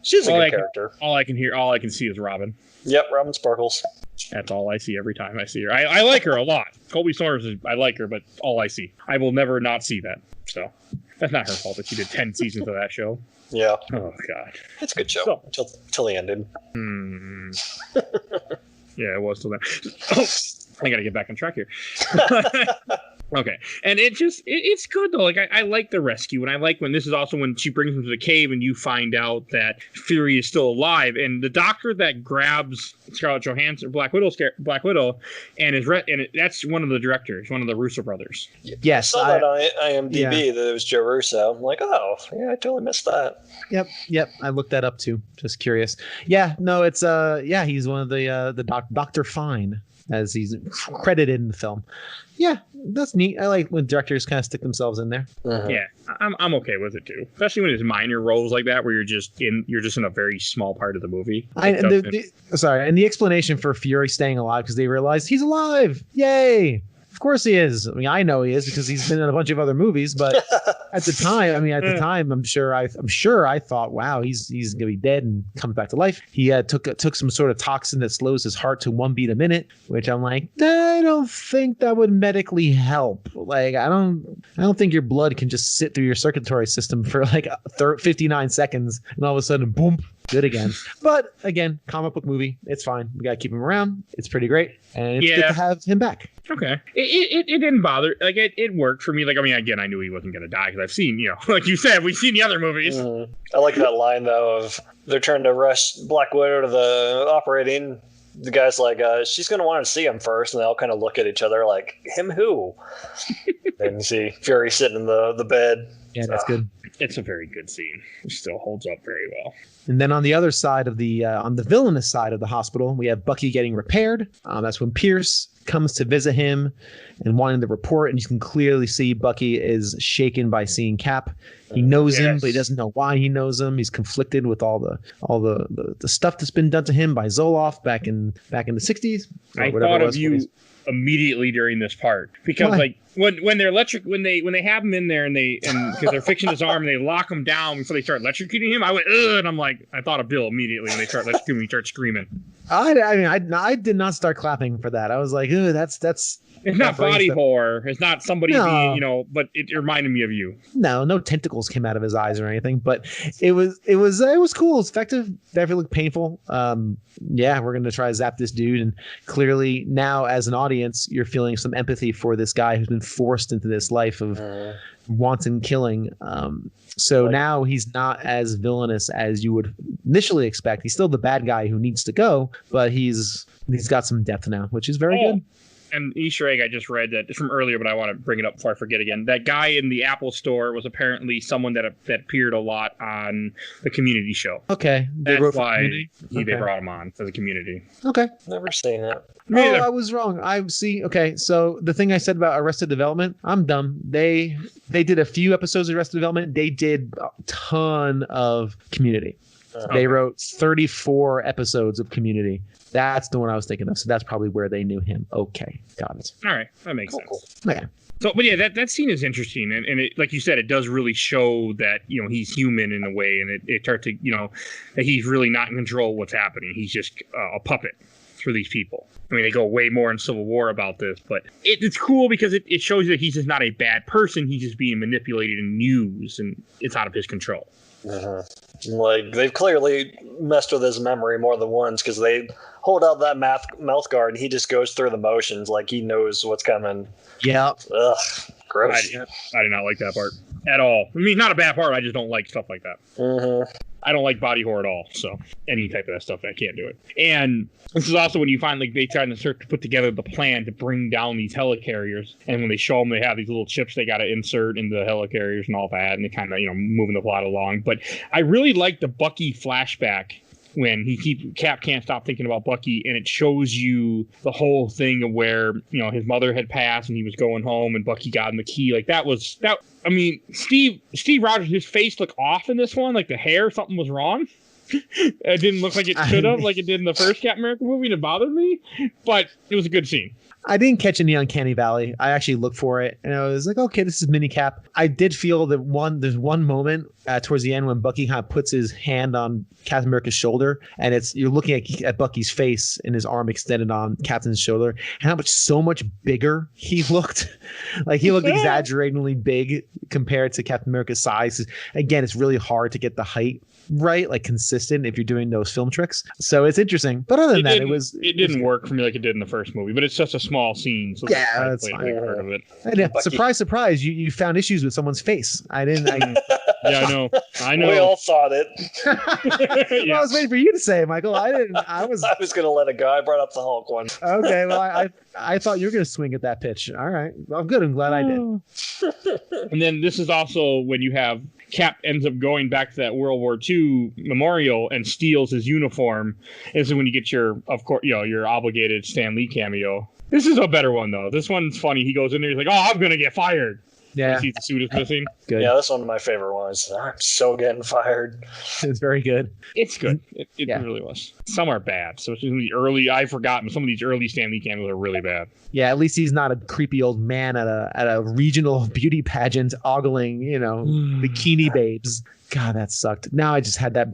She's a good character. All I can see is Robin. Yep, Robin Sparkles. That's all I see every time I see her. I like her a lot. Colby Saunders, I like her, but all I see. I will never not see that. So that's not her fault that she did 10 seasons of that show. Yeah. Oh, God. It's a good show until the ended. Yeah, it was till then. Oh, I got to get back on track here. Okay. And it's good though. Like I like the rescue, and I like when this is also when she brings him to the cave and you find out that Fury is still alive, and the doctor that grabs Scarlett Johansson, Black Widow, and that's one of the directors, one of the Russo brothers. Yes. I saw that on IMDb that it was Joe Russo. I'm like, oh, yeah, I totally missed that. Yep. I looked that up too. Just curious. Yeah, no, it's he's one of the Dr. Fine, as he's credited in the film. Yeah, that's neat. I like when directors kind of stick themselves in there. Yeah, I'm okay with it too, especially when it's minor roles like that where you're just in a very small part of the movie. And the explanation for Fury staying alive because they realized he's alive. Yay! Of course he is. I mean, I know he is because he's been in a bunch of other movies. But at the time, I'm sure I thought, wow, he's gonna be dead and comes back to life. He took some sort of toxin that slows his heart to 1 beat a minute, which I'm like, I don't think that would medically help. Like, I don't think your blood can just sit through your circulatory system for like 59 seconds and all of a sudden, boom. Good again. But again, comic book movie. It's fine. We got to keep him around. It's pretty great. And it's good to have him back. Okay. It didn't bother. Like, it worked for me. Like, I mean, again, I knew he wasn't going to die because I've seen, like you said, we've seen the other movies. I like that line, though, of they're trying to rush Black Widow to the operating. The guy's like, she's going to want to see him first. And they all kind of look at each other like, him who? And you see Fury sitting in the bed. Yeah, that's good. It's a very good scene. It still holds up very well. And then on the other side of on the villainous side of the hospital, we have Bucky getting repaired. That's when Pierce comes to visit him and wanting the report. And you can clearly see Bucky is shaken by seeing Cap. He knows him, but he doesn't know why he knows him. He's conflicted with all the stuff that's been done to him by Zoloft back in the 60s. I thought of you immediately during this part because when they're when they have him in there and because they're fixing his arm and they lock him down before they start electrocuting him, I went ugh, and I'm like, I thought of Bill immediately when they start electrocuting him, he starts screaming. I did not start clapping for that. I was like, that's it's not body horror. It's not somebody being, but it reminded me of you. No tentacles came out of his eyes or anything, but it was cool. It's effective. Definitely looked painful. We're going to try to zap this dude. And clearly now as an audience, you're feeling some empathy for this guy who's been forced into this life of wanton killing. Now he's not as villainous as you would initially expect. He's still the bad guy who needs to go, but he's got some depth now, which is very good. And Easter egg I just read that from earlier, but I want to bring it up before I forget again. That guy in the Apple store was apparently someone that appeared a lot on the Community show. Okay. That's why they brought him on for the Community. Okay. Never seen it. Oh, I was wrong. I see. Okay, so the thing I said about Arrested Development, I'm dumb. They did a few episodes of Arrested Development. They did a ton of Community. They wrote 34 episodes of Community. That's the one I was thinking of. So that's probably where they knew him. Okay, got it. All right, that makes sense. Cool. Okay. So, but yeah, that scene is interesting, and it, like you said, it does really show that he's human in a way, and it starts to that he's really not in control of what's happening. He's just a puppet for these people. I mean, they go way more in Civil War about this, but it's cool because it shows you that he's just not a bad person. He's just being manipulated and used, and it's out of his control. Like, they've clearly messed with his memory more than once because they hold out that mouth guard and he just goes through the motions like he knows what's coming. Yeah. Ugh, gross. I did not like that part at all. I mean, not a bad part. I just don't like stuff like that. I don't like body horror at all. So any type of that stuff, I can't do it. And this is also when you find they try to start to put together the plan to bring down these helicarriers. And when they show them, they have these little chips they got to insert into the helicarriers and all that. And they kind of, moving the plot along. But I really like the Bucky flashback when Cap can't stop thinking about Bucky, and it shows you the whole thing of where, his mother had passed and he was going home and Bucky got him the key. Like that. I mean, Steve Rogers, his face looked off in this one, like the hair, something was wrong. It didn't look like it should have, like it did in the first Captain America movie, and it bothered me, but it was a good scene. I didn't catch any uncanny valley. I actually looked for it, and I was like, okay, this is mini Cap. I did feel that there's one moment towards the end when Bucky kind of puts his hand on Captain America's shoulder, and you're looking at Bucky's face and his arm extended on Captain's shoulder, and how so much bigger he looked. Like he looked exaggeratingly big compared to Captain America's size. Again, it's really hard to get the height right, like consistent if you're doing those film tricks. So it's interesting. But other than that, it didn't work for me like it did in the first movie. But it's just a small scene, so yeah, that's fine. Part of it. And, surprise, surprise! You found issues with someone's face. I didn't. Yeah, I know. We all thought it. Well, I was waiting for you to say it, Michael. I didn't. I was going to let it go. I brought up the Hulk one. Okay, well, I thought you were going to swing at that pitch. All right. Well, good. I'm glad I did. And then this is also when you have Cap ends up going back to that World War II memorial and steals his uniform. This is when you get your obligated Stan Lee cameo. This is a better one, though. This one's funny. He goes in there, he's like, "Oh, I'm going to get fired." Yeah. The suit is missing. Good. Yeah, that's one of my favorite ones. I'm so getting fired. It's very good. It's good. It really was. Some are bad. So some of the early, I've forgotten, some of these early Stan Lee cameos are really bad. Yeah, at least he's not a creepy old man at a regional beauty pageant ogling, bikini babes. God, that sucked. Now I just had that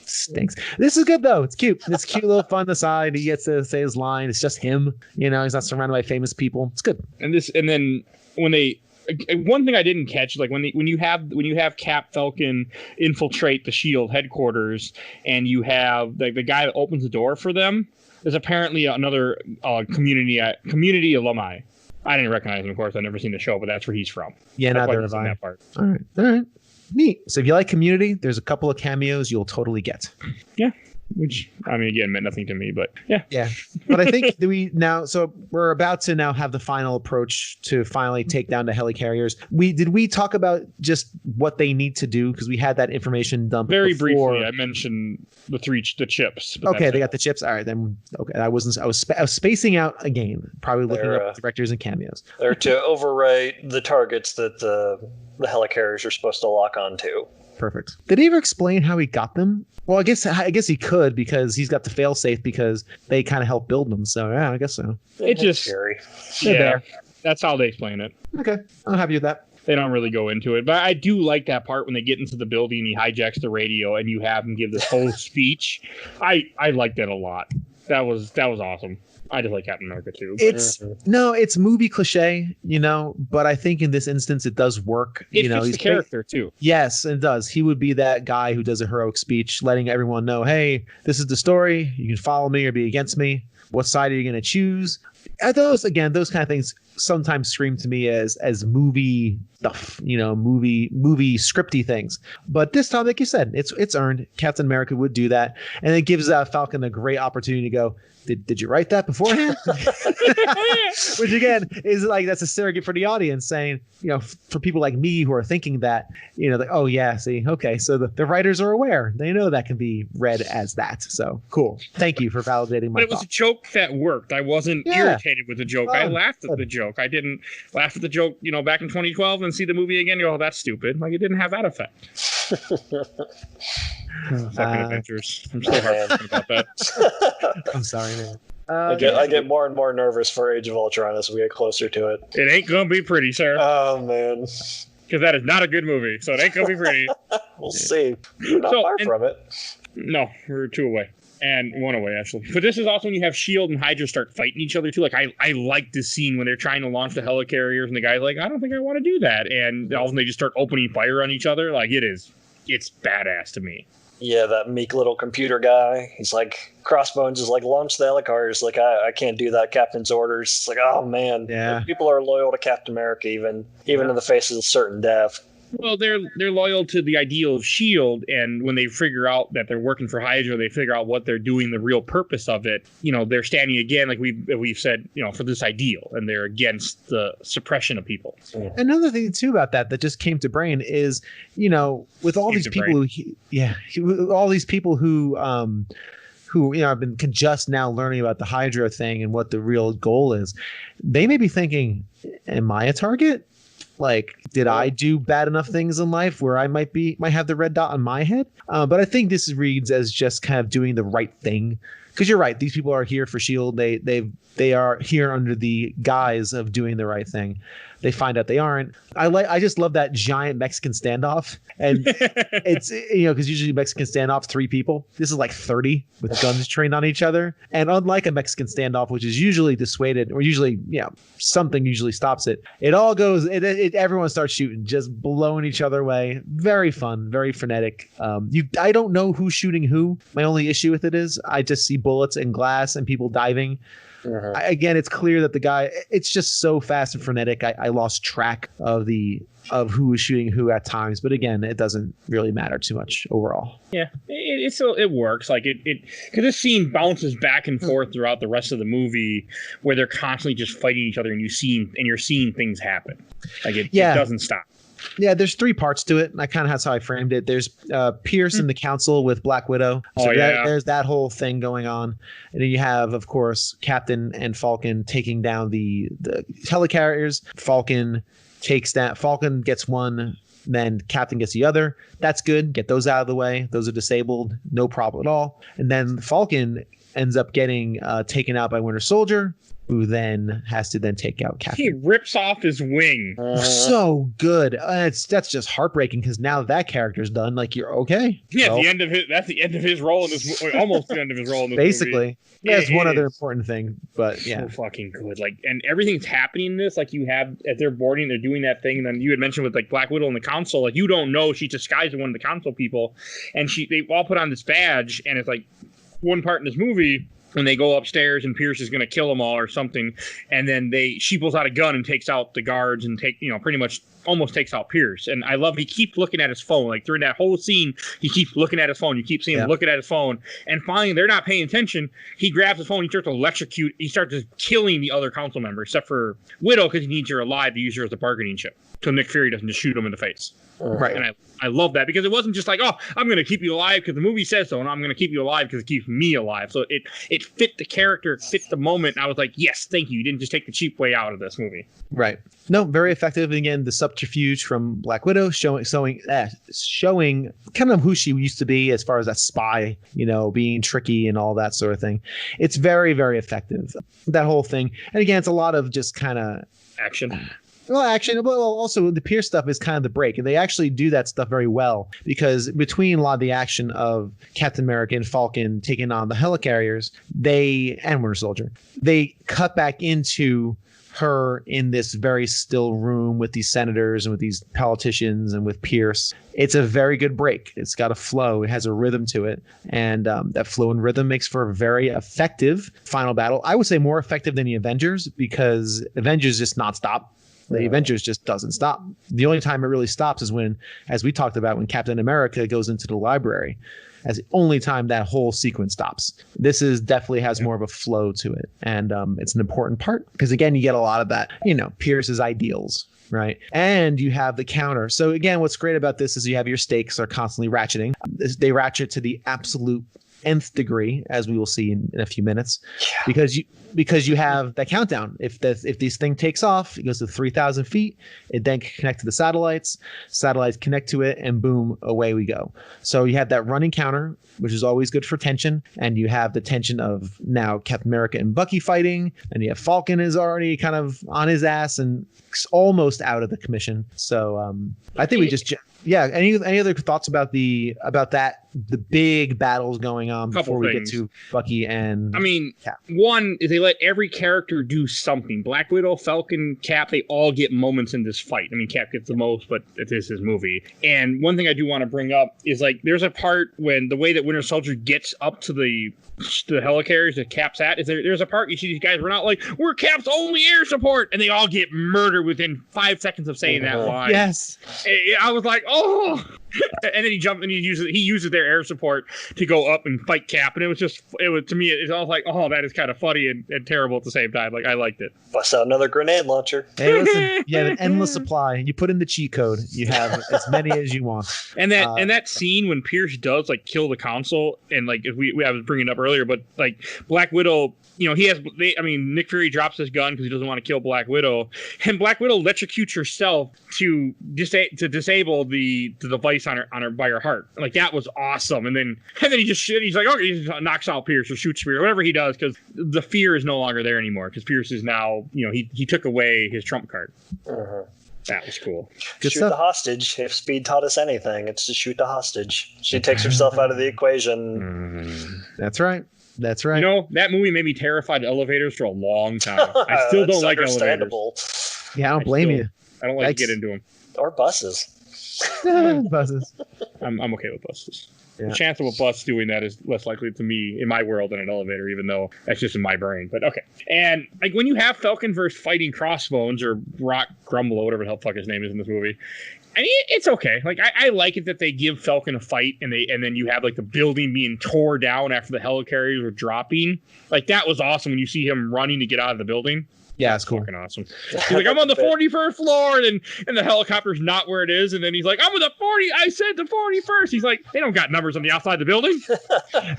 stinks. This is good though. It's cute. It's cute little fun aside. He gets to say his line. It's just him. He's not surrounded by famous people. It's good. And then when one thing I didn't catch, like when you have Cap Falcon infiltrate the Shield headquarters, and you have the guy that opens the door for them is apparently another community alumni. I didn't recognize him, of course. I've never seen the show, but that's where he's from. Yeah, neither have I. That part. All right. Neat. So if you like Community, there's a couple of cameos you'll totally get. Yeah. Which, I mean, again, meant nothing to me, but yeah. Yeah. But I think so we're about to now have the final approach to finally take down the helicarriers. Did we talk about just what they need to do? Because we had that information dumped very before. briefly. I mentioned the chips. Okay, they got the chips. All right, then. Okay, I was spacing out again, probably looking up directors and cameos. They're to overwrite the targets that the helicarriers are supposed to lock onto. Perfect. Did he ever explain how he got them? Well, I guess he could, because he's got the failsafe because they kind of helped build them. So yeah, I guess so. It's just scary. Yeah, that's how they explain it. Okay, I'm happy with that. They don't really go into it, but I do like that part when they get into the building and he hijacks the radio and you have him give this whole speech. I like that a lot. That was awesome. I just like Captain America too. It's movie cliche, but I think in this instance it does work. He's the character too. Yes, it does. He would be that guy who does a heroic speech, letting everyone know, hey, this is the story. You can follow me or be against me. What side are you going to choose? Those kind of things sometimes scream to me as movie stuff, movie scripty things. But this time, like you said, it's earned. Captain America would do that, and it gives Falcon a great opportunity to go, Did you write that beforehand? Which again is like, that's a surrogate for the audience saying, for people like me who are thinking that, like, oh yeah, see, okay, so the writers are aware. They know that can be read as that. So cool. Thank you for validating my. But it was a joke that worked. I wasn't irritated with the joke. I laughed at the joke. I didn't laugh at the joke, back in 2012 and see the movie again. Oh, that's stupid. Like, it didn't have that effect. Fucking Avengers. I'm so heartbroken about that. I'm sorry, man. I get more and more nervous for Age of Ultron as we get closer to it. It ain't gonna be pretty, sir. Oh man, because that is not a good movie, so it ain't gonna be pretty. We'll see. We're not far from it. No, we're 2 away. And 1 away, actually. But this is also when you have S.H.I.E.L.D. and Hydra start fighting each other, too. Like, I like this scene when they're trying to launch the helicarriers, and the guy's like, I don't think I want to do that. And all of a sudden they just start opening fire on each other. Like, it's badass to me. Yeah, that meek little computer guy. He's like, Crossbones is like, launch the Helicarriers. Like, I can't do that. Captain's orders. It's like, oh, man. Yeah. Like, people are loyal to Captain America, even in the face of certain death. Well, they're loyal to the ideal of S.H.I.E.L.D., and when they figure out that they're working for Hydra, they figure out what they're doing, the real purpose of it. They're standing again, like we've said, for this ideal, and they're against the suppression of people. Another thing too about that just came to brain is, with all these people who have been just now learning about the Hydra thing and what the real goal is, they may be thinking, am I a target? Like, did I do bad enough things in life where I might have the red dot on my head? But I think this reads as just kind of doing the right thing because you're right. These people are here for Shield. They are here under the guise of doing the right thing. They find out they aren't. I just love that giant Mexican standoff, and it's because usually Mexican standoffs 3 people. This is like 30 with guns trained on each other, and unlike a Mexican standoff, which is usually dissuaded or usually something usually stops it. It all goes. Everyone starts shooting, just blowing each other away. Very fun, very frenetic. I don't know who's shooting who. My only issue with it is I just see bullets and glass and people diving. Again, it's clear that the guy, it's just so fast and frenetic. I lost track of who was shooting who at times, but again, it doesn't really matter too much overall. Yeah, it works. Like it because this scene bounces back and forth throughout the rest of the movie, where they're constantly just fighting each other, and you're seeing things happen. Like it doesn't stop. Yeah, there's 3 parts to it. And that's how I framed it. There's Pierce in the council with Black Widow. So there's that whole thing going on. And then you have, of course, Captain and Falcon taking down the helicarriers. Falcon gets one, then Captain gets the other. That's good. Get those out of the way. Those are disabled. No problem at all. And then Falcon ends up getting taken out by Winter Soldier, who then has to take out Captain. He rips off his wing. So good. That's just heartbreaking because now that character's done. Like, you're okay. Yeah, that's the end of his role in this movie. Almost the end of his role in this movie. Basically. Yeah, that's one other important thing. But yeah. So fucking good. Like, and everything's happening in this. Like, you have, as they're boarding, they're doing that thing. And then you had mentioned with like Black Widow and the council, like, you don't know she's disguised as one of the council people. And they all put on this badge. And it's like one part in this movie when they go upstairs and Pierce is going to kill them all or something, and then she pulls out a gun and takes out the guards and pretty much almost takes out Pierce. And I love he keeps looking at his phone. Like during that whole scene, he keeps looking at his phone. You keep seeing him looking at his phone, and finally they're not paying attention. He grabs his phone. He starts to electrocute. He starts just killing the other council members, except for Widow, because he needs her alive to use her as a bargaining chip, so Nick Fury doesn't just shoot him in the face. Right. And I love that because it wasn't just like, oh, I'm going to keep you alive because the movie says so, and I'm going to keep you alive because it keeps me alive. So it fit the character, it fit the moment. And I was like, yes, thank you. You didn't just take the cheap way out of this movie. Right. No, very effective. And again, the subterfuge from Black Widow showing kind of who she used to be as far as that spy, being tricky and all that sort of thing. It's very, very effective. That whole thing. And again, it's a lot of just kind of action. Well, action, but also the Pierce stuff is kind of the break. And they actually do that stuff very well because between a lot of the action of Captain America and Falcon taking on the helicarriers, and Winter Soldier, they cut back into her in this very still room with these senators and with these politicians and with Pierce. It's a very good break. It's got a flow. It has a rhythm to it. And that flow and rhythm makes for a very effective final battle. I would say more effective than the Avengers because Avengers just nonstop. The Avengers just doesn't stop. The only time it really stops is when, as we talked about, when Captain America goes into the library. As the only time that whole sequence stops. This definitely has more of a flow to it. And it's an important part because, again, you get a lot of that, Pierce's ideals, right? And you have the counter. So, again, what's great about this is you have your stakes are constantly ratcheting. They ratchet to the absolute nth degree, as we will see in a few minutes, because you have that countdown. If this thing takes off, it goes to 3,000 feet. It then can connect to the satellites. Satellites connect to it, and boom, away we go. So you have that running counter, which is always good for tension, and you have the tension of now Captain America and Bucky fighting, and you have Falcon is already kind of on his ass and almost out of the commission. So I think we just. Yeah. Any other thoughts about the big battles going on before we get to Bucky and Cap? One is they let every character do something. Black Widow, Falcon, Cap, they all get moments in this fight. Cap gets the most, but it is his movie. And one thing I do want to bring up is like there's a part when the way that Winter Soldier gets up to the helicarriers that Cap's at is there's a part you see these guys run out like we're Cap's only air support, and they all get murdered within 5 seconds of saying that line. Yes, I was like, oh, and then he jumped and he uses their air support to go up and fight Cap, and it was to me it was like, oh, that is kind of funny and terrible at the same time. Like I liked it. Bust out another grenade launcher. Hey, listen, you have an endless supply. You put in the cheat code. You have as many as you want. And that scene when Pierce does like kill the council, and like we I was bringing it up earlier, but like Black Widow, Nick Fury drops his gun because he doesn't want to kill Black Widow, and Black Widow electrocutes herself to disable the device ice on her by her heart. Like that was awesome. And then he's like, okay, he just knocks out Pierce or shoots Pierce, whatever he does, because the fear is no longer there anymore. Because Pierce is now, he took away his trump card. That was cool. Good shoot stuff. The hostage. If Speed taught us anything, it's to shoot the hostage. She takes herself out of the equation. That's right. That's right. That movie made me terrified of elevators for a long time. I still don't like elevators. Yeah, I don't blame you. I don't like to get into them. Or buses. Buses. I'm okay with buses. Yeah. The chance of a bus doing that is less likely to me in my world than an elevator, even though that's just in my brain. But okay. And like when you have Falcon versus fighting Crossbones or Rock Grumble, whatever the hell fuck his name is in this movie, I mean, it's okay. Like I like it that they give Falcon a fight and then you have like the building being tore down after the helicarriers were dropping. Like that was awesome when you see him running to get out of the building. Yeah, it's cool. Fucking awesome. He's like, I'm on the 41st floor, and the helicopter's not where it is. And then he's like, I'm on the 40. I said the 41st. He's like, they don't got numbers on the outside of the building.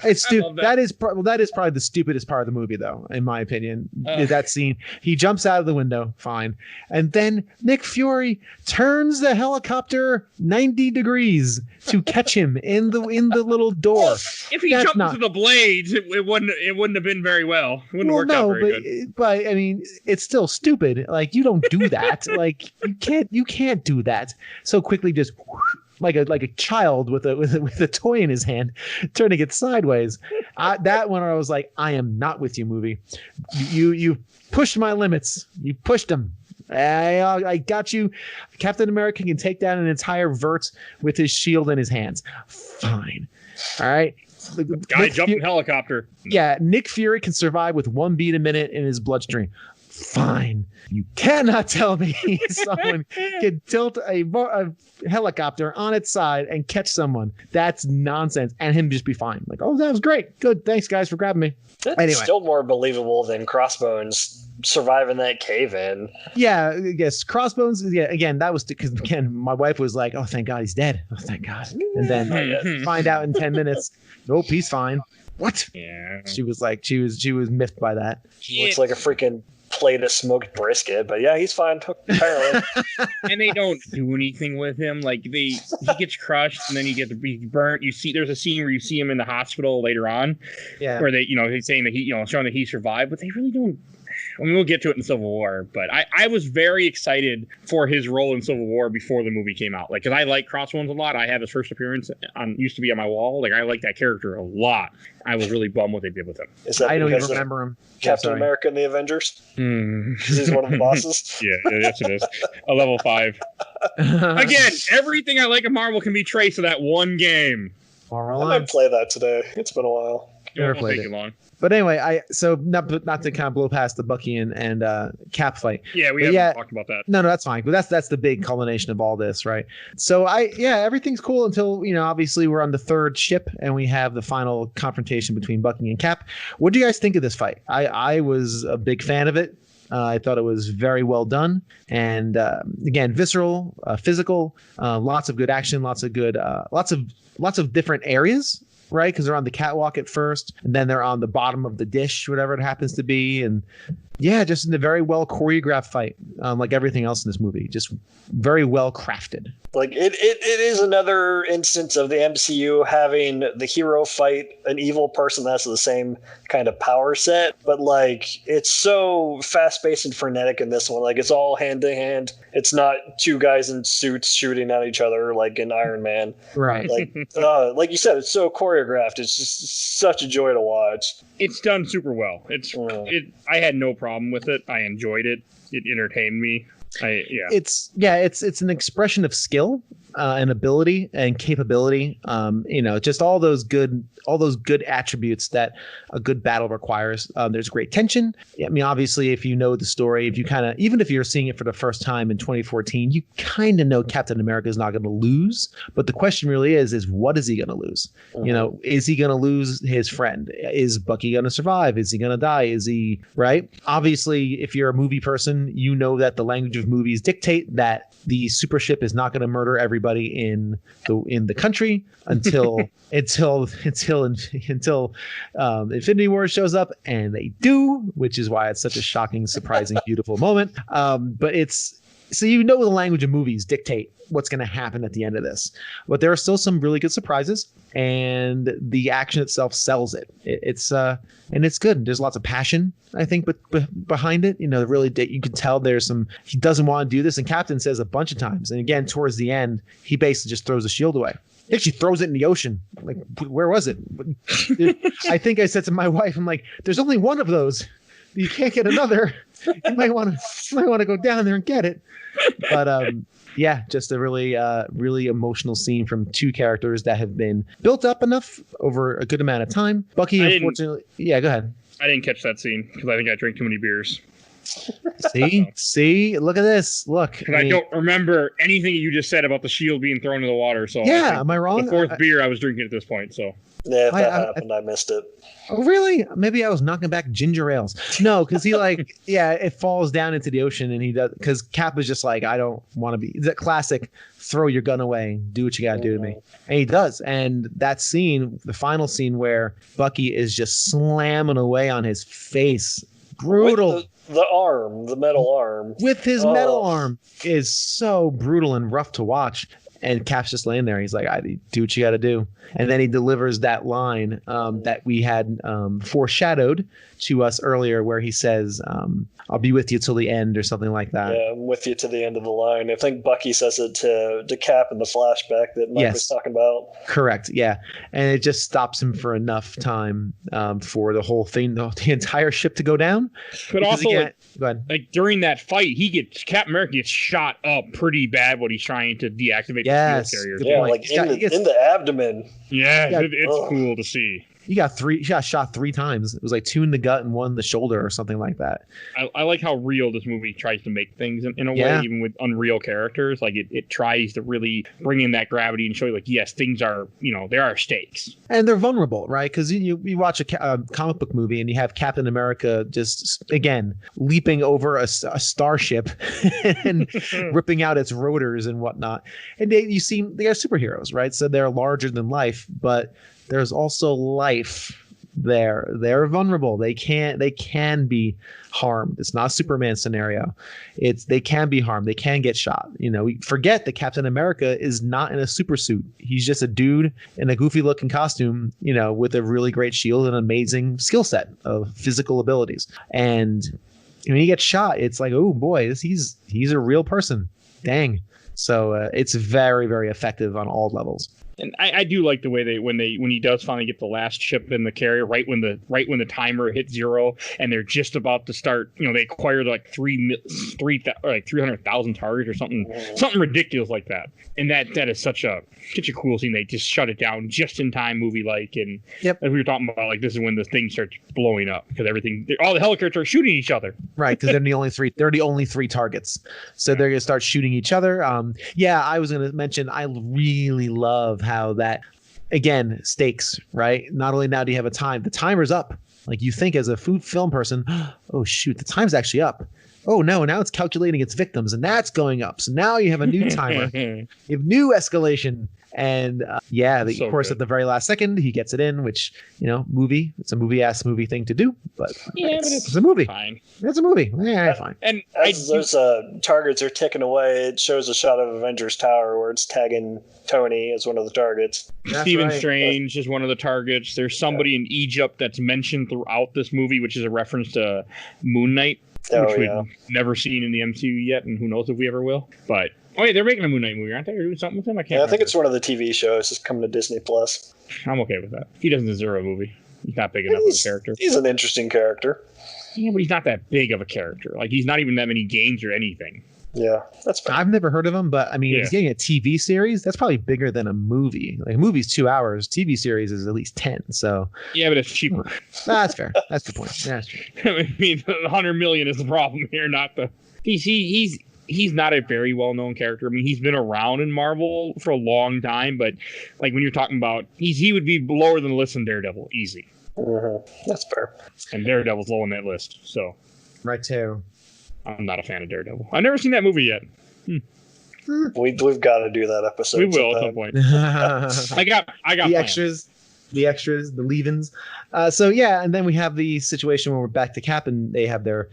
It's stupid. That is probably the stupidest part of the movie, though, in my opinion. That scene. He jumps out of the window, fine, and then Nick Fury turns the helicopter 90 degrees to catch him in the little door. If he jumped into the blades, it wouldn't have been very well. It wouldn't have worked out very good. But I mean, it's still stupid. Like you don't do that. Like you can't do that so quickly. Just like a child with a toy in his hand, turning it sideways. That one I was like, I am not with you, movie. You pushed my limits. You pushed them. I got you. Captain America can take down an entire vert with his shield in his hands. Fine. All right. The guy jumped in helicopter. Yeah, Nick Fury can survive with 1 beat a minute in his bloodstream. Fine. You cannot tell me someone can tilt a helicopter on its side and catch someone. That's nonsense. And him just be fine. Like, oh, that was great. Good. Thanks, guys, for grabbing me. That's still more believable than Crossbones surviving that cave-in. Yeah, yes. Crossbones, yeah, again, that was because, again, my wife was like, oh, thank God he's dead. Oh, thank God. And then find out in 10 minutes, nope, he's fine. What? Yeah. She was like, she was miffed by that. Looks like a freaking plate of smoked brisket, but yeah, he's fine apparently. And they don't do anything with him. Like he gets crushed and then he gets burnt. You see, there's a scene where you see him in the hospital later on, where they, he's saying that showing that he survived, but they really don't. I mean, we'll get to it in Civil War, but I was very excited for his role in Civil War before the movie came out. Like, because I like Crossbones a lot. I have his first appearance used to be on my wall. Like, I like that character a lot. I was really bummed what they did with him. I don't even remember him. Captain America and the Avengers? Because he's one of the bosses? Yeah, yes it is. A level 5. Again, everything I like of Marvel can be traced to that one game. I might play that today. It's been a while. Never played it. Long. But anyway, not to kind of blow past the Bucky and Cap fight. Yeah, we haven't talked about that. No, that's fine. But that's the big culmination of all this, right? So everything's cool until obviously we're on the third ship and we have the final confrontation between Bucky and Cap. What do you guys think of this fight? I was a big fan of it. I thought it was very well done, and again, visceral, physical, lots of good action, lots of different areas. Right, because they're on the catwalk at first, and then they're on the bottom of the dish, whatever it happens to be, and just in a very well choreographed fight, like everything else in this movie, just very well crafted. Like it is another instance of the MCU having the hero fight an evil person that's the same kind of power set, but like it's so fast paced and frenetic in this one. Like it's all hand to hand. It's not two guys in suits shooting at each other like in Iron Man. Right. Like you said, it's so choreographed. It's just such a joy to watch. It's done super well. I had no problem with it. I enjoyed it. It entertained me. It's an expression of skill and ability and capability. Just all those good attributes that a good battle requires. There's great tension. I mean, obviously, if you know the story, even if you're seeing it for the first time in 2014, you kind of know Captain America is not going to lose. But the question really is what is he going to lose? Mm-hmm. Is he going to lose his friend? Is Bucky going to survive? Is he going to die? Is he right? Obviously, if you're a movie person, you know that the language of movies dictate that the super ship is not going to murder everybody in the country until Infinity War shows up, and they do, which is why it's such a shocking, surprising, beautiful moment. But So the language of movies dictate what's going to happen at the end of this. But there are still some really good surprises, and the action itself sells it. It's and it's good. There's lots of passion, I think, but behind it, really you can tell he doesn't want to do this. And Captain says a bunch of times, and again towards the end, he basically just throws the shield away. He actually throws it in the ocean. Like, where was it? I think I said to my wife, I'm like, there's only one of those. You can't get another. You might want to go down there and get it. But yeah, just a really really emotional scene from two characters that have been built up enough over a good amount of time. Bucky, unfortunately, yeah, go ahead. I didn't catch that scene because I think I drank too many beers. See, look at this. Look, I don't remember anything you just said about the shield being thrown in the water. So yeah, am I wrong? The fourth beer I was drinking at this point. So yeah, if that happened, I missed it. Oh, really? Maybe I was knocking back ginger ales. No, because he it falls down into the ocean, and he does, because Cap is just like, I don't want to be. That classic, throw your gun away, do what you got to do to me. And he does. And that scene, the final scene where Bucky is just slamming away on his face, brutal. The metal arm. With his metal arm is so brutal and rough to watch. And Cap's just laying there. He's like, I do what you got to do. And then he delivers that line that we had foreshadowed to us earlier, where he says, I'll be with you till the end, or something like that. Yeah, I'm with you to the end of the line. I think Bucky says it to Cap in the flashback that Mike was talking about. Correct, yeah. And it just stops him for enough time for the whole thing, the entire ship to go down. But because also, again, go ahead. Like during that fight, Captain America gets shot up pretty bad when he's trying to deactivate the Helicarrier. Yeah, like in the abdomen. Yeah, it's cool to see. He got shot 3 times. It was like 2 in the gut and 1 in the shoulder or something like that. I like how real this movie tries to make things in a way, even with unreal characters. Like it tries to really bring in that gravity and show you, like, yes, things are, there are stakes. And they're vulnerable, right? Because you watch a comic book movie and you have Captain America just, again, leaping over a starship and ripping out its rotors and whatnot. And they are superheroes, right? So they're larger than life, but there's also life there. They're vulnerable. They can be harmed. It's not a Superman scenario. They can be harmed. They can get shot. We forget that Captain America is not in a super suit. He's just a dude in a goofy looking costume, with a really great shield and an amazing skill set of physical abilities. And when he gets shot, it's like, oh boy, he's a real person. Dang. So it's very, very effective on all levels. And I do like the way when he does finally get the last ship in the carrier, right when the timer hits 0, and they're just about to start. They acquired like 300,000 targets or something ridiculous like that. And that is such a cool scene. They just shut it down just in time, movie like. And as we were talking about, like, this is when the thing starts blowing up because all the Helicarriers are shooting each other. Right, because they're the only 3 targets, so they're gonna start shooting each other. I was gonna mention I really love how that, again, stakes, right? Not only now do you have the timer's up. Like, you think as a film person, oh shoot, the time's actually up. Oh no, now it's calculating its victims, and that's going up. So now you have a new timer. You have new escalation. And of course, at the very last second, he gets it in, which, it's a movie thing to do, but it's a movie. Fine. It's a movie. Yeah, fine. And as those targets are ticking away, it shows a shot of Avengers Tower where it's tagging Tony as one of the targets. Stephen Strange is one of the targets. There's somebody in Egypt that's mentioned throughout this movie, which is a reference to Moon Knight, which we've never seen in the MCU yet, and who knows if we ever will. But wait, they're making a Moon Knight movie, aren't they? Or doing something with him? I think it's one of the TV shows. It's coming to Disney Plus. I'm okay with that. He doesn't deserve a movie. He's not big enough of a character. He's an interesting character. Yeah, but he's not that big of a character. Like, he's not even that many games or anything. Yeah, that's fine. I've never heard of him, but I mean, if he's getting a TV series, that's probably bigger than a movie. Like, a movie's 2 hours, TV series is at least 10. So yeah, but it's cheaper. That's fair. That's the point. Yeah, that's true. I mean, the 100 million is the problem here, not the. He's not a very well-known character. I mean, he's been around in Marvel for a long time, but like when you're talking about, he would be lower than the list than Daredevil, easy. Mm-hmm. That's fair. And Daredevil's low on that list, so. Right too. I'm not a fan of Daredevil. I've never seen that movie yet. We've got to do that episode. We will at some point. I got the plans. extras. the extras, the leave-ins. So yeah, and then we have the situation where we're back to Cap, and they have their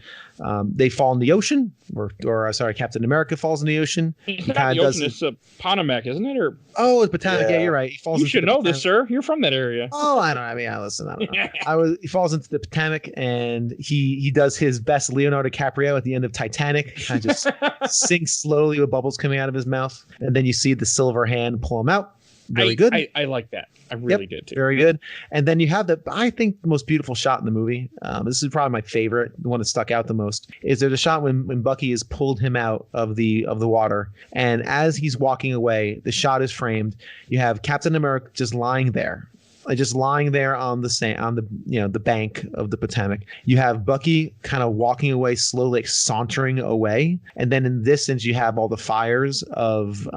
they fall in the ocean, or sorry, Captain America falls in the ocean. It's not the ocean, it's Potomac, isn't it? Or it's Potomac. Yeah, you're right. He falls. You should know this, sir. You're from that area. Oh, I don't know. I mean, listen, I don't know. He falls into the Potomac, and he does his best Leonardo DiCaprio at the end of Titanic. Kind of just sinks slowly with bubbles coming out of his mouth, and then you see the silver hand pull him out. Very good. I like that. I really did too. Very good. And then you have I think the most beautiful shot in the movie. This is probably my favorite, the one that stuck out the most. Is there's a shot when Bucky has pulled him out of the water, and as he's walking away, the shot is framed. You have Captain America just lying there. Just lying there on the sand, on the bank of the Potomac. You have Bucky kind of walking away slowly, like sauntering away, and then in this sense, you have all the fires of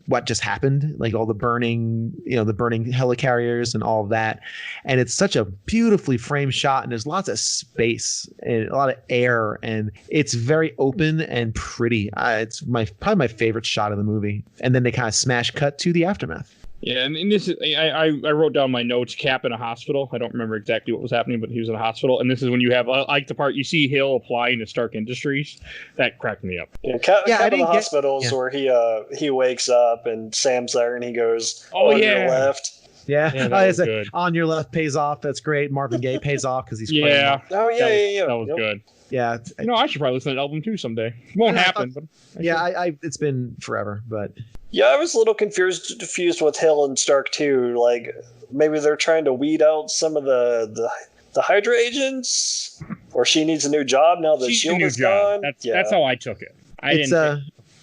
what just happened, like all the burning, the burning helicarriers and all of that. And it's such a beautifully framed shot, and there's lots of space and a lot of air, and it's very open and pretty. It's probably my favorite shot of the movie. And then they kind of smash cut to the aftermath. Yeah, and this is I wrote down my notes. Cap in a hospital. I don't remember exactly what was happening, but he was in a hospital. And this is when you have like the part you see Hill applying to Stark Industries. That cracked me up. Yeah, Cap in the hospitals where he wakes up and Sam's there and he goes, on your left. Yeah, that was good. On your left pays off. That's great. Marvin Gaye pays off because he's playing. Yeah. That was good. Yeah, I should probably listen to the album too someday. It won't happen, but it's been forever, but yeah, I was a little confused with Hill and Stark too. Like maybe they're trying to weed out some of the Hydra agents, or she needs a new job now that Shield is gone. That's how I took it.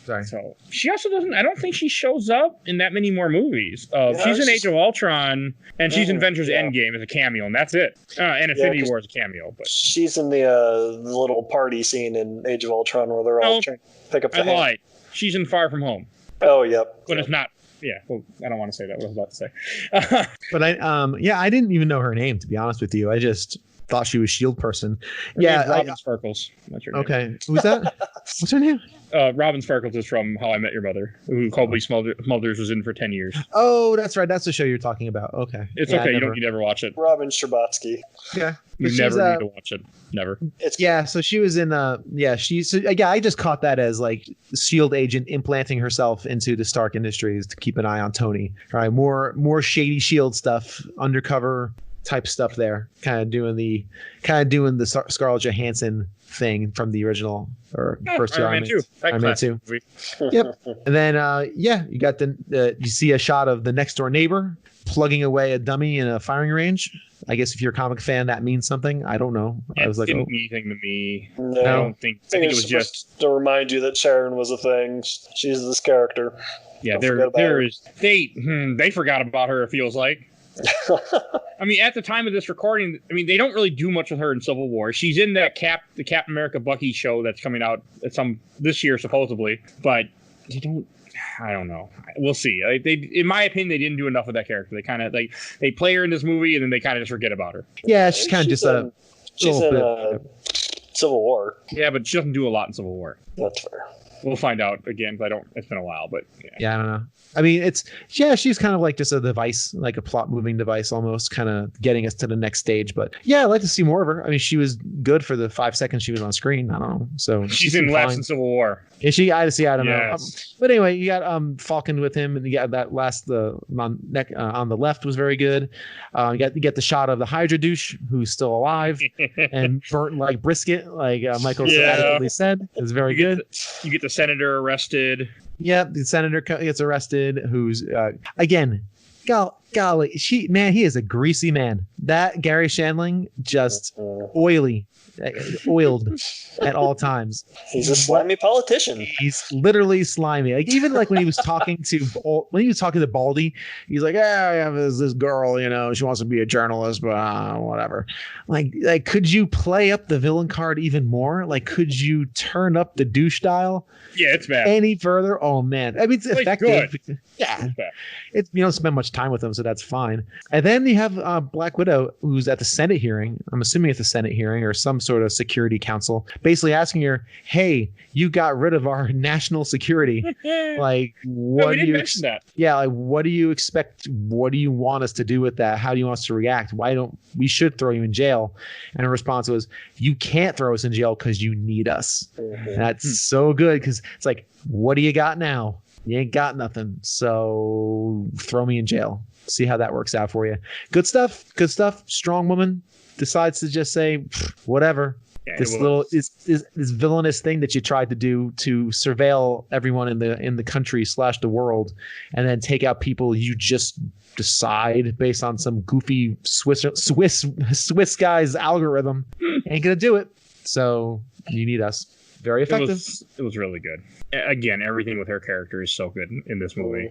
Sorry. So she also doesn't. I don't think she shows up in that many more movies. She's in Age of Ultron, and she's in Avengers Endgame as a cameo, and that's it. And Infinity War as a cameo, but she's in the little party scene in Age of Ultron where they're all trying to pick up the hand. Lied. She's in Far From Home. Oh, yep. But it's not. Yeah, well, I don't want to say that. What I was about to say. But I didn't even know her name, to be honest with you. I just thought she was Shield person. Robin Sparkles. That's her name. Okay, who's that? What's her name? Robin Sparkles is from How I Met Your Mother, who Colby Smulders was in for 10 years. Oh, that's right. That's the show you're talking about. Okay. It's okay. You don't need to ever watch it. Robin Scherbatsky. Yeah. You never need to watch it. Never. So she was in I just caught that as like Shield agent implanting herself into the Stark Industries to keep an eye on Tony. All right, more shady Shield stuff, undercover type stuff there, kind of doing the Scarlett Johansson thing from the original or first two Iron Man 2. Yep. And then you got you see a shot of the next door neighbor plugging away a dummy in a firing range. I guess if you're a comic fan, that means something. I don't know. I was like, didn't mean anything to me. No. I don't think. I think it was just to remind you that Sharon was a thing. She's this character. Yeah, they forgot about her. It feels like. I mean, at the time of this recording, they don't really do much with her in Civil War. She's in the Captain America Bucky show that's coming out this year supposedly, but they don't. I don't know. We'll see. In my opinion, they didn't do enough with that character. They kind of they play her in this movie and then they kind of just forget about her. Yeah, she's kind of just she's in Civil War. Yeah, but she doesn't do a lot in Civil War. That's fair. We'll find out again. It's been a while, but yeah, I don't know. I mean, she's kind of like just a device, like a plot moving device almost, kind of getting us to the next stage. But yeah, I'd like to see more of her. I mean, she was good for the 5 seconds she was on scron. I don't know. So she's in less in Civil War. Is she? I don't know. But anyway, you got Falcon with him, and you got that last on the left was very good. You get the shot of the Hydra douche who's still alive and burnt like brisket, like Michael adequately said. It's very good. You get the senator arrested. Yeah, the senator gets arrested. Who's again, golly, he is a greasy man. That Gary Shandling just oiled at all times. He's a slimy politician. He's literally slimy. Like even like when he was talking to Baldy, he's like, I have this girl, she wants to be a journalist, but whatever. Like could you play up the villain card even more? Like could you turn up the douche dial? Yeah, it's bad. Any further? Oh man, I mean it's effective. Good. Yeah, you don't spend much time with them, so that's fine. And then you have Black Widow, who's at the Senate hearing. I'm assuming it's a Senate hearing or some sort sort of security council, basically asking her, "Hey, you got rid of our national security. Like, what do you mention that? Yeah, like, what do you expect? What do you want us to do with that? How do you want us to react? We should throw you in jail?" And her response was, "You can't throw us in jail because you need us." And that's so good, because it's like, what do you got now? You ain't got nothing. So throw me in jail. See how that works out for you. Good stuff. Good stuff. Strong woman decides to just say, whatever. Yeah, this villainous thing that you tried to do to surveil everyone in the country / the world, and then take out people you just decide based on some goofy Swiss guy's algorithm, ain't gonna do it. So you need us. Very effective. It was really good. Again, everything with her character is so good in this movie,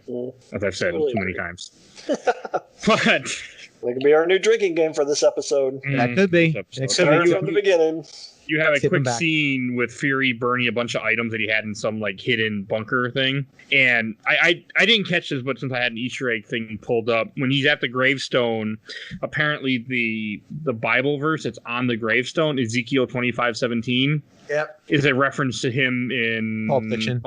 as I've said too many times. But that could be our new drinking game for this episode. That could be. Start from the beginning. You have a quick scene with Fury burning a bunch of items that he had in some like hidden bunker thing. And I didn't catch this, but since I had an Easter egg thing pulled up, when he's at the gravestone, apparently the Bible verse that's on the gravestone, Ezekiel 25:17, is a reference to him in Pulp Fiction.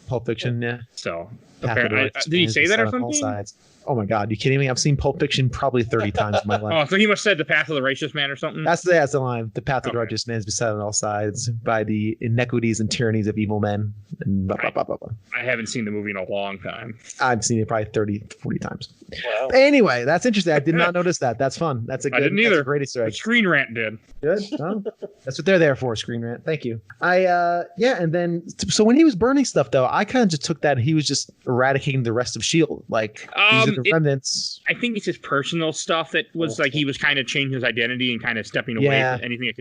Pulp Fiction, yeah. So did he say that or something? Oh my God, you kidding me? I've seen Pulp Fiction probably 30 times in my life. Oh, so he must have said the path of the righteous man or something? That's the line. The path of the righteous man is beset on all sides by the inequities and tyrannies of evil men. And blah, blah, blah, blah, blah. I haven't seen the movie in a long time. I've seen it probably 30, 40 times. Wow. Anyway, that's interesting. I did not notice that. That's fun. That's a good, I didn't either. That's a great Easter egg. Screen Rant did. Good. Well, that's what they're there for, Screen Rant. Thank you. And then, so when he was burning stuff, though, I kind of just took that he was just eradicating the rest of S.H.I.E.L.D. Like, these are the remnants. I think it's his personal stuff that was like he was kind of changing his identity and kind of stepping away from anything that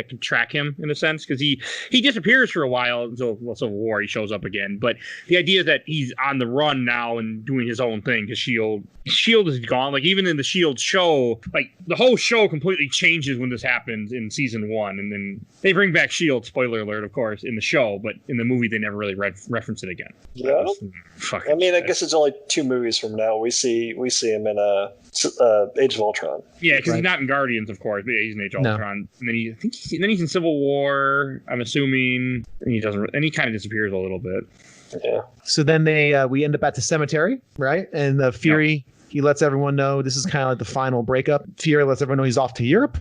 could track him in a sense, because he disappears for a while until Civil War. He shows up again, but the idea that he's on the run now and doing his own thing because S.H.I.E.L.D. is gone. Like even in the S.H.I.E.L.D. show, like the whole show completely changes when this happens in season 1, and then they bring back S.H.I.E.L.D. Spoiler alert, of course, in the show, but in the movie they never really reference it again. Yeah, I mean, I guess it's only 2 movies from now. We see him in Age of Ultron. Yeah, because he's not in Guardians, of course, but he's in Age of Ultron. And then he's in Civil War, I'm assuming, and he kind of disappears a little bit. Yeah. So then we end up at the cemetery, right? And Fury, he lets everyone know this is kind of like the final breakup. Fury lets everyone know he's off to Europe.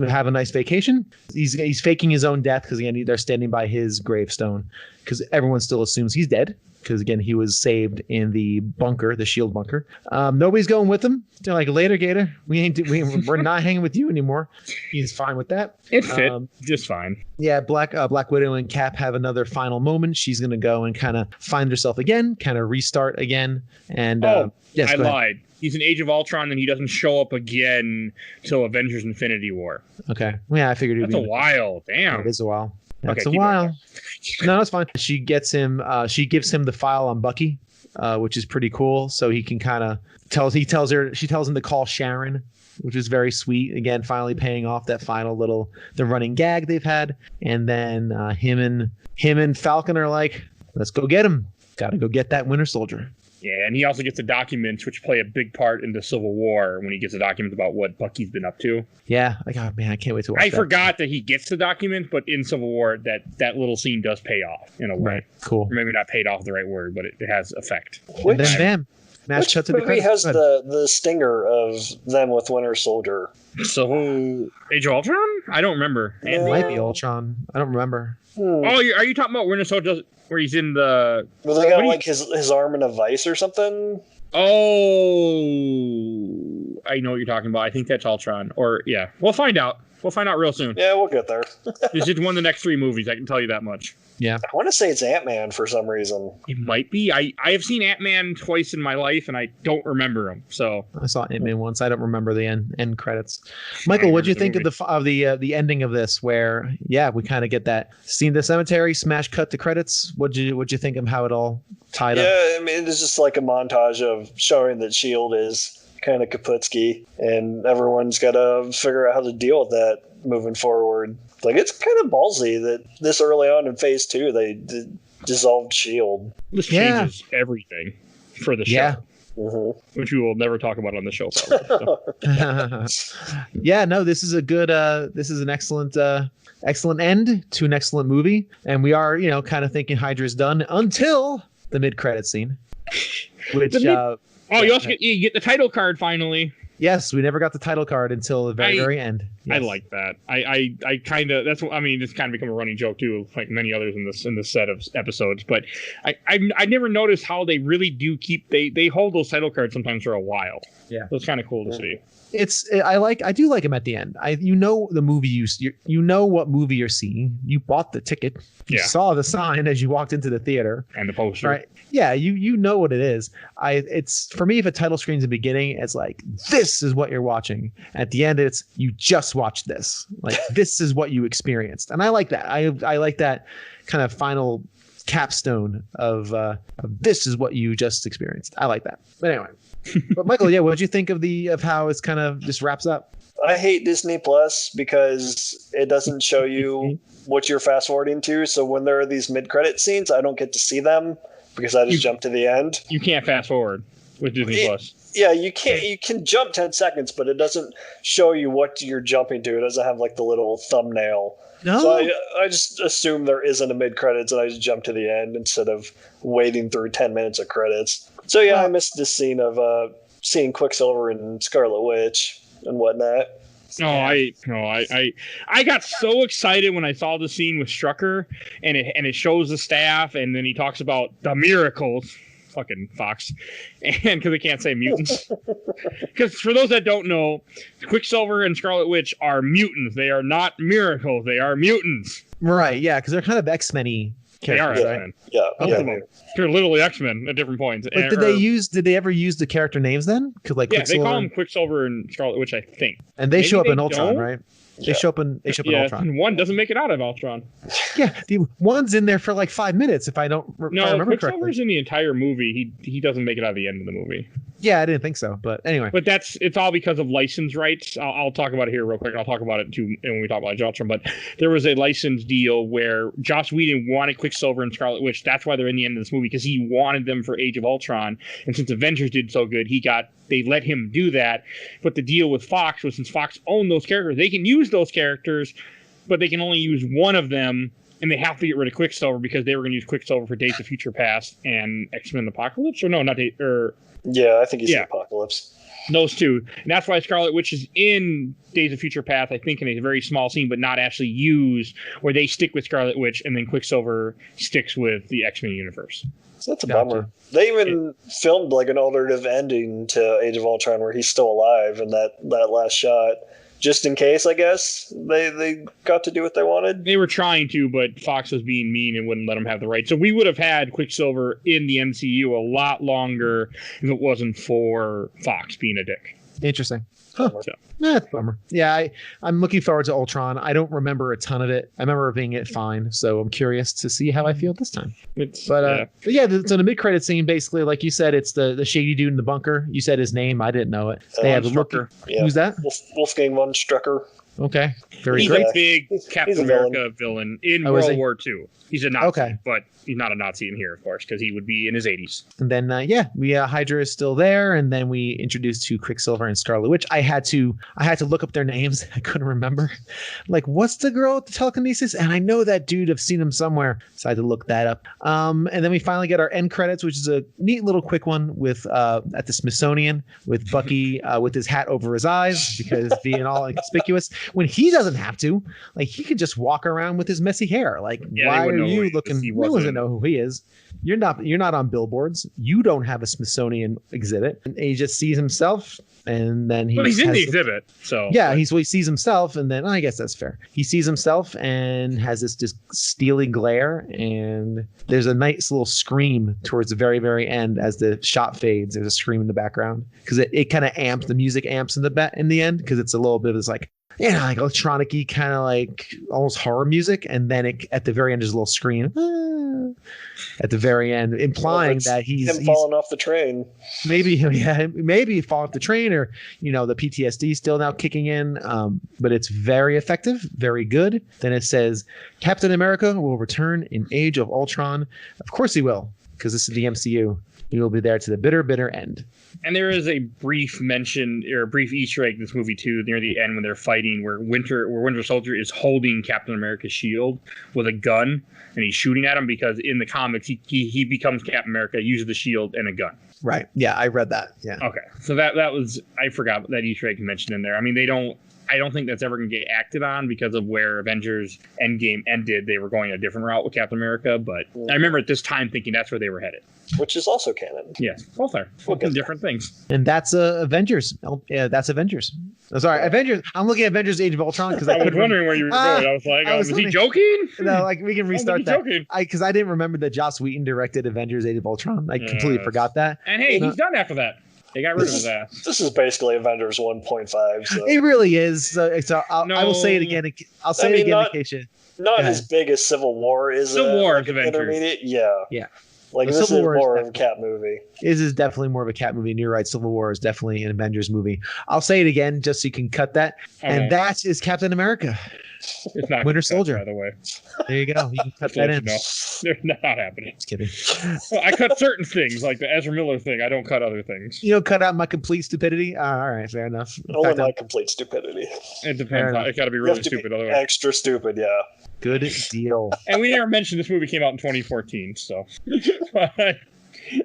Have a nice vacation. He's faking his own death because again they're standing by his gravestone because everyone still assumes he's dead because again he was saved in the bunker, the S.H.I.E.L.D. bunker. Nobody's going with him. They're like, later, Gator. We're not hanging with you anymore. He's fine with that. It fit just fine. Yeah, Black Widow and Cap have another final moment. She's gonna go and kind of find herself again, kind of restart again. And yes, I lied. He's in Age of Ultron, and he doesn't show up again till Avengers: Infinity War. Okay. Well, yeah, I figured that's a while. Damn. It is a while. That's a while. No, that's fine. She gets him. She gives him the file on Bucky, which is pretty cool. So he can kind of she tells him to call Sharon, which is very sweet. Again, finally paying off that final the running gag they've had. And then him and Falcon are like, let's go get him. Got to go get that Winter Soldier. Yeah, and he also gets the documents, which play a big part in the Civil War when he gets the documents about what Bucky's been up to. Yeah, like, oh man, I can't wait to watch that. I forgot that he gets the documents, but in Civil War, that little scene does pay off in a way. Right, cool. Or maybe not paid off the right word, but it has effect. And then bam, which movie has the stinger of them with Winter Soldier? So, Age of Ultron? I don't remember. It might be Ultron. I don't remember. Oh, are you talking about Winter Soldier where he's in the... Well, they got like his arm in a vice or something? Oh, I know what you're talking about. I think that's Ultron. Or, yeah. We'll find out. We'll find out real soon. Yeah, we'll get there. This is one of the next 3 movies, I can tell you that much. Yeah. I want to say it's Ant-Man for some reason. It might be. I have seen Ant-Man twice in my life, and I don't remember him. So I saw Ant-Man once. I don't remember the end credits. Michael, what do you think of the ending of this? Where we kind of get that scene in the cemetery, smash cut to credits. What'd you think of how it all tied up? Yeah, I mean, it's just like a montage of showing that S.H.I.E.L.D. is kind of Kaputski, and everyone's got to figure out how to deal with that moving forward. Like, it's kind of ballsy that this early on in Phase 2 they dissolved S.H.I.E.L.D. This changes everything for the show. which we will never talk about on the show. Probably, so. Yeah, no, this is a good. This is an excellent end to an excellent movie, and we are, kind of thinking Hydra's done until the mid-credit scene, which. You also get the title card finally. Yes, we never got the title card until the very end. Yes. I like that. I kind of, that's what I mean. It's kind of become a running joke too, like many others in this set of episodes. But I never noticed how they really do keep they hold those title cards sometimes for a while. Yeah, so it's kind of cool to see. I do like him at the end. The movie you know what movie you're seeing. You bought the ticket. You saw the sign as you walked into the theater and the poster. Right? Yeah, you know what it is. It's for me, if a title screen's the beginning, it's like this is what you're watching. At the end, it's you just watched this. Like this is what you experienced, and I like that. I like that kind of final capstone of this is what you just experienced. I like that. But anyway. But Michael, what did you think of how it's kind of just wraps up? I hate Disney Plus because it doesn't show you what you're fast forwarding to. So when there are these mid-credit scenes, I don't get to see them because I just jump to the end. You can't fast forward with Disney Plus. Yeah, you can't. You can jump 10 seconds, but it doesn't show you what you're jumping to. It doesn't have like the little thumbnail. No. So I just assume there isn't a mid-credits, and I just jump to the end instead of waiting through 10 minutes of credits. So I missed this scene of seeing Quicksilver and Scarlet Witch and whatnot. I got so excited when I saw the scene with Strucker, and it shows the staff, and then he talks about the miracles. Fucking Fox, and because they can't say mutants. Because for those that don't know, Quicksilver and Scarlet Witch are mutants. They are not miracles. They are mutants. Right? Yeah, because they're kind of X-Men-y characters. They are X-Men. Yeah. They're literally X-Men at different points. But did they ever use the character names then? They call them Quicksilver and Scarlet Witch, I think. And they show up in Ultron, right? They show up in Ultron. And one doesn't make it out of Ultron. Yeah, the one's in there for like 5 minutes if I remember correctly. Quicksilver's in the entire movie. He doesn't make it out of the end of the movie. Yeah, I didn't think so, but anyway. But it's all because of license rights. I'll talk about it here real quick. I'll talk about it too when we talk about Ultron. But there was a license deal where Joss Whedon wanted Quicksilver and Scarlet Witch. That's why they're in the end of this movie, because he wanted them for Age of Ultron. And since Avengers did so good, they let him do that. But the deal with Fox was, since Fox owned those characters, they can use those characters, but they can only use one of them. And they have to get rid of Quicksilver because they were going to use Quicksilver for Days of Future Past and X-Men Apocalypse. Or no, not yeah, I think he's in Apocalypse. Those two. And that's why Scarlet Witch is in Days of Future Past, I think, in a very small scene, but not actually used, where they stick with Scarlet Witch and then Quicksilver sticks with the X-Men universe. So that's a bummer. They even filmed like an alternative ending to Age of Ultron where he's still alive in that last shot. Just in case, I guess, they got to do what they wanted. They were trying to, but Fox was being mean and wouldn't let them have the right. So we would have had Quicksilver in the MCU a lot longer if it wasn't for Fox being a dick. Interesting. Huh. That's a bummer. Yeah, I'm looking forward to Ultron. I don't remember a ton of it. I remember being it fine, so I'm curious to see how I feel this time. So the mid-credit scene, basically, like you said, it's the shady dude in the bunker. You said his name. I didn't know it. They have a looker. Yeah. Who's that? Wolfgang von Strucker. Okay. He's a big Captain America villain in World War II. He's a Nazi, but he's not a Nazi in here, of course, because he would be in his 80s. And then, Hydra is still there, and then we introduced to Quicksilver and Scarlet Witch. I had to look up their names. I couldn't remember. Like, what's the girl with the telekinesis? And I know that dude. I've seen him somewhere, so I had to look that up. And then we finally get our end credits, which is a neat little quick one with at the Smithsonian with Bucky with his hat over his eyes because being all inconspicuous when he doesn't have to. Like, he could just walk around with his messy hair. Like, why are you looking? He doesn't know who he is. You're not on billboards. You don't have a Smithsonian exhibit. And he just sees himself, and then he's in the exhibit. So yeah, he sees himself, and then I guess that's fair. He sees himself and has this just steely glare, and there's a nice little scream towards the very, very end as the shot fades. There's a scream in the background because it kind of amps. The music amps in the end because it's a little bit of this like electronic-y kind of like almost horror music, and then at the very end there's a little scream at the very end, implying that he's falling off the train. Maybe fall off the train, or the PTSD still now kicking in. But it's very effective, very good. Then it says Captain America will return in Age of Ultron. Of course he will, because this is the MCU. You will be there to the bitter, bitter end. And there is a brief mention or a brief Easter egg in this movie too, near the end when they're fighting, where Winter Soldier is holding Captain America's shield with a gun, and he's shooting at him because in the comics he becomes Captain America, uses the shield and a gun. Right. Yeah, I read that. Yeah. Okay. So that was, I forgot that Easter egg mentioned in there. I mean, I don't think that's ever going to get acted on because of where Avengers Endgame ended. They were going a different route with Captain America, but I remember at this time thinking that's where they were headed. Which is also canon. Yes, both are. Different things. And that's Avengers. Oh, yeah, that's Avengers. Oh, sorry, Avengers. I'm looking at Avengers Age of Ultron because I was wondering where you were going. I was like, was he joking? No, like we can restart that. Because I didn't remember that Joss Whedon directed Avengers Age of Ultron. I completely forgot that. And hey, he's done after that. They got rid of his ass. This is basically Avengers 1.5. So. It really is. So I will say it again. I'll say it again in case you. Not as big as Civil War is. Civil War is Avengers. Intermediate. Yeah. Yeah. Like this is more of a Cap movie. This is definitely more of a Cap movie. And you're right. Civil War is definitely an Avengers movie. I'll say it again just so you can cut that. And that is Captain America. It's not Winter Soldier. By the way, there you go. You can cut that in. No, they're not happening. Just kidding. Well, I cut certain things, like the Ezra Miller thing. I don't cut other things. You don't cut out my complete stupidity. All right, fair enough. Only my complete stupidity. It depends. It got to be really stupid. Otherwise, extra stupid. Yeah. Good deal. And we never mentioned this movie came out in 2014. So,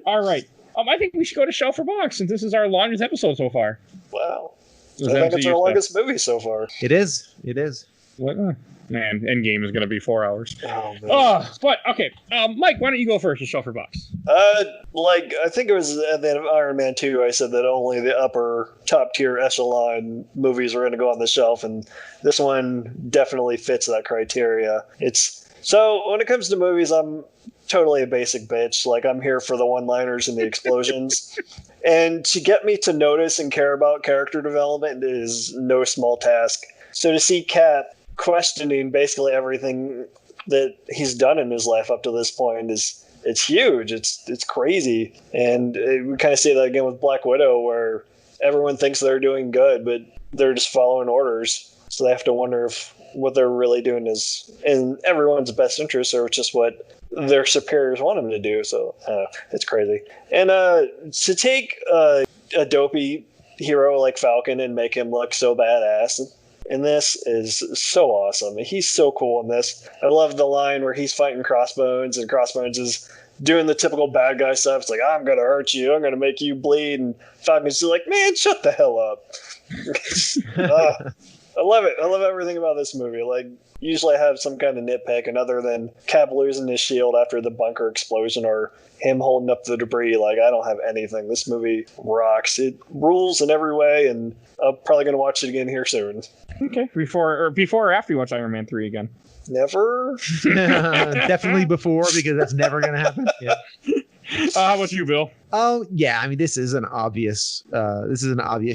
all right. I think we should go to Shelf for Box since this is our longest episode so far. Wow. I think it's our longest movie so far. It is. It is. What? Man, Endgame is going to be 4 hours. Oh, man. But, okay. Mike, why don't you go first with Shelf for Box? I think it was at the end of Iron Man 2, I said that only the upper top tier echelon movies were going to go on the shelf, and this one definitely fits that criteria. So when it comes to movies, I'm totally a basic bitch. Like, I'm here for the one-liners and the explosions. And to get me to notice and care about character development is no small task. So to see Cap questioning basically everything that he's done in his life up to this point it's huge. It's crazy. And we kind of see that again with Black Widow, where everyone thinks they're doing good, but they're just following orders. So they have to wonder if what they're really doing is in everyone's best interest or just what their superiors want them to do. So it's crazy. And to take a dopey hero like Falcon and make him look so badass, and this is so awesome. He's so cool in this. I love the line where he's fighting Crossbones, and Crossbones is doing the typical bad guy stuff. It's like, I'm going to hurt you. I'm going to make you bleed. And Falcon's just like, man, shut the hell up. I love it. I love everything about this movie. Like, usually I have some kind of nitpick, and other than Cap losing his shield after the bunker explosion or him holding up the debris, like, I don't have anything. This movie rocks. It rules in every way, and I'm probably going to watch it again here soon. Okay. Before or after you watch Iron Man 3 again? Never. Definitely before, because that's never going to happen. Yeah. How about you, Bill? Oh yeah, I mean this is an obvious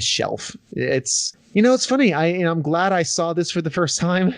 shelf. It's it's funny. I'm glad I saw this for the first time.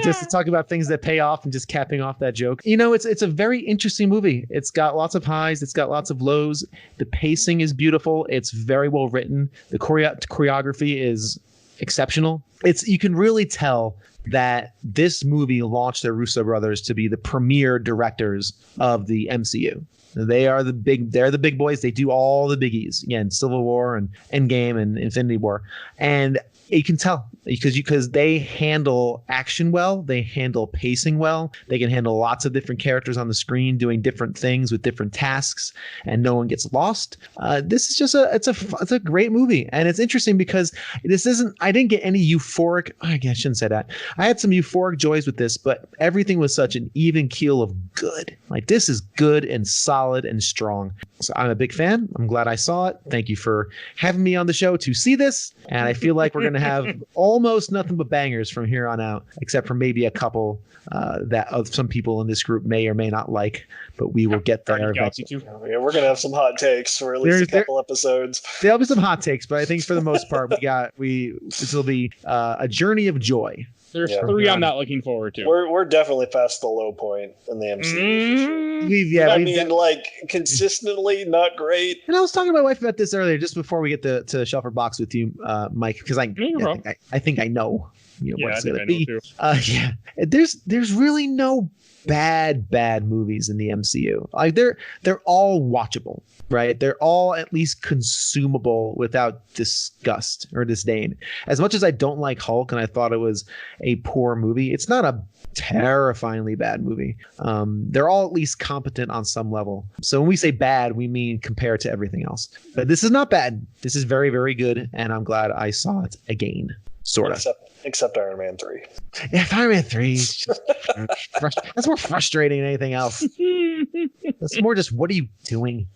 Just to talk about things that pay off and just capping off that joke. It's a very interesting movie. It's got lots of highs. It's got lots of lows. The pacing is beautiful. It's very well written. The choreography is exceptional. You can really tell that this movie launched the Russo brothers to be the premier directors of the MCU. They're the big boys. They do all the biggies. Again, Civil War and Endgame and Infinity War. And you can tell because they handle action well, they handle pacing well, they can handle lots of different characters on the screen doing different things with different tasks, and no one gets lost. This is just it's a great movie, and it's interesting because I didn't get any euphoric. I shouldn't say that. I had some euphoric joys with this, but everything was such an even keel of good. Like, this is good and solid and strong. So I'm a big fan. I'm glad I saw it. Thank you for having me on the show to see this, and I feel like we're going to have almost nothing but bangers from here on out, except for maybe a couple that some people in this group may or may not like, but we will get there. Yeah, we're going to have some hot takes for at least a couple episodes. There'll be some hot takes, but I think for the most part, this will be a journey of joy. There's Yeah. 3 I'm not looking forward to. We're definitely past the low point in the MCU. For sure. I mean, like, consistently not great. And I was talking to my wife about this earlier, just before we get to Shelfer Box with you, Mike, because I think I know, what it's gonna be. Yeah, there's really no bad movies in the MCU. Like they're all watchable, right? They're all at least consumable without disgust or disdain. As much as I don't like Hulk and I thought it was a poor movie, it's not a terrifyingly bad movie. They're all at least competent on some level. So when we say bad, we mean compared to everything else. But this is not bad. This is very, very good, and I'm glad I saw it again. Sort of. Except Iron Man 3. Yeah, Iron Man 3 is just that's more frustrating than anything else. That's more just, what are you doing?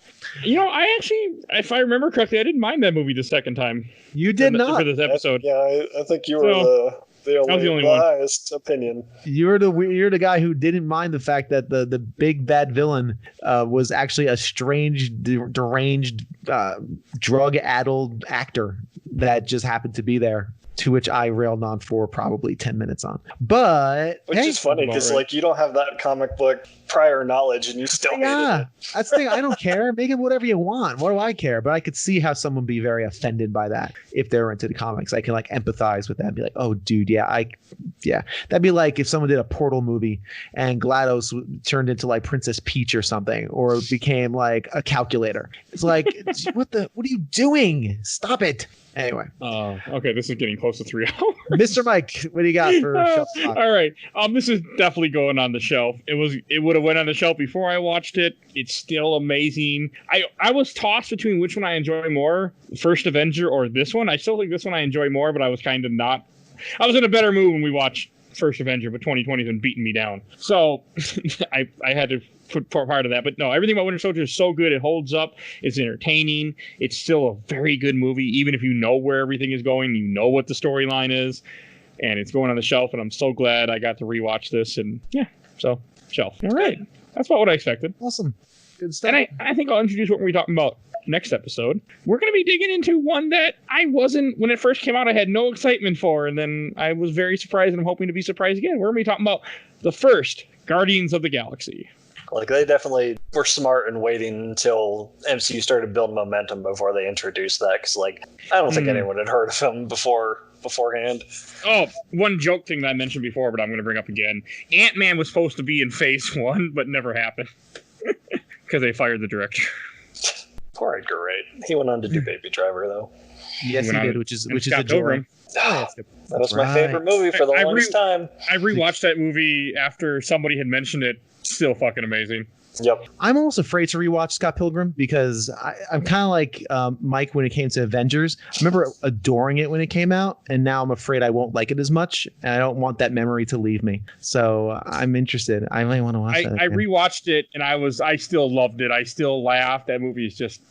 I actually, if I remember correctly, I didn't mind that movie the second time. You did not. For this episode. I think you were the only biased opinion. You're the guy who didn't mind the fact that the big bad villain was actually a strange, deranged, drug-addled actor that just happened to be there. To which I railed on for probably 10 minutes on. But which is funny because like you don't have that comic book prior knowledge and you still hated it. That's the thing. I don't care. Make it whatever you want. What do I care? But I could see how someone would be very offended by that if they're into the comics. I can like empathize with that and be like, oh, dude, yeah. That'd be like if someone did a Portal movie and GLaDOS turned into like Princess Peach or something, or became like a calculator. It's like, what are you doing? Stop it. Anyway. Okay, this is getting close to 3 hours. Mr. Mike, what do you got for Shelf Talk? All right. This is definitely going on the shelf. It would have went on the shelf before I watched it. It's still amazing. I was tossed between which one I enjoy more, First Avenger or this one. I still think this one I enjoy more, but I was kind of not. I was in a better mood when we watched First Avenger, but 2020's been beating me down. So I had to put part of that. But no, everything about Winter Soldier is so good. It holds up. It's entertaining. It's still a very good movie, even if you know where everything is going, you know what the storyline is, and it's going on the shelf. And I'm so glad I got to rewatch this. And yeah, so shelf. All right. That's about what I expected. Awesome. Good stuff. And I think I'll introduce what we're talking about next episode. We're going to be digging into one that I wasn't, when it first came out, I had no excitement for. And then I was very surprised, and I'm hoping to be surprised again. We're going to be talking about the first Guardians of the Galaxy. Like, they definitely were smart in waiting until MCU started building momentum before they introduced that. Because, like, I don't think anyone had heard of him beforehand. Oh, one joke thing that I mentioned before, but I'm going to bring up again. Ant-Man was supposed to be in Phase 1, but never happened. Because they fired the director. Poor Edgar Wright. He went on to do Baby Driver, though. Yes, he did, which is a joy. That was my favorite movie for the longest time. I rewatched that movie after somebody had mentioned it. Still fucking amazing. Yep. I'm almost afraid to rewatch Scott Pilgrim because I'm kind of like Mike when it came to Avengers. I remember adoring it when it came out, and now I'm afraid I won't like it as much, and I don't want that memory to leave me. So I'm interested. I might want to watch that. I rewatched it, and I still loved it. I still laughed. That movie is just,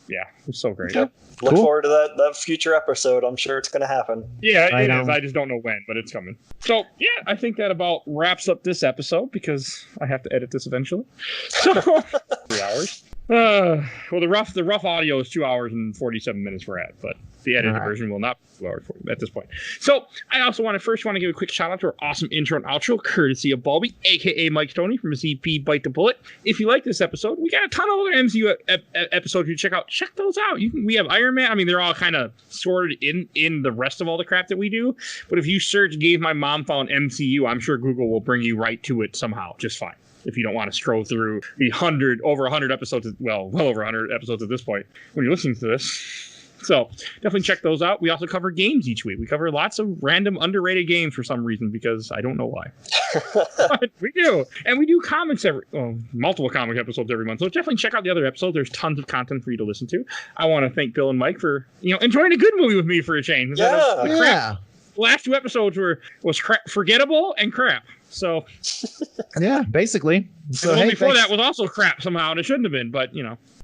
it's so great. Yep. Look forward to that future episode. I'm sure it's going to happen. Yeah, it is. I just don't know when, but it's coming. So, yeah, I think that about wraps up this episode because I have to edit this eventually. So, 3 hours. Well, the rough audio is 2 hours and 47 minutes we're at, but the edited version will not be 2 hours at this point. So I also want to give a quick shout out to our awesome intro and outro, courtesy of Balby, aka Mike Stoney from CP Bite the Bullet. If you like this episode, we got a ton of other MCU episodes you check out. Check those out. We have Iron Man. I mean, they're all kind of sorted in the rest of all the crap that we do. But if you search "Gave My Mom Found MCU," I'm sure Google will bring you right to it somehow, just fine. If you don't want to scroll through the over 100 episodes, well over 100 episodes at this point when you're listening to this. So definitely check those out. We also cover games each week. We cover lots of random underrated games for some reason because I don't know why. But we do. And we do comics multiple comic episodes every month. So definitely check out the other episodes. There's tons of content for you to listen to. I want to thank Bill and Mike for enjoying a good movie with me for a change. Yeah. The last 2 episodes was forgettable and crap. So yeah, basically. So before that was also crap somehow, and it shouldn't have been. But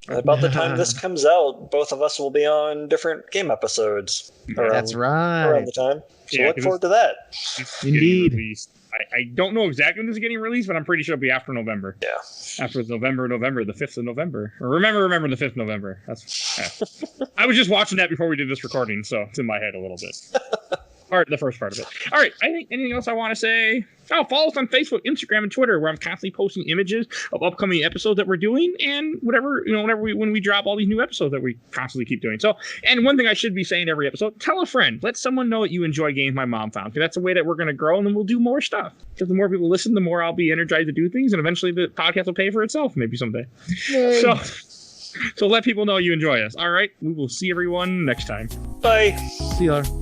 about the time this comes out, both of us will be on different game episodes. That's right. Around the time. So look forward to that. Indeed. I don't know exactly when this is getting released, but I'm pretty sure it'll be after November. Yeah. After November, the 5th of November. Or remember the 5th of November. I was just watching that before we did this recording, so it's in my head a little bit. the first part of it. All right. I think anything else I want to say? Oh, follow us on Facebook, Instagram, and Twitter, where I'm constantly posting images of upcoming episodes that we're doing, and whatever, when we drop all these new episodes that we constantly keep doing. So, and one thing I should be saying every episode: tell a friend, let someone know that you enjoy games my mom found, because that's a way that we're going to grow, and then we'll do more stuff. Because the more people listen, the more I'll be energized to do things, and eventually the podcast will pay for itself, maybe someday. Yay. So let people know you enjoy us. All right, we will see everyone next time. Bye. See you later.